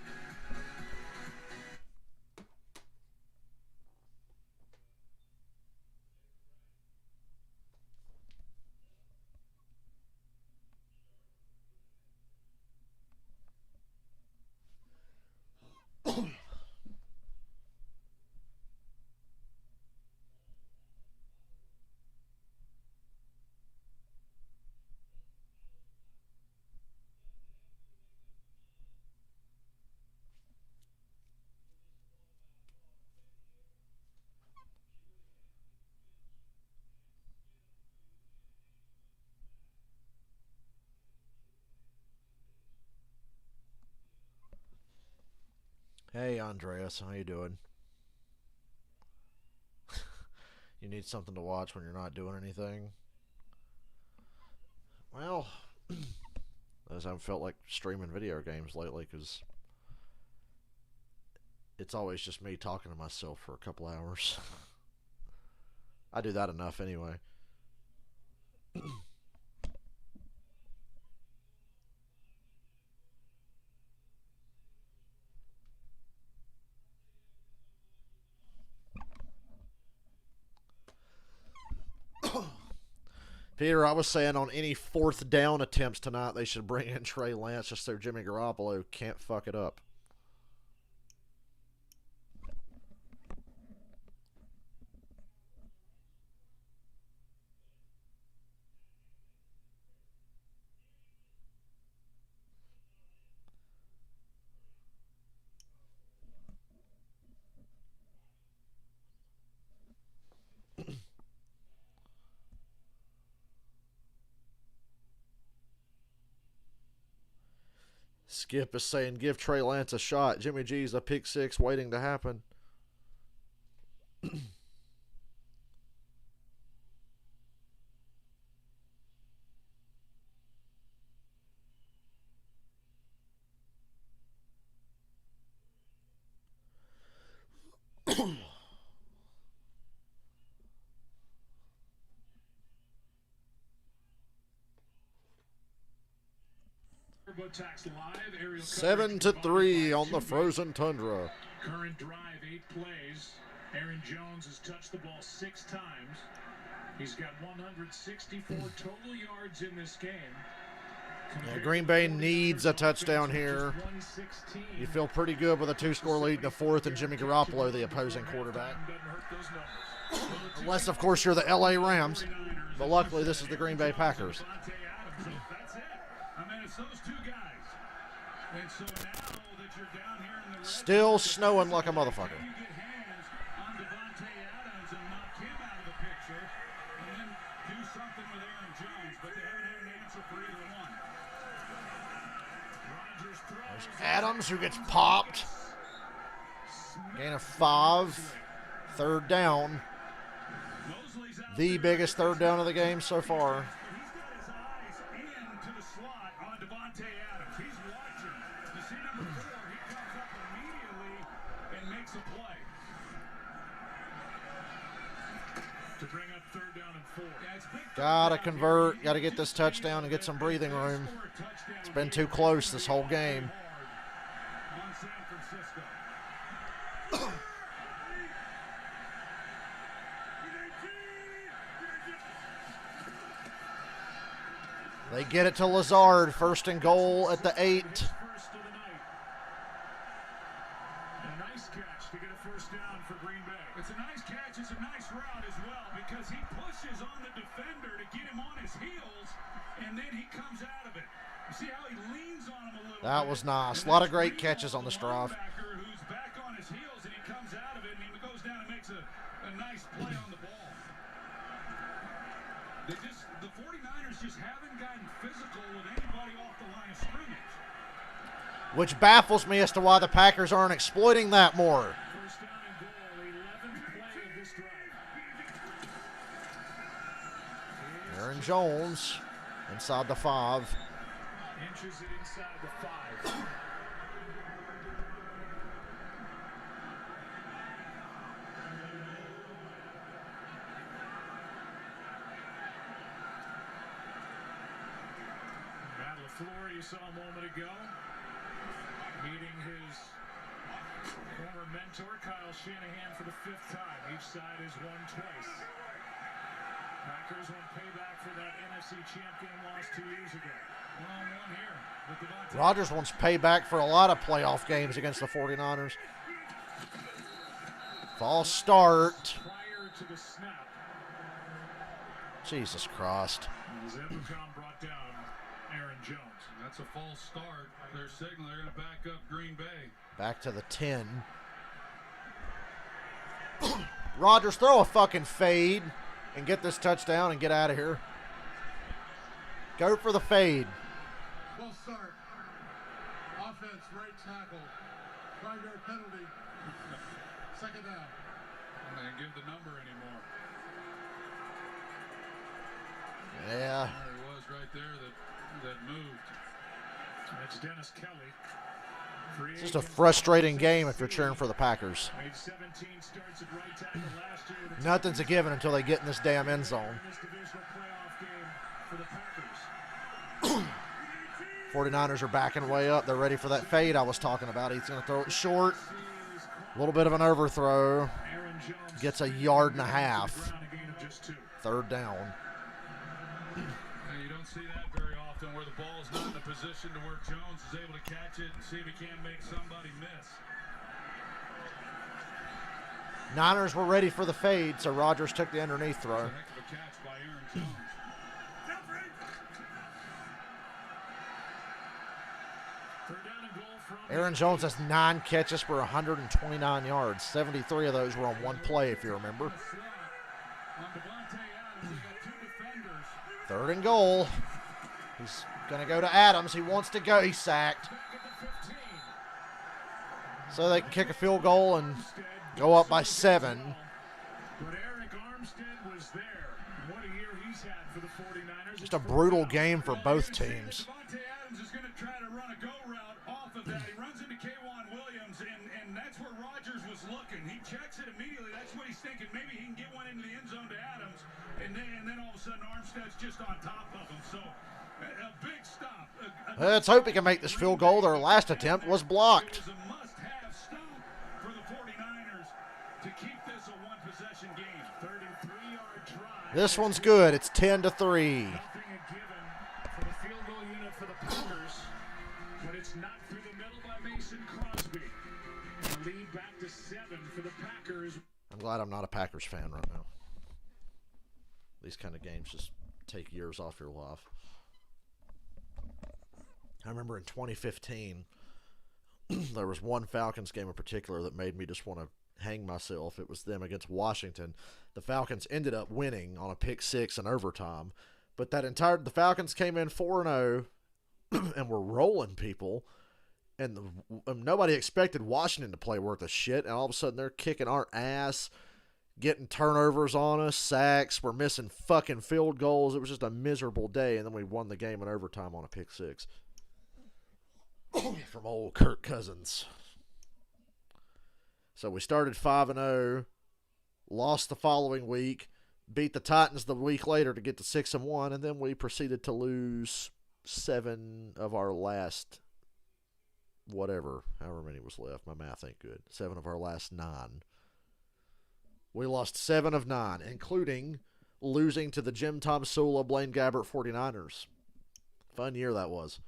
Hey, Andreas, how you doing? You need something to watch when you're not doing anything? Well, as I've felt like streaming video games lately because it's always just me talking to myself for a couple hours. I do that enough anyway. Peter, I was saying on any fourth down attempts tonight, they should bring in Trey Lance just so Jimmy Garoppolo can't fuck it up. Skip is saying, give Trey Lance a shot. Jimmy G's a pick six waiting to happen. Live, 7-3 on the frozen tundra. Current drive, 8 plays. Aaron Jones has touched the ball 6 times. He's got 164 total yards in this game. Yeah, Green Bay needs a touchdown here. You feel pretty good with a 2-score lead in the fourth and Jimmy Garoppolo, the opposing quarterback. Unless, of course, you're the LA Rams. But luckily, this is the Green Bay Packers. Still snowing like a motherfucker. There's Adams, who gets popped. Gain of 5. Third down. The biggest third down of the game so far. Gotta convert, gotta get this touchdown and get some breathing room. It's been too close this whole game. They get it to Lazard, 1st and goal at the 8. It's a nice catch. It's a nice route as well because he pushes on the defender to get him on his heels, and then he comes out of it. You see how he leans on him a little That was nice. A lot of great catches on this drive. Who's back on his heels, and he comes out of it, and he goes down and makes a nice play on the ball. The 49ers just haven't gotten physical with anybody off the line of scrimmage. Which baffles me as to why the Packers aren't exploiting that more. Aaron Jones inside the 5. Inches it inside the 5. Matt LaFleur, you saw a moment ago, meeting his former mentor, Kyle Shanahan, for the 5th time. Each side has won twice. Packers want payback for that NFC champ game lost 2 years ago. 1-on-1 here with Devontae. Rodgers wants payback for a lot of playoff games against the 49ers. False start. Prior to the snap. Jesus Christ. Zebulon brought down Aaron Jones. That's a false start. They're signaling they're going to back up Green Bay. Back to the 10. Rodgers, throw a fucking fade and get this touchdown and get out of here. Go for the fade. False start. Offense, right tackle. Primary penalty. 2nd down. And they give the number anymore. Yeah. There he was right there that moved. That's Dennis Kelly. It's just a frustrating game if you're cheering for the Packers. Made 17 starts at right tackle last year. Nothing's a given until they get in this damn end zone. 49ers are backing way up. They're ready for that fade I was talking about. He's going to throw it short. A little bit of an overthrow. Gets 1.5 yards. 3rd down. And you don't see that very often where the ball's not in a position to where Jones is able to catch it and see if he can't make somebody miss. Niners were ready for the fade, so Rodgers took the underneath throw. Heck of a catch by Aaron Jones. Aaron Jones has 9 catches for 129 yards. 73 of those were on one play, if you remember. 3rd and goal. He's going to go to Adams. He wants to go. He's sacked. So they can kick a field goal and go up by 7. But Eric Armstead was there. What a year he's had for the 49ers. Just a brutal game for both teams. Devontae Adams is going to try to run a go route off of that. He runs into K'Wan Williams, and that's that's where Rodgers was looking. He checks it immediately. That's what he's thinking. Maybe he can get one into the end zone to Adams, and then all of a sudden Armstead's just on top of him. So a big stop. Let's hope he can make this field goal. Their last attempt was blocked. It was a must-have stop for the 49ers to keep this a one-possession game. 33-yard drive. This one's good. It's 10-3. Nothing a given for the field goal unit for the Packers, but it's knocked through the middle by Mason Crosby. And the lead back to 7 for the Packers. I'm glad I'm not a Packers fan right now. These kind of games just take years off your life. I remember in 2015, there was one Falcons game in particular that made me just want to hang myself. It was them against Washington. The Falcons ended up winning on a pick six in overtime, but the Falcons came in 4-0 and were rolling people, and nobody expected Washington to play worth a shit, and all of a sudden they're kicking our ass, getting turnovers on us, sacks, we're missing fucking field goals. It was just a miserable day, and then we won the game in overtime on a pick six from old Kirk Cousins. So we started 5-0, lost the following week, beat the Titans the week later to get to 6-1, and then we proceeded to lose 7 of our last however many was left. My math ain't good. 7 of our last 9. We lost 7 of 9, including losing to the Jim Tom Sula, Blaine Gabbert 49ers. Fun year that was.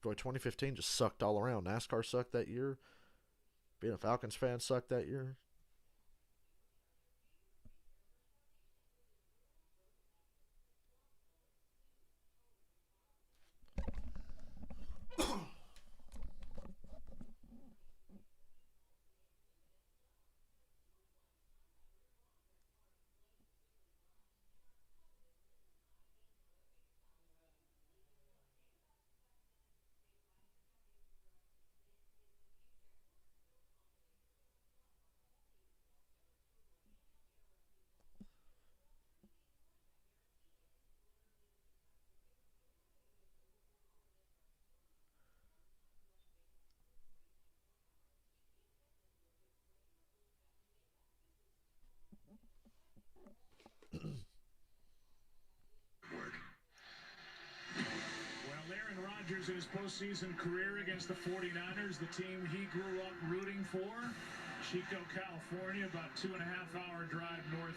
Boy, 2015 just sucked all around. NASCAR sucked that year. Being a Falcons fan sucked that year. In his postseason career against the 49ers, the team he grew up rooting for, Chico, California, about 2.5-hour drive north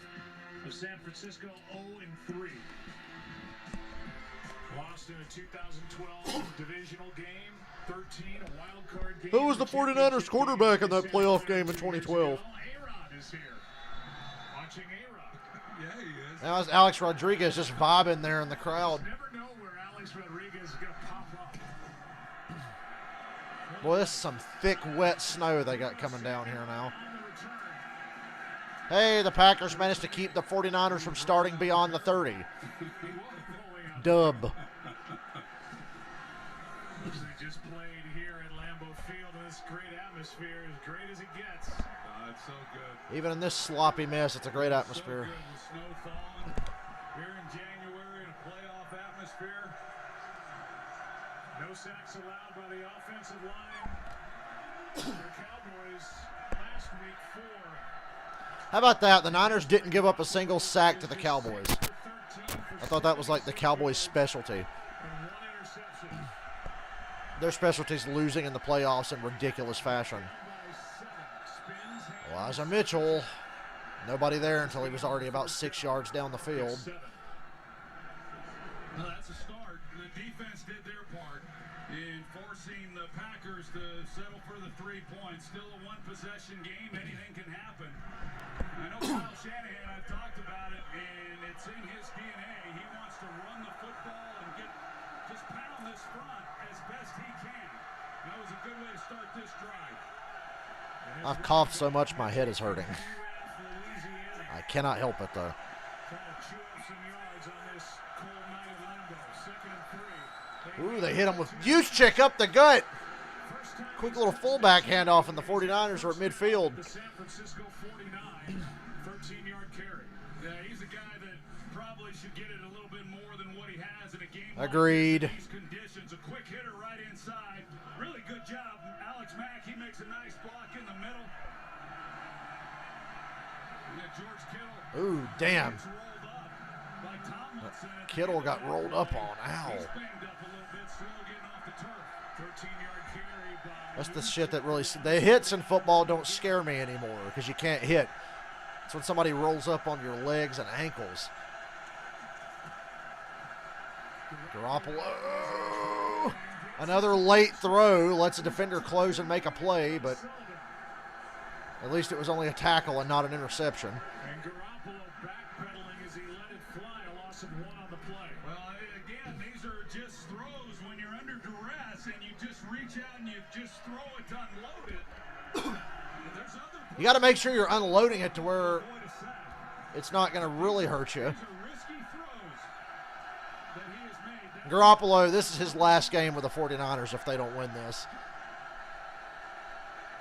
of San Francisco, 0-3. Lost in a 2012 divisional game, 13, a wild card game. Who was the 49ers quarterback in that playoff game in 2012? A-Rod is here. Watching A-Rod. Yeah, he is. That was Alex Rodriguez just vibing there in the crowd. Never know where Alex Rodriguez is going to pop up. Boy, this is some thick, wet snow they got coming down here now. Hey, the Packers managed to keep the 49ers from starting beyond the 30. Dub. They just played here at Lambeau Field in this great atmosphere, as great as it gets. It's so good. Even in this sloppy mess, it's a great atmosphere. So good. The snow thawing here in January in a playoff atmosphere. No sacks allowed by the offensive line. The Cowboys last week 4. How about that? The Niners didn't give up a single sack to the Cowboys. I thought that was like the Cowboys' specialty. Their specialty is losing in the playoffs in ridiculous fashion. Elijah Mitchell, nobody there until he was already about 6 yards down the field. Well, that's a start. The defense did their part in forcing the Packers to settle for the 3 points. Still a one-possession game. Anything can happen. I know Kyle Shanahan, I've talked about it, and it's in his DNA. He wants to run the football and just pound this front as best he can. That was a good way to start this drive. I've coughed so much my head is hurting. I cannot help it though. Ooh, they hit him with Juszczyk up the gut. Quick little fullback handoff, and the 49ers are at midfield. The San Francisco 49, 13-yard carry. Yeah, he's a guy that probably should get it a little bit more than what he has in a game. Agreed. Like this. He's Ooh, damn. Kittle got rolled up on. Ow. That's the shit that really... The hits in football don't scare me anymore because you can't hit. It's when somebody rolls up on your legs and ankles. Garoppolo. Another late throw lets a defender close and make a play, but at least it was only a tackle and not an interception. And Garoppolo backpedaling as he let it fly, a loss of 1 on the play. Well, again, these are just throws when you're under duress and you just reach out and you just throw it to unload it. You got to make sure you're unloading it to where it's not going to really hurt you. Garoppolo, this is his last game with the 49ers if they don't win this.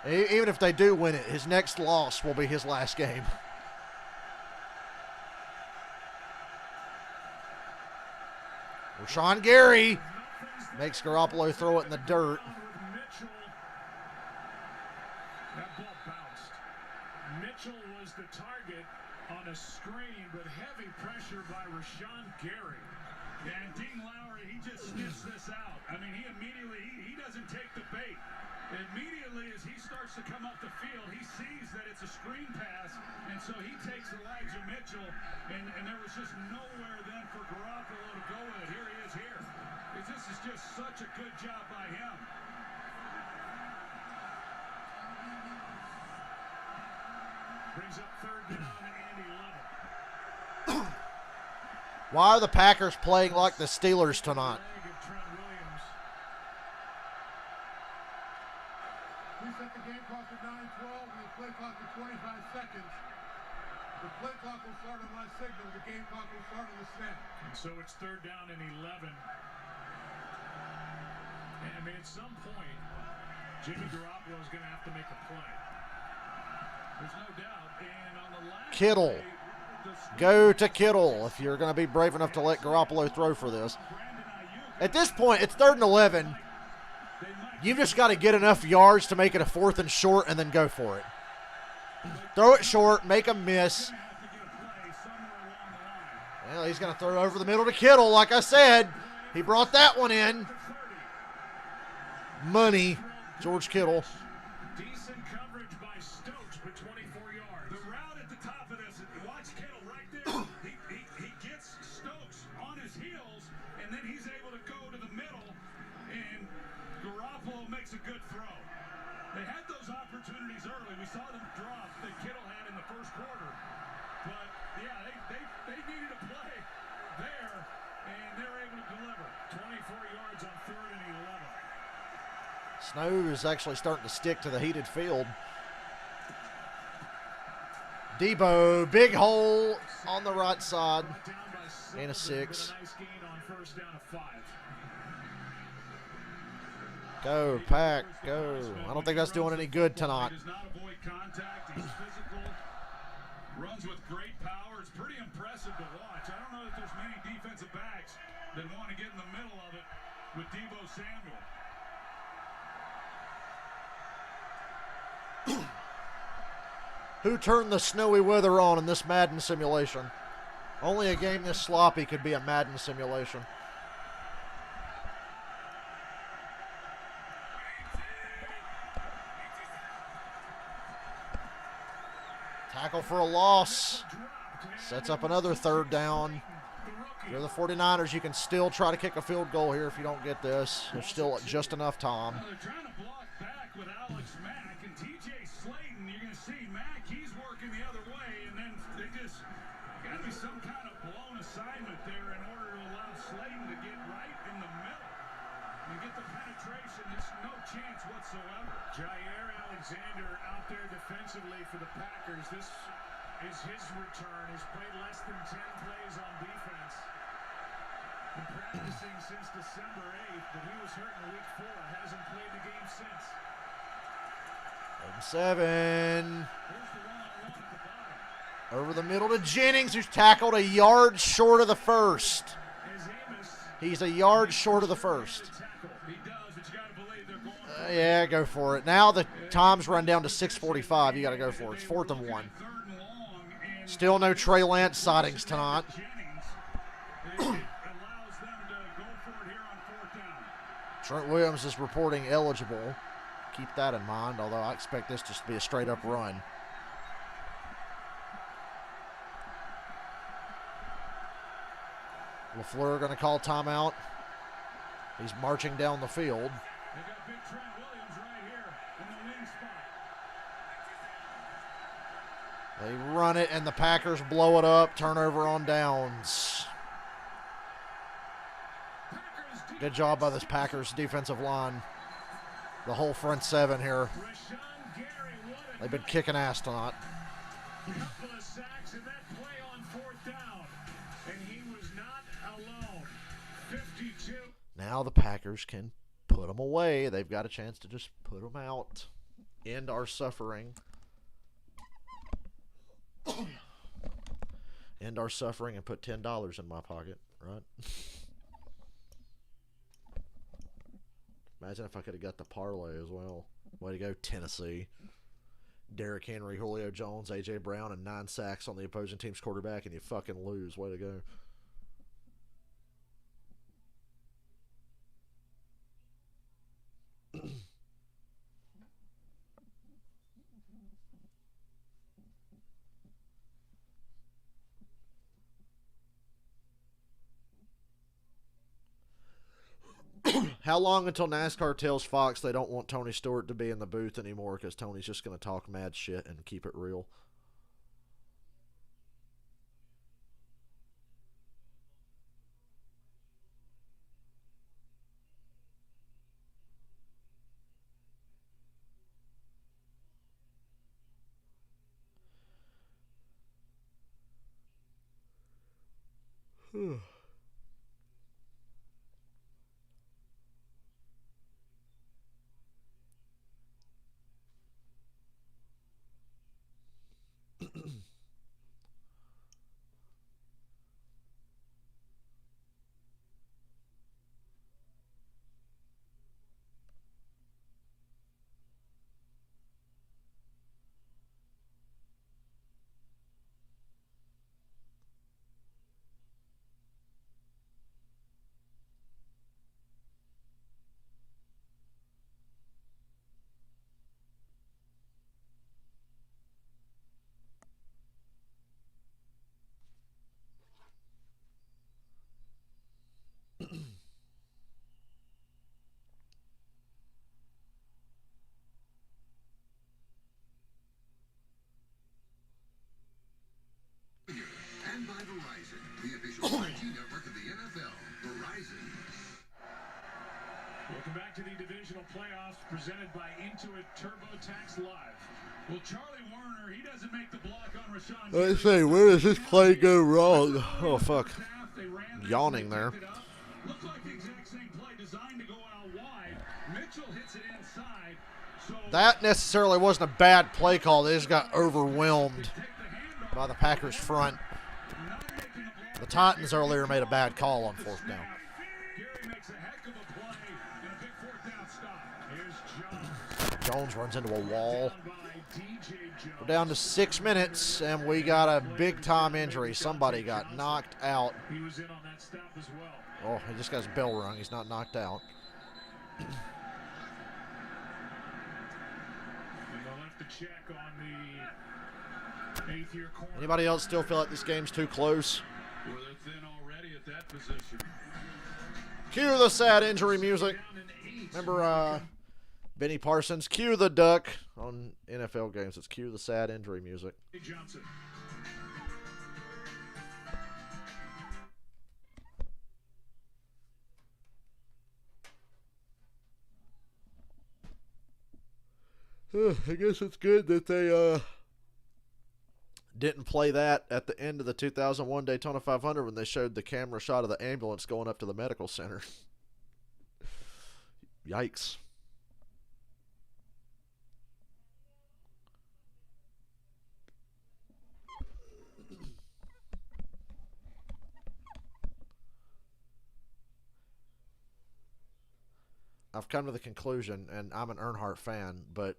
Even if they do win it, his next loss will be his last game. Rashawn Gary makes Garoppolo throw it in the dirt. That ball bounced. Mitchell was the target on a screen, but heavy pressure by Rashawn Gary. And Dean Lowry, he just sniffs this out. I mean, he immediately, he doesn't take the bait. Immediately as he starts to come up the field, he sees that it's a screen pass, and so he takes Elijah Mitchell, and there was just nowhere then for Garoppolo to go with it. Here he is here. This is just such a good job by him. Brings up 3rd down and 11. Why are the Packers playing like the Steelers tonight? We set the game clock at 9:12 and the play clock at 25 seconds. The play clock will start on my signal. The game clock will start on the snap. And so it's 3rd down and 11. And I mean, at some point, Jimmy Garoppolo is going to have to make a play. There's no doubt. And on the last Kittle. Go to Kittle if you're going to be brave enough to let Garoppolo throw for this. At this point, it's 3rd and 11. You've just got to get enough yards to make it a 4th and short and then go for it. Throw it short, make a miss. Well, he's going to throw over the middle to Kittle, like I said. He brought that one in. Money, George Kittle. Decent coverage by Stokes for 24 yards. The route at the top of this, watch Kittle right there. he gets Stokes on his heels, and then he's able to go to the middle, and Garoppolo makes a good throw. They had those opportunities early. We saw them drop that Kittle had in the first quarter. But, yeah, they needed a play there, and they're able to deliver. 24 yards on 3rd and 11. Snow is actually starting to stick to the heated field. Debo, big hole on the right side. Gain of 6. Go, Pack, go. I don't think that's doing any good tonight. He does not avoid contact. He's physical. Runs with great power. It's pretty impressive to watch. I don't know that there's many defensive backs that want to get in the middle of it with Debo Samuel. Who turned the snowy weather on in this Madden simulation? Only a game this sloppy could be a Madden simulation. Tackle for a loss. Sets up another 3rd down. If you're the 49ers, you can still try to kick a field goal here if you don't get this. There's still just enough time. They're trying to block back with Alex Mack and TJ Slayton. You're going to see Mack, he's working the other way, and then they just got to be some kind of blown assignment there in order to allow Slayton to get right in the middle and get the penetration. There's no chance whatsoever. Jair Alexander out there defensively for the Packers. This is his return. He's played less than 10 plays on defense. Been practicing since December 8th, but he was hurt in week 4. Hasn't played the game since. 7. Over the middle to Jennings, who's tackled a yard short of the first. He's a yard short of the first. Yeah, go for it. Now the time's run down to 6:45. You got to go for it. It's 4th and 1. Still no Trey Lance sightings tonight. Trent Williams is reporting eligible. Keep that in mind, although I expect this just to be a straight-up run. LaFleur going to call timeout. He's marching down the field. They got big Trent Williams right here in the wing spot. They run it, and the Packers blow it up. Turnover on downs. Good job by this Packers defensive line. The whole front seven here. They've been kicking ass tonight. Couple of sacks in that play on fourth down, and he was not alone. 52. Now the Packers can put them away. They've got a chance to just put them out. End our suffering. End our suffering and put $10 in my pocket, right? Imagine if I could have got the parlay as well. Way to go, Tennessee. Derrick Henry, Julio Jones, A.J. Brown, and 9 sacks on the opposing team's quarterback, and you fucking lose. Way to go. How long until NASCAR tells Fox they don't want Tony Stewart to be in the booth anymore because Tony's just going to talk mad shit and keep it real? And by Verizon, the official 5G network of the NFL. Verizon. Welcome back to the divisional playoffs presented by Intuit TurboTax Live. Well, Charlie Warner, he doesn't make the block on Rashawn. Let's see, where does this play go wrong? Oh, fuck. Yawning there. Looks like the exact same play designed to go out wide. Mitchell hits it inside. So That necessarily wasn't a bad play call. They just got overwhelmed by the Packers front. The Titans earlier made a bad call on fourth down. Gary makes a heck of a play and a big fourth down stop. Here's Jones. Jones runs into a wall. Down by DJ Jones. We're down to 6 minutes, and we got a big-time injury. Somebody got knocked out. He was in on that stop as well. Oh, he just got his bell rung. He's not knocked out. And they'll have to check on the eighth-year corner. Anybody else still feel like this game's too close? Well, they're thin already at that position. Cue the sad injury music. Remember Benny Parsons? Cue the duck on NFL games. It's cue the sad injury music. Johnson. I guess it's good that they didn't play that at the end of the 2001 Daytona 500 when they showed the camera shot of the ambulance going up to the medical center. Yikes. I've come to the conclusion, and I'm an Earnhardt fan, but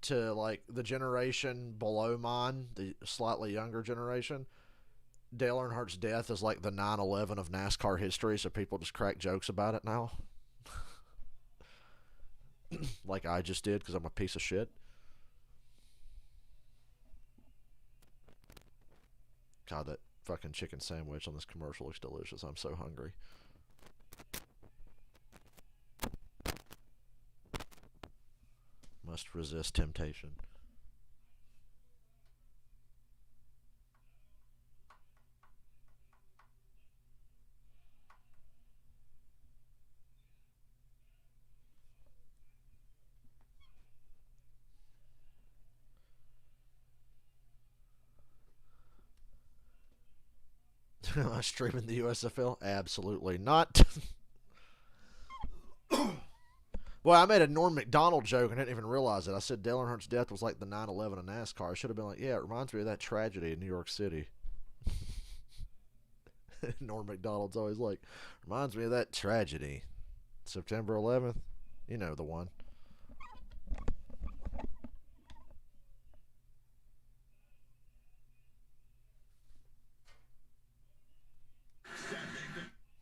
to like the generation below mine, the slightly younger generation, Dale Earnhardt's death is like the 9/11 of NASCAR history, so people just crack jokes about it now. Like I just did because I'm a piece of shit. God, that fucking chicken sandwich on this commercial looks delicious. I'm so hungry. Must resist temptation. Am I streaming the USFL? Absolutely not. Well, I made a Norm Macdonald joke and didn't even realize it. I said Dale Earnhardt's death was like the 9/11 of NASCAR. I should have been like, yeah, it reminds me of that tragedy in New York City. Norm Macdonald's always like, reminds me of that tragedy. September 11th. You know the one.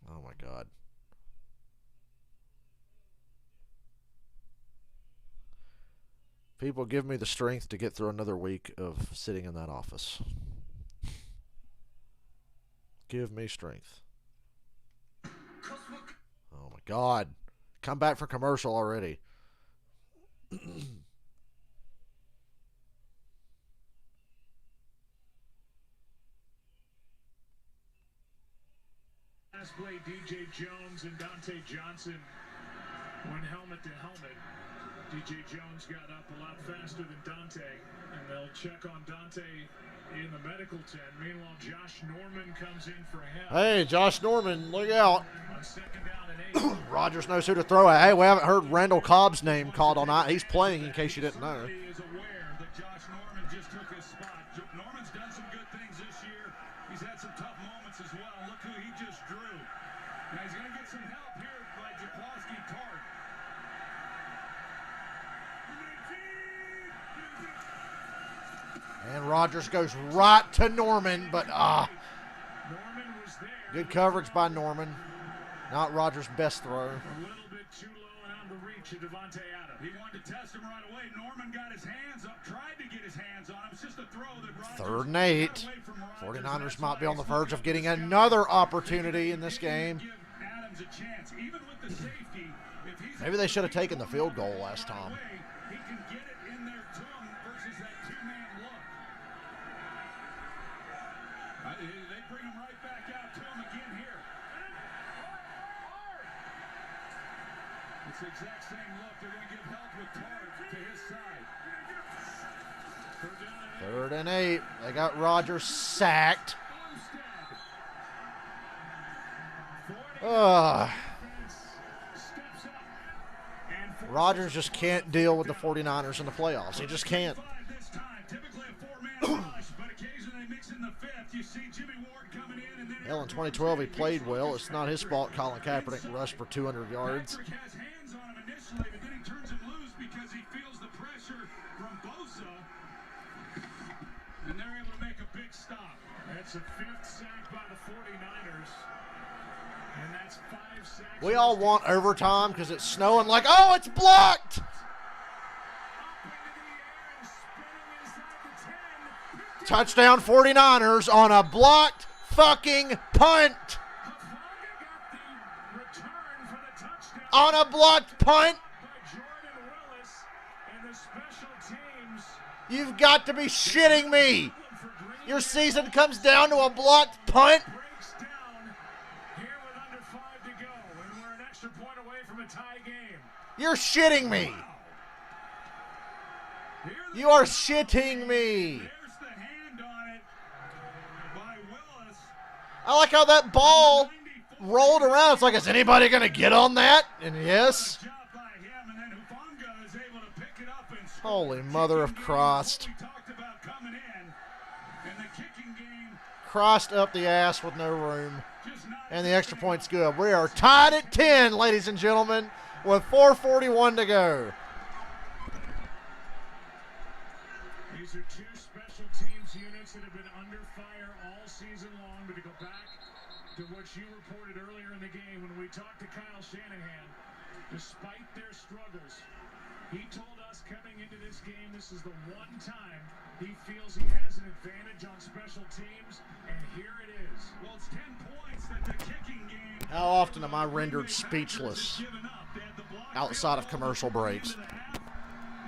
Oh my God. People, give me the strength to get through another week of sitting in that office. Give me strength. Oh my God. Come back for commercial already. Last play, DJ Jones and Dante Johnson went helmet to helmet. DJ Jones got up a lot faster than Dante, and they'll check on Dante in the medical tent. Meanwhile, Josh Norman comes in for him. Hey, Josh Norman, look out. On 2nd down and 8. Rogers knows who to throw at. Hey, we haven't heard Randall Cobb's name called all night. He's playing, in case you didn't know. He is aware that Josh Norman just took his spot. Norman's done some good things this year. He's had some tough moments as well. Look who he just drew. Now he's going to get some help here by Jaquowski Tart. And Rogers goes right to Norman, but Norman was there. good coverage by Norman. Not Rogers' best throw. A little bit too low and on the reach of Devontae Adams. He wanted to test him right away. Norman got his hands up, tried to get his hands on him. It's just a throw that Rogers 3rd and 8. got away from Rogers. 49ers might be on the verge of getting another opportunity in this game. Give Adams a chance, even with the safety. If he's Maybe they should have taken the field goal last time. He can get it in there to him versus that two-man look. They bring him right back out to him again here. It's the exact same look. They're going to give help with Tart to his side. 3rd and 8. They got Rogers sacked. Rogers just can't deal with the 49ers in the playoffs. He just can't. Hell, in 2012 he played well. It's not his fault Colin Kaepernick rushed for 200 yards. Patrick has hands on him initially, but then he turns him loose because he feels the pressure from Bosa. And they're able to make a big stop. That's the 5th sack by the 49ers. And that's 5 sacks. We all want overtime because it's snowing like, oh, it's blocked! Touchdown 49ers on a blocked fucking punt. On a blocked punt. You've got to be shitting me. Your season comes down to a blocked punt. You're shitting me. You are shitting me. I like how that ball rolled around. It's like, is anybody going to get on that? And yes. Holy mother of Christ. Crossed up the ass with no room. And the extra point's good. We are tied at 10, ladies and gentlemen, with 4:41 to go. These are two special teams units that have been under fire all season long. But to go back to what you reported earlier in the game, when we talked to Kyle Shanahan, despite their struggles, he told us coming into this game, this is the one time he feels he has an advantage on special teams, and here it is. Well, it's 10 points that the kicking game. How often am I rendered speechless outside of commercial breaks?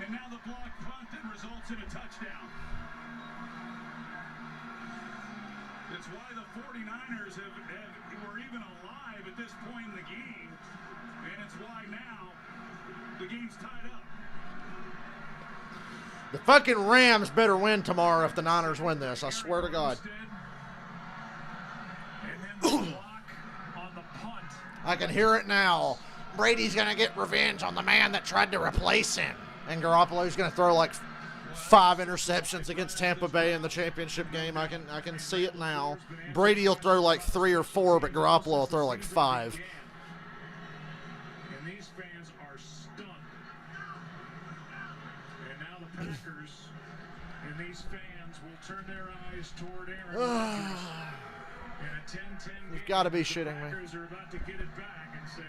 And now the block punt that results in a touchdown. It's why the 49ers were even alive at this point in the game, and it's why now the game's tied up. The fucking Rams better win tomorrow if the Niners win this. I swear to God. I can hear it now. Brady's going to get revenge on the man that tried to replace him. And Garoppolo's going to throw like 5 interceptions against Tampa Bay in the championship game. I can see it now. Brady will throw like 3 or 4, but Garoppolo will throw like 5. And these fans are stunned. And now the Packers and these fans will turn their eyes toward Aaron Rodgers. In a 10-10 You've game, got to be shitting me. the Packers are about to get it back and say,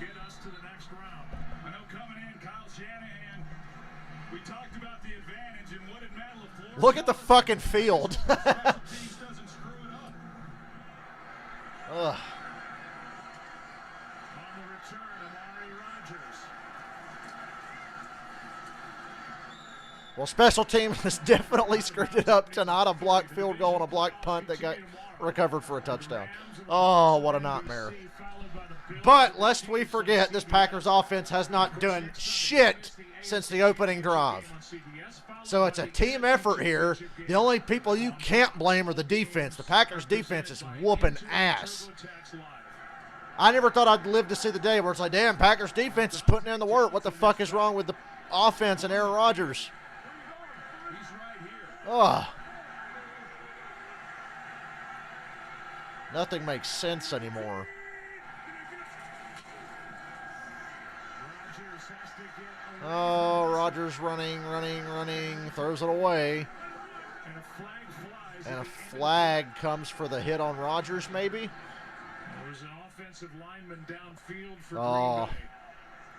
get us to the next round. I know coming in, Kyle Shanahan, we talked about the advantage and what did Matt LaFleur. Look at the fucking field. doesn't screw it up. Ugh. On the return, Amari Rodgers. Well, special teams has definitely screwed it up tonight. A blocked field goal and a blocked punt that got recovered for a touchdown. Oh, what a nightmare. But lest we forget, this Packers offense has not done shit since the opening drive. So it's a team effort here. The only people you can't blame are the defense. The Packers defense is whooping ass. I never thought I'd live to see the day where it's like, damn, Packers defense is putting in the work. What the fuck is wrong with the offense and Aaron Rodgers? Ugh. Nothing makes sense anymore. Oh, Rodgers running, throws it away. And a flag comes for the hit on Rodgers, maybe? There's an offensive lineman downfield for Oh. Green Bay.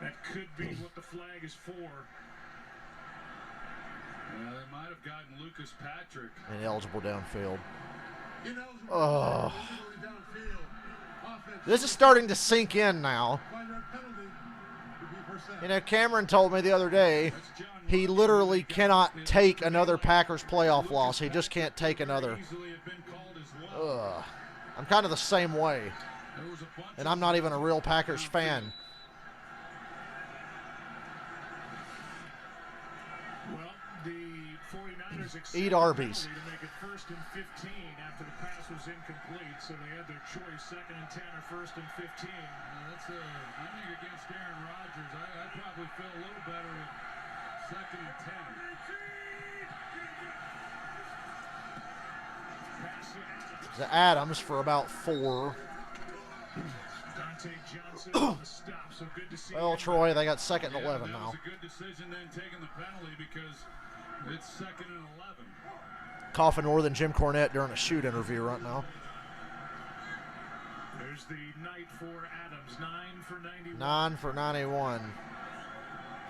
That could be what the flag is for. Yeah, they might have gotten Lucas Patrick. Ineligible downfield. Ineligible Oh. downfield. This is starting to sink in now. You know, Cameron told me the other day he literally cannot take another Packers playoff loss. He just can't take another. Ugh. I'm kind of the same way. And I'm not even a real Packers fan. Well, the 49ers Eat Arby's. to make it 1st and 15 after the pass was incomplete, so they had their choice, 2nd and 10 or 1st and 15. I think against Aaron Rodgers, I probably feel a little better with 2nd and 10. The Adams for about 4. Dante Johnson on the stop, so good to see Well, him. Troy, they got 2nd and 11 that now. was a good decision then taking the penalty because it's 2nd and 11. Coughing more than Jim Cornette during a shoot interview right now. There's the night for Adams, 9 for 91. 9 for 91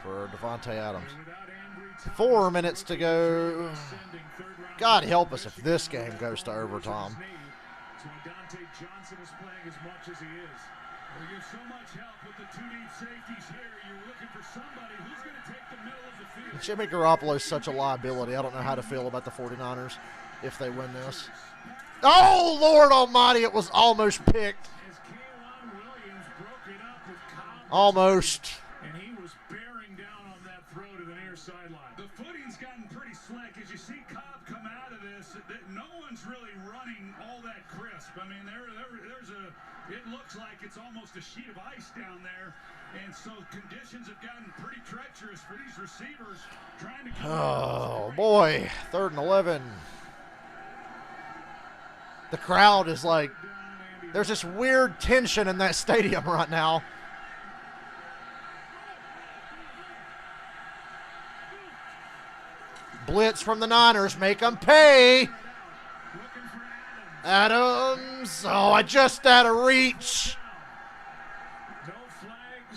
for Devontae Adams. And without Ambry 4 minutes to go. sending third-round God help us if this game goes to overtime. So Dante Johnson is playing as much as he is. Well, you have so much help with the 2 deep safeties here. You're looking for somebody who's going to take the middle of the field. Jimmy Garoppolo is such a liability. I don't know how to feel about the 49ers if they win this. Oh, Lord almighty, it was almost picked. As K'Wan Williams broke it up with Cobb. Almost. And he was bearing down on that throw to the near sideline. The footing's gotten pretty slick. As you see Cobb come out of this, no one's really running all that crisp. I mean, it looks like it's almost a sheet of ice down there. And so conditions have gotten pretty treacherous for these receivers trying to come Oh, boy. 3rd and 11. The crowd is like, there's this weird tension in that stadium right now. blitz from the Niners. Make them pay. Adams. Oh, just out of reach.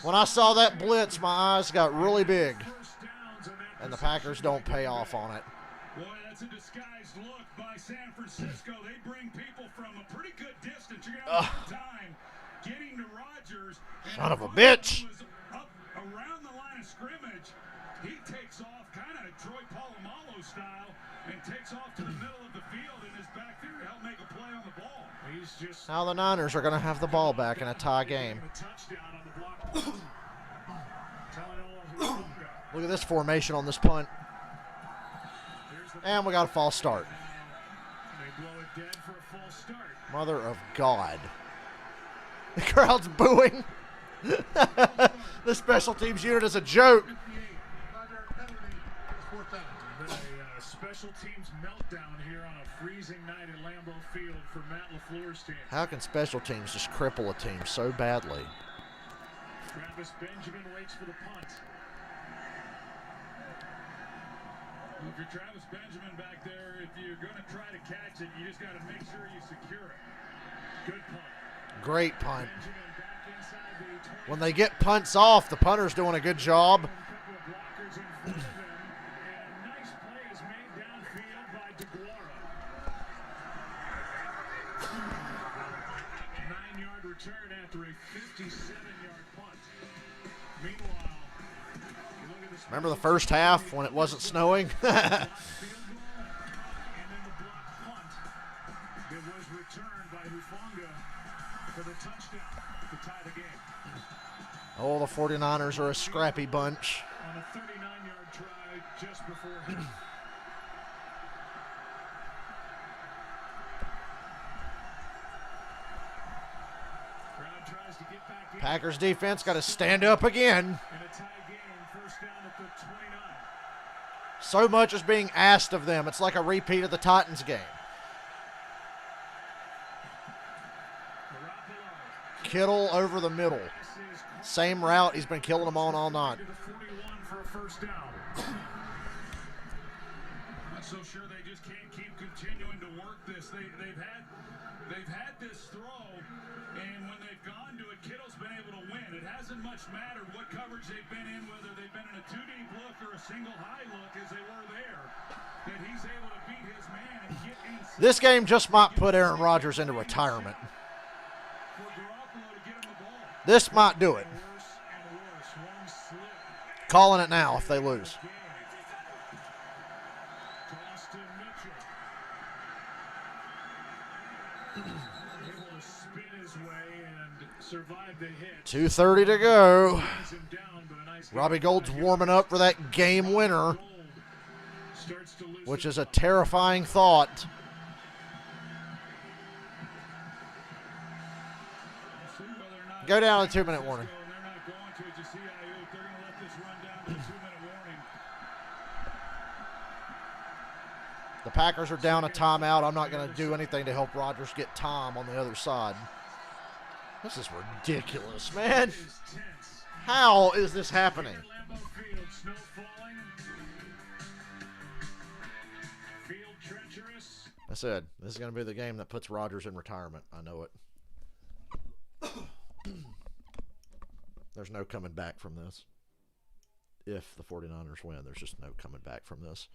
When I saw that blitz, my eyes got really big. And the Packers don't pay off on it. Boy, that's a disguised look by San Francisco. They bring people from a pretty good distance. You're going to have a hard time getting to Rodgers. Son of a bitch. Up around the line of scrimmage. He takes off kind of Troy Polamalu style and takes off to the middle of the field in his back there to help make a play on the ball. Now the Niners are going to have the ball back in a tie game. Look at this formation on this punt. And we got a false start. Mother of God. The crowd's booing. The special teams unit is a joke. A special teams meltdown here on a freezing night at Lambeau Field for Matt LaFleur's team. How can special teams just cripple a team so badly? Travis Benjamin waits for the punt. Well, if you're Travis Benjamin back there, if you're going to try to catch it, you just got to make sure you secure it. Good punt. Great punt. When they get punts off, the punter's doing a good job. Return after a 57-yard punt. Meanwhile, look at this. Remember the first half when it wasn't snowing? And then the block punt that was returned by Hufanga for the touchdown to tie the game. Oh, the 49ers are a scrappy bunch. On a 39-yard try just before half. Packers defense got to stand up again. So much is being asked of them. It's like a repeat of the Titans game. Kittle over the middle. Same route he's been killing them on all night. Not so sure they just can't keep continuing to work this. They've had this throw, and when they've gone to it, Kittle's been able to win. It hasn't much mattered what coverage they've been in, whether they've been in a two-deep look or a single high look as they were there, that he's able to beat his man and get inside. This game just might put Aaron Rodgers into retirement. This might do it. Calling it now if they lose. Able to spin his way and survive the hit. 2:30 to go. Robbie Gould's warming up for that game winner, which is a terrifying thought. Go down to 2-minute warning. The Packers are down a timeout. I'm not going to do anything to help Rodgers get time on the other side. This is ridiculous, man. How is this happening? I said, this is going to be the game that puts Rodgers in retirement. I know it. There's no coming back from this. If the 49ers win, there's just no coming back from this.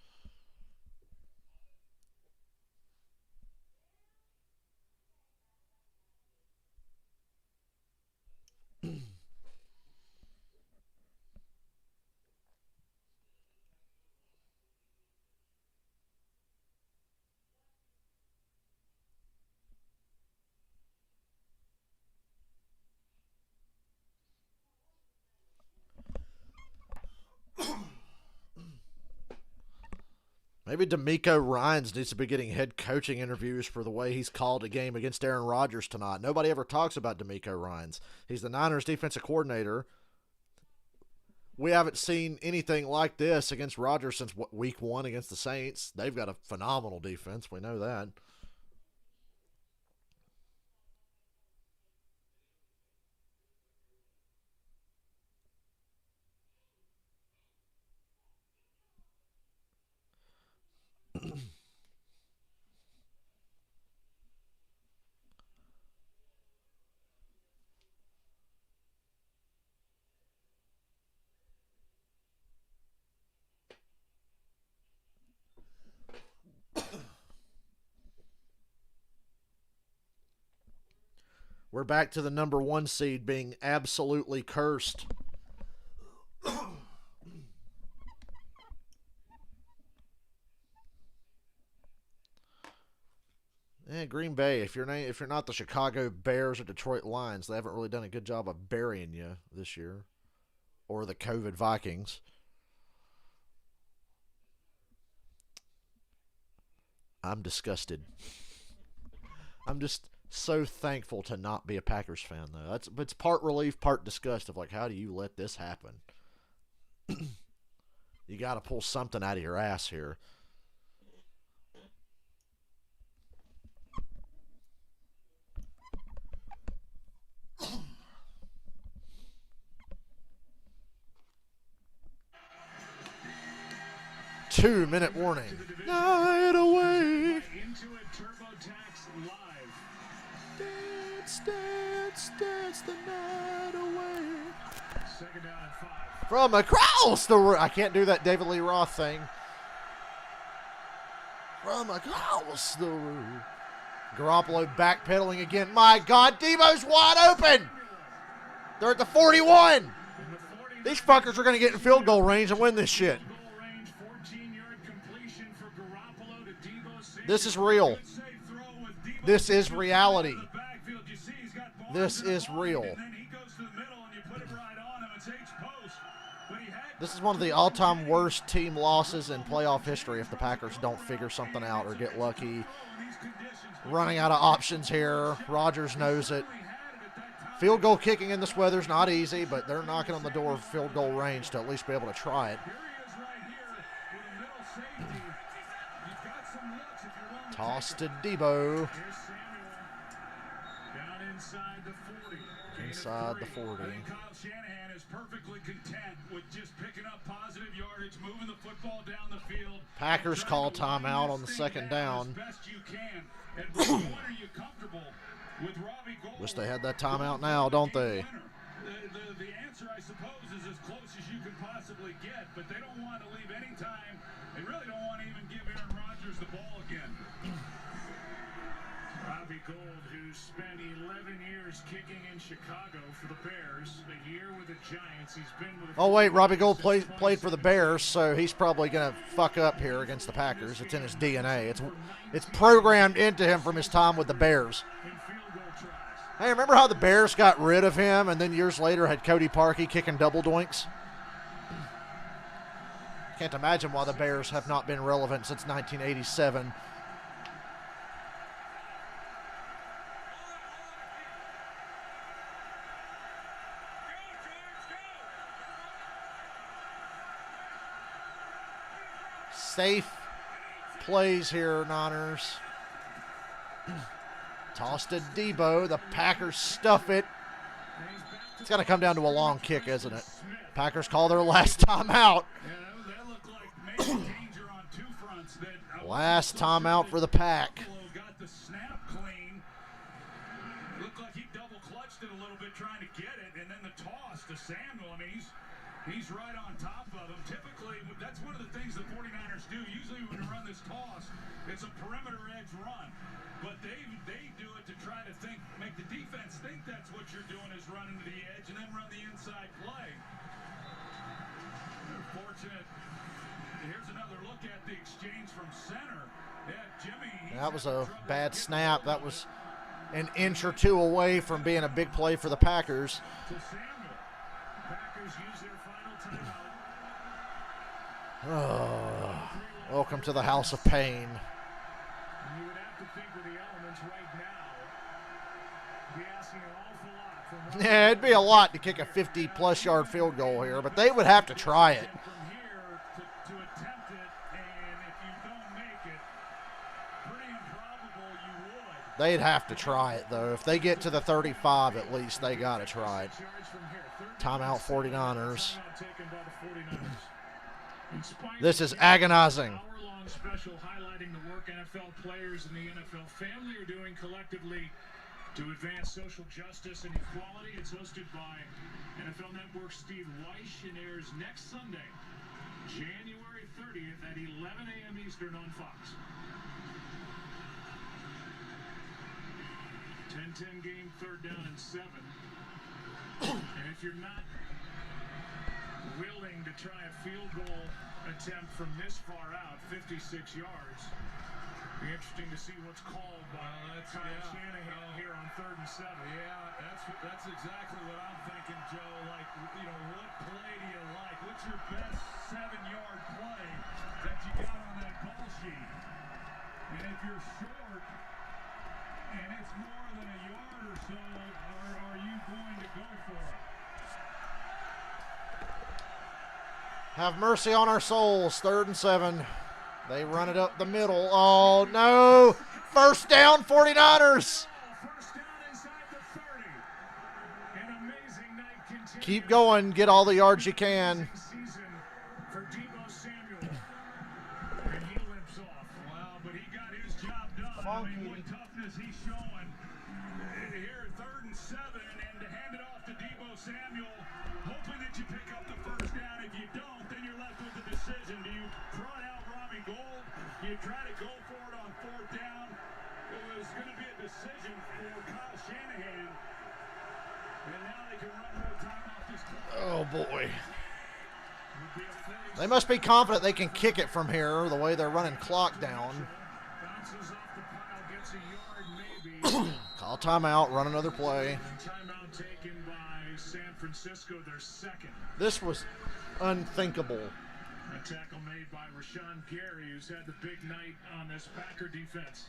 Maybe D'Amico Ryans needs to be getting head coaching interviews for the way he's called a game against Aaron Rodgers tonight. Nobody ever talks about D'Amico Ryans. He's the Niners defensive coordinator. We haven't seen anything like this against Rodgers since week 1 against the Saints. They've got a phenomenal defense. We know that. We're back to the number 1 seed being absolutely cursed. Green Bay, if you're not the Chicago Bears or Detroit Lions, they haven't really done a good job of burying you this year. Or the COVID Vikings. I'm disgusted. I'm just so thankful to not be a Packers fan, though. It's part relief, part disgust of like, how do you let this happen? You got to pull something out of your ass here. Two-minute warning. Night away. Into it, TurboTax Live. Dance, dance, dance the night away. Second down and 5. From across the room. I can't do that David Lee Roth thing. From across the room. Garoppolo backpedaling again. My God, Debo's wide open. They're at the 41. These fuckers are going to get in field goal range and win this shit. This is real. This is reality. This is real. This is one of the all-time worst team losses in playoff history if the Packers don't figure something out or get lucky. Running out of options here. Rodgers knows it. Field goal kicking in this weather's not easy, but they're knocking on the door of field goal range to at least be able to try it. Toss to Debo. Inside the 40. Kyle Shanahan is perfectly content with just picking up positive yardage, moving the football down the field. Packers call timeout on the second down. Wish they had that timeout now, don't they? The answer, I suppose, is as close as you can possibly get, but they don't want to leave any time. They really don't want to even give Aaron Rodgers the ball again. Robbie Gould, who spent 11 years kicking in Chicago for the Bears, a year with the Giants. He's been with the wait, Robbie Gould played for the Bears, so he's probably going to fuck up here against the Packers. It's in his DNA. It's programmed into him from his time with the Bears. Hey, remember how the Bears got rid of him and then years later had Cody Parkey kicking double doinks? Can't imagine why the Bears have not been relevant since 1987. Safe plays here, Niners. Toss to Debo. The Packers stuff it. It's going to come down to a long kick, isn't it? Packers call their last timeout. Last timeout for the Pack. Got the snap clean. Looked like he double clutched it a little bit trying to get it, and then the toss to Samuel. I mean, he's right on top of him. Typically, that's one of the things the 49ers do. Usually when you run this toss, it's a perimeter edge run. But they do it to try to make the defense think that's what you're doing is running to the edge and then run the inside play. Unfortunate. Here's another look at the exchange from center. Yeah, Jimmy. That was a bad snap. That was an inch or two away from being a big play for the Packers. To Samuel. Packers use their final timeout. Oh, welcome to the house of pain. You would have to think with the elements right now, be asking an awful lot from Yeah, it'd be a lot to kick a 50-plus yard field goal here, but they would have to try it. from here to attempt it, and if you don't make it, pretty improbable you would. They'd have to try it, though. If they get to the 35, at least, they got to try it. Yards from here. Timeout 49ers. Timeout taken by the 49ers. Inspired This is agonizing. hour-long special highlighting the work NFL players and the NFL family are doing collectively to advance social justice and equality. It's hosted by NFL Network's Steve Weish and airs next Sunday, January 30th at 11 a.m. Eastern on Fox. 10-10 game, 3rd down and 7. And if you're not willing to try a field goal attempt from this far out, 56 yards, be interesting to see what's called by Kyle Shanahan here on 3rd and 7. Yeah, that's exactly what I'm thinking, Joe. Like, you know, what play do you like? What's your best 7-yard play that you got on that call sheet? And if you're short and it's more than a yard or so, are you going to go for it? Have mercy on our souls. 3rd and 7. They run it up the middle. Oh, no. 1st down, 49ers. Keep going. Get all the yards you can. For Deebo Samuel. And he limps off. Well, but he got his job done. I mean, what toughness he's showing here at 3rd and 7, and to hand it off to Deebo Samuel, hoping that you pick up the 1st down. If you don't, then you're left with the decision. Do you trot out Robbie Gould? Do you try to go for it on 4th down? It was going to be a decision for Kyle Shanahan. And now they can run more time off this clock. Oh, boy. They must be confident they can kick it from here, the way they're running clock down. Bounces off the pile, gets a yard maybe. Call timeout, run another play. Timeout taken by San Francisco, their 2nd. This was unthinkable. A tackle made by Rashawn Gary, who's had the big night on this Packer defense.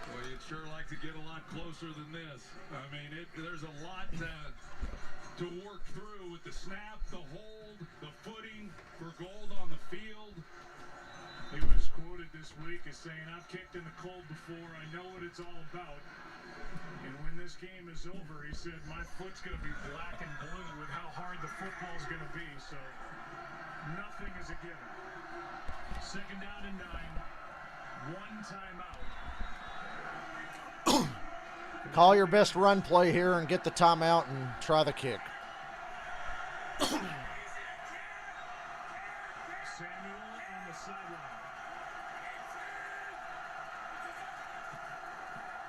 Well, you'd sure like to get a lot closer than this. I mean, there's a lot to work through with the snap, the hold, the footing for Gould on the field. He was quoted this week as saying, "I've kicked in the cold before. I know what it's all about. And when this game is over," he said, "my foot's going to be black and blue with how hard the football's going to be." So nothing is a given. 2nd down and 9. 1 timeout. Call your best run play here and get the timeout and try the kick. Samuel on the sideline.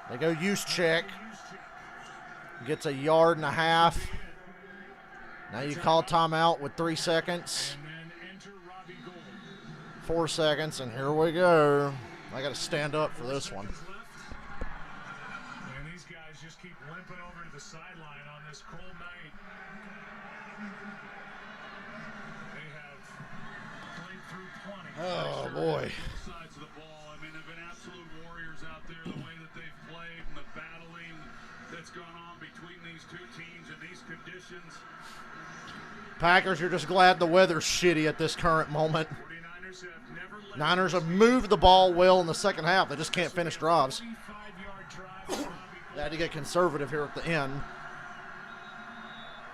They go use check. Gets a yard and a half. Now you call timeout with 3 seconds. 4 seconds, and here we go. I got to stand up for this one. And these guys just keep limping over to the sideline on this cold night. They have played through plenty. Oh, boy. Sides of the ball. I mean, they've been absolute warriors out there, the way that they've played and the battling that's gone on between these two teams in these conditions. Packers, you're just glad the weather's shitty at this current moment. Niners have moved the ball well in the second half. They just can't finish drives. They had to get conservative here at the end.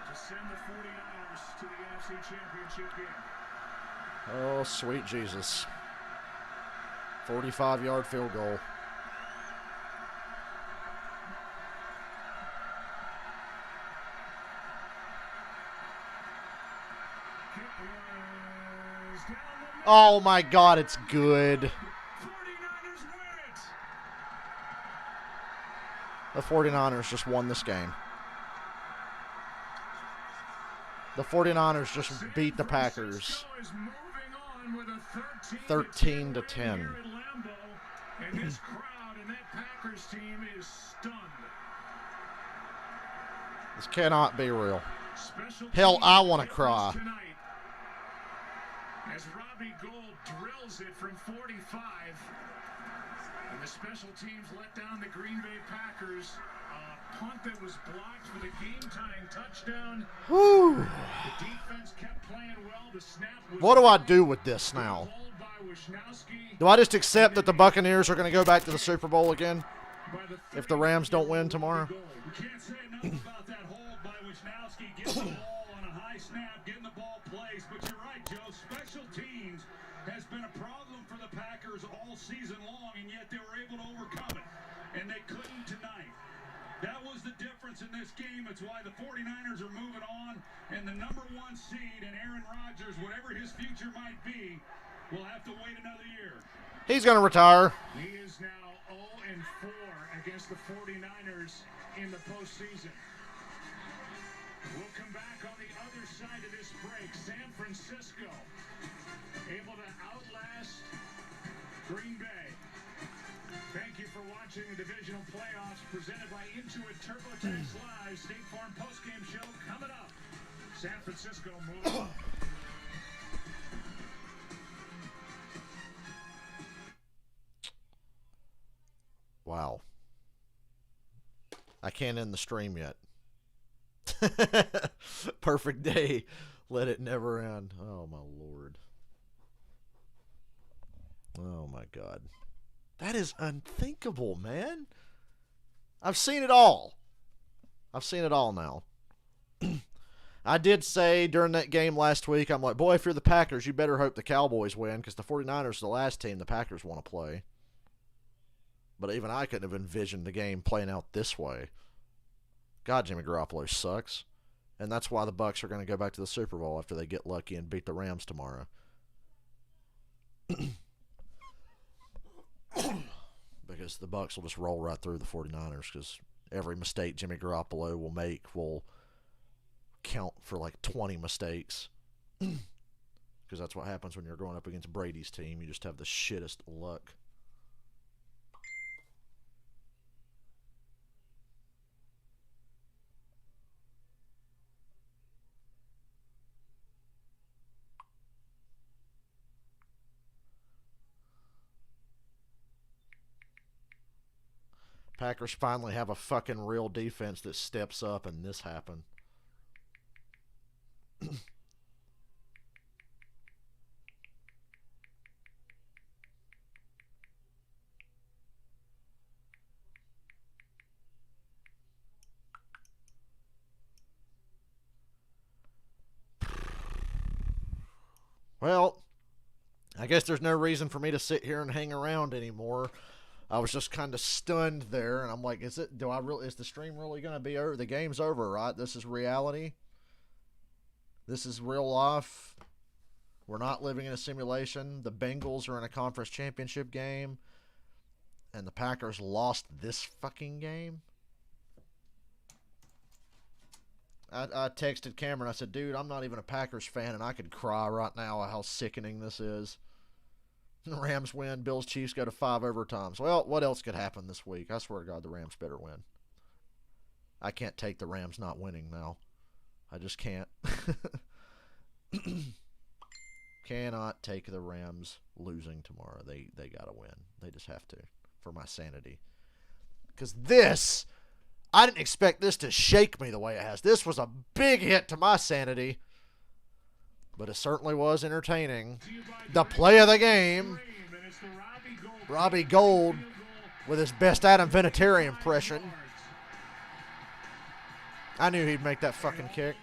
To send the 49ers to the NFC Championship game. Oh, sweet Jesus. 45-yard field goal. Oh, my God, it's good. The 49ers just won this game. The 49ers just beat the Packers 13-10. And this crowd and that Packers team is stunned. This cannot be real. Hell, I want to cry. As Robbie Gould drills it from 45, and the special teams let down the Green Bay Packers. A punt that was blocked for the game-tying touchdown. Whew. The defense kept playing well. The snap was What do I do with this now? Do I just accept that the Buccaneers are going to go back to the Super Bowl again if the Rams don't win tomorrow? We can't say enough about that hold by Wisnowski, getting the ball on a high snap, getting the ball placed. But you're right, Joe. Special teams has been a problem for the Packers all season long, and yet they were able to overcome it. And they couldn't tonight. That was the difference in this game. It's why the 49ers are moving on. And the number 1 seed, and Aaron Rodgers, whatever his future might be, will have to wait another year. He's going to retire. He is now 0-4 against the 49ers in the postseason. We'll come back on the other side of this break. San Francisco able to outlast Green Bay. Thank you for watching the divisional playoffs presented by Intuit TurboTax Live. State Farm postgame show coming up. San Francisco moving on. Wow. I can't end the stream yet. Perfect day. Let it never end. Oh, my Lord. Oh, my God. That is unthinkable, man. I've seen it all. I've seen it all now. I did say during that game last week, I'm like, boy, if you're the Packers, you better hope the Cowboys win because the 49ers are the last team the Packers want to play. But even I couldn't have envisioned the game playing out this way. God, Jimmy Garoppolo sucks. And that's why the Bucs are going to go back to the Super Bowl after they get lucky and beat the Rams tomorrow. Because the Bucs will just roll right through the 49ers because every mistake Jimmy Garoppolo will make will count for like 20 mistakes. Because that's what happens when you're going up against Brady's team. You just have the shittest luck. Packers finally have a fucking real defense that steps up, and this happened. Well, I guess there's no reason for me to sit here and hang around anymore. I was just kind of stunned there, and I'm like, is the stream really going to be over? The game's over, right? This is reality. This is real life. We're not living in a simulation. The Bengals are in a conference championship game, and the Packers lost this fucking game. I texted Cameron. I said, dude, I'm not even a Packers fan, and I could cry right now at how sickening this is. The Rams win. Bills Chiefs go to 5 overtimes. Well, what else could happen this week? I swear to God, the Rams better win. I can't take the Rams not winning now. I just can't. Cannot take the Rams losing tomorrow. They got to win. They just have to for my sanity. Because this, I didn't expect this to shake me the way it has. This was a big hit to my sanity. But it certainly was entertaining. The play of the game, Robbie Gould with his best Adam Vinatieri impression. I knew he'd make that fucking kick.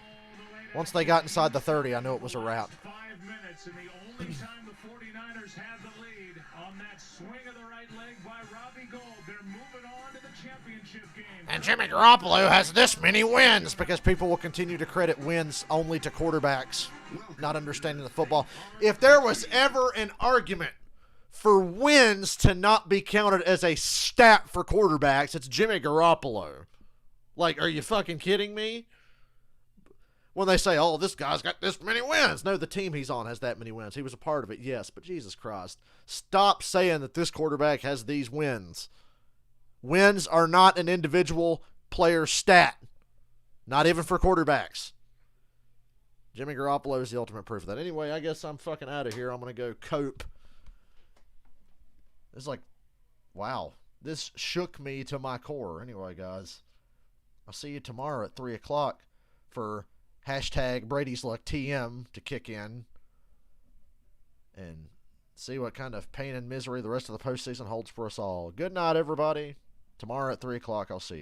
Once they got inside the 30, I knew it was a wrap. 5 minutes, and the only time the 49ers had the lead on that swing of the right leg by Robbie Gould. They're moving on to the championship game. And Jimmy Garoppolo has this many wins because people will continue to credit wins only to quarterbacks not understanding the football. If there was ever an argument for wins to not be counted as a stat for quarterbacks, it's Jimmy Garoppolo. Like, are you fucking kidding me? When they say, oh, this guy's got this many wins. No, the team he's on has that many wins. He was a part of it, yes, but Jesus Christ. Stop saying that this quarterback has these wins. Wins are not an individual player stat. Not even for quarterbacks. Jimmy Garoppolo is the ultimate proof of that. Anyway, I guess I'm fucking out of here. I'm going to go cope. It's like, wow. This shook me to my core. Anyway, guys, I'll see you tomorrow at 3 o'clock for hashtag Brady's Luck TM to kick in and see what kind of pain and misery the rest of the postseason holds for us all. Good night, everybody. Tomorrow at 3 o'clock, I'll see you.